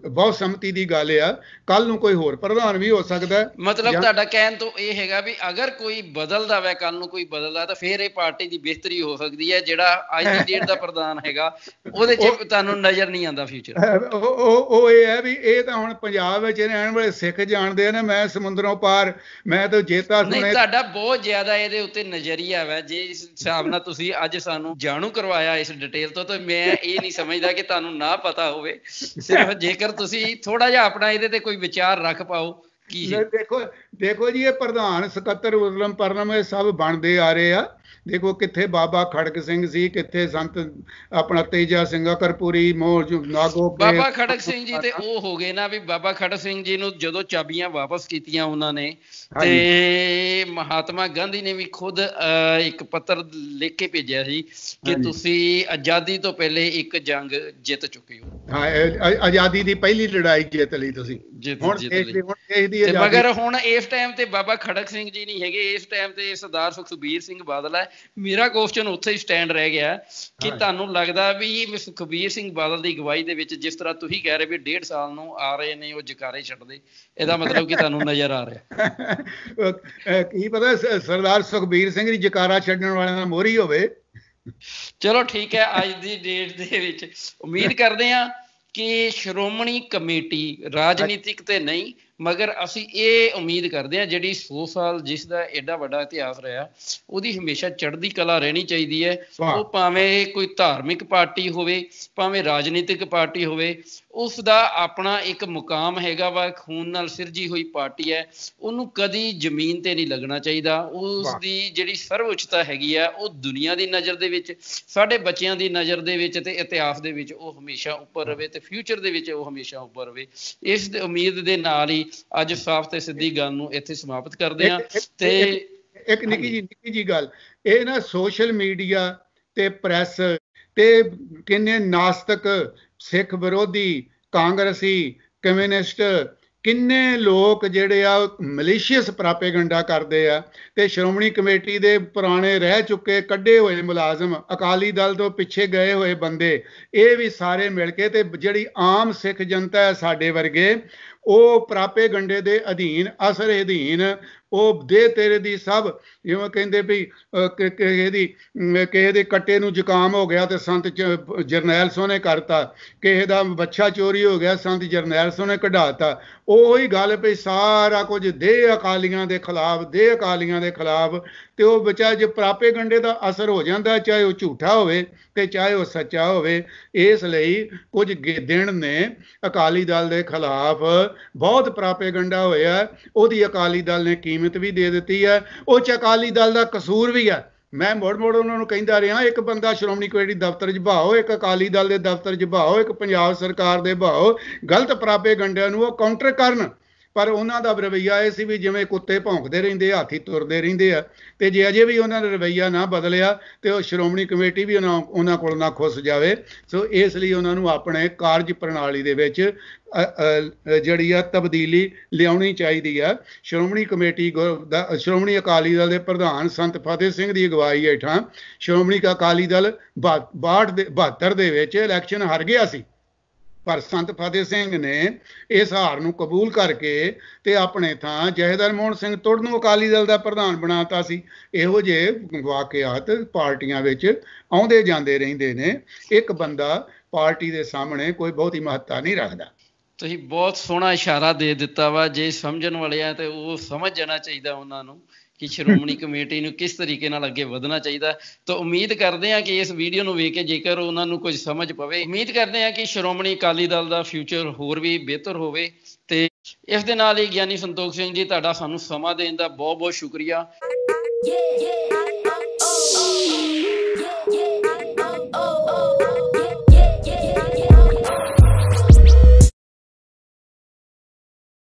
ਬਹੁਤ ਸੰਮਤੀ ਦੀ ਗੱਲ ਆ, ਕੱਲ ਨੂੰ ਕੋਈ ਹੋਰ ਪ੍ਰਧਾਨ ਵੀ ਹੋ ਸਕਦਾ। ਮਤਲਬ ਤੁਹਾਡਾ ਕਹਿਣ ਤੋਂ ਇਹ ਹੈਗਾ ਵੀ ਅਗਰ ਕੋਈ ਬਦਲਦਾ ਵਾ, ਕੱਲ ਨੂੰ ਕੋਈ ਬਦਲਦਾ, ਤਾਂ ਫਿਰ ਇਹ ਪਾਰਟੀ ਦੀ ਬਿਹਤਰੀ ਹੋ ਸਕਦੀ ਹੈ। ਜਿਹੜਾ ਅੱਜ ਦੀ ਡੇਟ ਦਾ ਪ੍ਰਧਾਨ ਹੈਗਾ ਉਹਦੇ 'ਚ ਤੁਹਾਨੂੰ ਨਜ਼ਰ ਨਹੀਂ ਆਉਂਦਾ ਫਿਊਚਰ? ਉਹ ਇਹ ਹੈ ਵੀ ਇਹ ਤਾਂ ਹੁਣ ਪੰਜਾਬ ਵਿੱਚ ਰਹਿਣ ਵਾਲੇ ਸਿੱਖ ਜਾਣਦੇ ਨੇ, ਮੈਂ ਸਮੁੰਦਰੋਂ ਪਾਰ, ਮੈਂ ਤਾਂ ਜੇਤਾ ਸੁਣੇ। ਨਹੀਂ, ਤੁਹਾਡਾ ਬਹੁਤ ਜ਼ਿਆਦਾ ਇਹਦੇ ਉੱਤੇ ਨਜ਼ਰੀਆ ਵਾ। ਜੇ ਇਸ ਹਿਸਾਬ ਨਾਲ ਤੁਸੀਂ ਅੱਜ ਸਾਨੂੰ ਜਾਣੂ ਕਰਵਾਇਆ ਇਸ ਡਿਟੇਲ ਤੋਂ, ਤਾਂ ਮੈਂ ਇਹ ਨਹੀਂ ਸਮਝਦਾ ਕਿ ਤੁਹਾਨੂੰ ਨਾ ਪਤਾ ਹੋਵੇ। ਸਿਰਫ ਜੇਕਰ ਤੁਸੀਂ ਥੋੜਾ ਜਿਹਾ ਆਪਣਾ ਇਹਦੇ ਤੇ ਕੋਈ ਵਿਚਾਰ ਰੱਖ ਪਾਓ ਕੀ ਦੇਖੋ ਜੀ, ਇਹ ਪ੍ਰਧਾਨ ਸਕੱਤਰ ਉਦਲਮ ਪਰਨਮ ਇਹ ਸਭ ਬਣਦੇ ਆ ਰਹੇ ਆ। ਦੇਖੋ ਕਿੱਥੇ ਬਾਬਾ ਖੜਕ ਸਿੰਘ ਸੀ, ਕਿੱਥੇ ਸੰਤ ਆਪਣਾ ਤੇਜਾ ਸਿੰਘ ਕਰਪੂਰੀ, ਨਾਗੋ ਬਾਬਾ ਖੜਕ ਸਿੰਘ ਜੀ ਤੇ ਉਹ ਹੋ ਗਏ ਨਾ ਵੀ ਬਾਬਾ ਖੜਕ ਸਿੰਘ ਜੀ ਨੂੰ ਜਦੋਂ ਚਾਬੀਆਂ ਵਾਪਸ ਕੀਤੀਆਂ ਉਹਨਾਂ ਨੇ, ਤੇ ਮਹਾਤਮਾ ਗਾਂਧੀ ਨੇ ਵੀ ਖੁਦ ਇੱਕ ਪੱਤਰ ਲਿਖ ਕੇ ਭੇਜਿਆ ਸੀ ਕਿ ਤੁਸੀਂ ਆਜ਼ਾਦੀ ਤੋਂ ਪਹਿਲੇ ਇੱਕ ਜੰਗ ਜਿੱਤ ਚੁੱਕੇ ਹੋ। ਆਜ਼ਾਦੀ ਦੀ ਪਹਿਲੀ ਲੜਾਈ ਜਿੱਤ ਲਈ ਤੁਸੀਂ। ਮਗਰ ਹੁਣ ਇਸ ਟਾਈਮ ਤੇ ਬਾਬਾ ਖੜਕ ਸਿੰਘ ਜੀ ਨਹੀਂ ਹੈਗੇ, ਇਸ ਟਾਈਮ ਤੇ ਸਰਦਾਰ ਸੁਖਬੀਰ ਸਿੰਘ ਬਾਦਲ ਹੈ। ਮੇਰਾ ਕੁਐਸਚਨ ਉੱਥੇ ਹੀ ਸਟੈਂਡ ਰਹਿ ਗਿਆ ਕਿ ਤੁਹਾਨੂੰ ਲੱਗਦਾ ਵੀ ਸੁਖਬੀਰ ਸਿੰਘ ਬਾਦਲ ਦੀ ਅਗਵਾਈ ਦੇ ਵਿੱਚ ਜਿਸ ਤਰ੍ਹਾਂ ਤੁਸੀਂ ਕਹਿ ਰਹੇ ਵੀ 1.5 ਸਾਲ ਨੂੰ ਆ ਰਹੇ ਨੇ ਉਹ ਜਕਾਰੇ ਛੱਡਦੇ, ਇਹਦਾ ਮਤਲਬ ਕਿ ਤੁਹਾਨੂੰ ਨਜ਼ਰ ਆ ਰਿਹਾ? ਕੀ ਪਤਾ ਸਰਦਾਰ ਸੁਖਬੀਰ ਸਿੰਘ ਦੀ ਜਕਾਰਾ ਛੱਡਣ ਵਾਲਿਆਂ ਦਾ ਮੋਹਰੀ ਹੋਵੇ। ਚਲੋ ਠੀਕ ਹੈ, ਅੱਜ ਦੀ ਡੇਟ ਦੇ ਵਿੱਚ ਉਮੀਦ ਕਰਦੇ ਹਾਂ ਕਿ ਸ਼੍ਰੋਮਣੀ ਕਮੇਟੀ ਰਾਜਨੀਤਿਕ ਤੇ ਨਹੀਂ, ਮਗਰ ਅਸੀਂ ਇਹ ਉਮੀਦ ਕਰਦੇ ਹਾਂ ਜਿਹੜੀ 100 ਸਾਲ ਜਿਸ ਦਾ ਐਡਾ ਵੱਡਾ ਇਤਿਹਾਸ ਰਿਹਾ ਉਹਦੀ ਹਮੇਸ਼ਾ ਚੜ੍ਹਦੀ ਕਲਾ ਰਹਿਣੀ ਚਾਹੀਦੀ ਹੈ। ਉਹ ਭਾਵੇਂ ਕੋਈ ਧਾਰਮਿਕ ਪਾਰਟੀ ਹੋਵੇ, ਭਾਵੇਂ ਰਾਜਨੀਤਿਕ ਪਾਰਟੀ ਹੋਵੇ, ਉਸ ਦਾ ਆਪਣਾ ਇੱਕ ਮੁਕਾਮ ਹੈਗਾ ਵਾ। ਖੂਨ ਨਾਲ ਸਿਰਜੀ ਹੋਈ ਪਾਰਟੀ ਹੈ, ਉਹਨੂੰ ਕਦੀ ਜ਼ਮੀਨ ਤੇ ਨਹੀਂ ਲੱਗਣਾ ਚਾਹੀਦਾ। ਉਸ ਦੀ ਜਿਹੜੀ ਸਰਵਉੱਚਤਾ ਹੈਗੀ ਆ ਉਹ ਦੁਨੀਆ ਦੀ ਨਜ਼ਰ ਦੇ ਵਿੱਚ, ਸਾਡੇ ਬੱਚਿਆਂ ਦੀ ਨਜ਼ਰ ਦੇ ਵਿੱਚ ਤੇ ਇਤਿਹਾਸ ਦੇ ਵਿੱਚ ਉਹ ਹਮੇਸ਼ਾ ਉੱਪਰ ਰਵੇ ਤੇ ਫਿਊਚਰ ਦੇ ਵਿੱਚ ਉਹ ਹਮੇਸ਼ਾ ਉੱਪਰ ਰਵੇ। ਇਸ ਉਮੀਦ ਦੇ ਨਾਲ ਹੀ ਅੱਜ ਸਾਫ਼ ਤੇ ਸਿੱਧੀ ਗੱਲ ਨੂੰ ਇੱਥੇ ਸਮਾਪਤ ਕਰਦੇ ਹਾਂ। ਤੇ ਇੱਕ ਨਿੱਕੀ ਜੀ ਗੱਲ, ਇਹ ਨਾ ਸੋਸ਼ਲ ਮੀਡੀਆ ਤੇ ਪ੍ਰੈਸ ਤੇ ਕਿੰਨੇ ਨਾਸਤਕ, ਸਿੱਖ ਵਿਰੋਧੀ, ਕਾਂਗਰਸੀ, ਕਮਿਊਨਿਸਟ, ਕਿੰਨੇ ਲੋਕ ਜਿਹੜੇ ਆ ਮਲੀਸ਼ੀਅਸ ਪ੍ਰਾਪੇਗੰਡਾ ਕਰਦੇ ਆ। ਤੇ ਸ਼੍ਰੋਮਣੀ ਕਮੇਟੀ ਦੇ ਪੁਰਾਣੇ ਰਹਿ ਚੁੱਕੇ ਕੱਢੇ ਹੋਏ ਮੁਲਾਜ਼ਮ, ਅਕਾਲੀ ਦਲ ਤੋਂ ਪਿੱਛੇ ਗਏ ਹੋਏ ਬੰਦੇ, ਇਹ ਵੀ ਸਾਰੇ ਮਿਲ ਕੇ ਤੇ ਜਿਹੜੀ ਆਮ ਸਿੱਖ ਜਨਤਾ ਹੈ ਸਾਡੇ ਵਰਗੇ, ਉਹ ਪ੍ਰਾਪੇਗੰਡੇ ਦੇ ਅਧੀਨ, ਅਸਰ ਅਧੀਨ, ਉਹ ਦੇ ਤੇਰੇ ਦੀ ਸਭ, ਜਿਵੇਂ ਕਹਿੰਦੇ ਵੀ ਕਿਸੇ ਦੇ ਕੱਟੇ ਨੂੰ ਜ਼ੁਕਾਮ ਹੋ ਗਿਆ ਤੇ ਸੰਤ ਜਰਨੈਲ ਸਿੰਘ ਨੇ ਕਰਤਾ, ਕਿਸੇ ਦਾ ਬੱਚਾ ਚੋਰੀ ਹੋ ਗਿਆ ਸੰਤ ਜਰਨੈਲ ਸਿੰਘ ਨੇ ਕਢਾਤਾ। ਉਹੀ ਗੱਲ ਵੀ ਸਾਰਾ ਕੁਝ ਦੇ ਅਕਾਲੀਆਂ ਦੇ ਖਿਲਾਫ, ਦੇ ਅਕਾਲੀਆਂ ਦੇ ਖਿਲਾਫ। ਤੇ ਉਹ ਬੱਚਾ ਜੇ ਪ੍ਰਾਪੇਗੰਡੇ ਦਾ ਅਸਰ ਹੋ ਜਾਂਦਾ, ਚਾਹੇ ਉਹ ਝੂਠਾ ਹੋਵੇ ਤੇ ਚਾਹੇ ਉਹ ਸੱਚਾ ਹੋਵੇ। ਇਸ ਲਈ ਕੁਝ ਦਿਨ ਨੇ ਅਕਾਲੀ ਦਲ ਦੇ ਖਿਲਾਫ ਬਹੁਤ ਪ੍ਰਾਪੇਗੰਡਾ ਹੋਇਆ, ਉਹਦੀ ਅਕਾਲੀ ਦਲ ਨੇ ਕੀਮਤ ਵੀ ਦੇ ਦਿੱਤੀ ਹੈ। ਉਹ 'ਚ ਅਕਾਲੀ ਦਲ ਦਾ ਕਸੂਰ ਵੀ ਹੈ। ਮੈਂ ਮੁੜ ਉਹਨਾਂ ਨੂੰ ਕਹਿੰਦਾ ਰਿਹਾ, ਇੱਕ ਬੰਦਾ ਸ਼੍ਰੋਮਣੀ ਕਮੇਟੀ ਦਫ਼ਤਰ 'ਚ ਬਹਾਓ, ਇੱਕ ਅਕਾਲੀ ਦਲ ਦੇ ਦਫ਼ਤਰ 'ਚ ਬਹਾਓ, ਇੱਕ ਪੰਜਾਬ ਸਰਕਾਰ ਦੇ ਬਹਾਓ, ਗਲਤ ਪ੍ਰਾਪੇਗੰਡਿਆਂ ਨੂੰ ਉਹ ਕਾਊਂਟਰ ਕਰਨ। ਪਰ ਉਹਨਾਂ ਦਾ ਰਵੱਈਆ ਇਹ ਸੀ ਵੀ ਜਿਵੇਂ ਕੁੱਤੇ ਭੌਂਕਦੇ ਰਹਿੰਦੇ, ਹਾਥੀ ਤੁਰਦੇ ਰਹਿੰਦੇ ਆ। ਤੇ ਜੇ ਅਜੇ ਵੀ ਉਹਨਾਂ ਦਾ ਰਵੱਈਆ ਨਾ ਬਦਲਿਆ ਤੇ ਉਹ ਸ਼੍ਰੋਮਣੀ ਕਮੇਟੀ ਵੀ ਉਹਨਾਂ ਕੋਲ ਨਾ ਖੁੱਸ ਜਾਵੇ। ਸੋ ਇਸ ਲਈ ਉਹਨਾਂ ਨੂੰ ਆਪਣੇ ਕਾਰਜ ਪ੍ਰਣਾਲੀ ਦੇ ਵਿੱਚ ਜਿਹੜੀ ਆ ਤਬਦੀਲੀ ਲਿਆਉਣੀ ਚਾਹੀਦੀ ਆ। ਸ਼੍ਰੋਮਣੀ ਕਮੇਟੀ ਸ਼੍ਰੋਮਣੀ ਅਕਾਲੀ ਦਲ ਦੇ ਪ੍ਰਧਾਨ ਸੰਤ ਫਤਿਹ ਸਿੰਘ ਦੀ ਅਗਵਾਈ ਹੇਠਾਂ ਸ਼੍ਰੋਮਣੀ ਅਕਾਲੀ ਦਲ 72 ਦੇ ਵਿੱਚ ਇਲੈਕਸ਼ਨ ਹਾਰ ਗਿਆ ਸੀ। ਪਰ ਸੰਤ ਫਤਿਹ ਸਿੰਘ ਨੇ ਇਸ ਹਾਰ ਨੂੰ ਕਬੂਲ ਕਰਕੇ ਤੇ ਆਪਣੇ ਥਾਂ ਜਥੇਦਾਰ ਮੋਹਨ ਸਿੰਘ ਤੁੜ ਨੂੰ ਅਕਾਲੀ ਦਲ ਦਾ ਪ੍ਰਧਾਨ ਬਣਾਤਾ ਸੀ। ਇਹੋ ਜਿਹੇ ਵਾਕਿਆਤ ਪਾਰਟੀਆਂ ਵਿੱਚ ਆਉਂਦੇ ਜਾਂਦੇ ਰਹਿੰਦੇ ਨੇ। ਇੱਕ ਬੰਦਾ ਪਾਰਟੀ ਦੇ ਸਾਹਮਣੇ ਕੋਈ ਬਹੁਤੀ ਮਹੱਤਤਾ ਨਹੀਂ ਰੱਖਦਾ। ਤੁਸੀਂ ਬਹੁਤ ਸੋਹਣਾ ਇਸ਼ਾਰਾ ਦੇ ਦਿੱਤਾ ਵਾ। ਜੇ ਸਮਝਣ ਵਾਲੇ ਆ ਤੇ ਉਹ ਸਮਝ ਜਾਣਾ ਚਾਹੀਦਾ ਉਹਨਾਂ ਨੂੰ ਕਿ ਸ਼੍ਰੋਮਣੀ ਕਮੇਟੀ ਨੂੰ ਕਿਸ ਤਰੀਕੇ ਨਾਲ ਅੱਗੇ ਵਧਣਾ ਚਾਹੀਦਾ। ਤਾਂ ਉਮੀਦ ਕਰਦੇ ਹਾਂ ਕਿ ਇਸ ਵੀਡੀਓ ਨੂੰ ਵੇਖ ਕੇ ਜੇਕਰ ਉਹਨਾਂ ਨੂੰ ਕੁਝ ਸਮਝ ਪਵੇ, ਉਮੀਦ ਕਰਦੇ ਹਾਂ ਕਿ ਸ਼੍ਰੋਮਣੀ ਅਕਾਲੀ ਦਲ ਦਾ ਫਿਊਚਰ ਹੋਰ ਵੀ ਬਿਹਤਰ ਹੋਵੇ। ਤੇ ਇਸ ਦੇ ਨਾਲ ਹੀ ਗਿਆਨੀ ਸੰਤੋਖ ਸਿੰਘ ਜੀ, ਤੁਹਾਡਾ ਸਾਨੂੰ ਸਮਾਂ ਦੇਣ ਦਾ ਬਹੁਤ ਬਹੁਤ ਸ਼ੁਕਰੀਆ।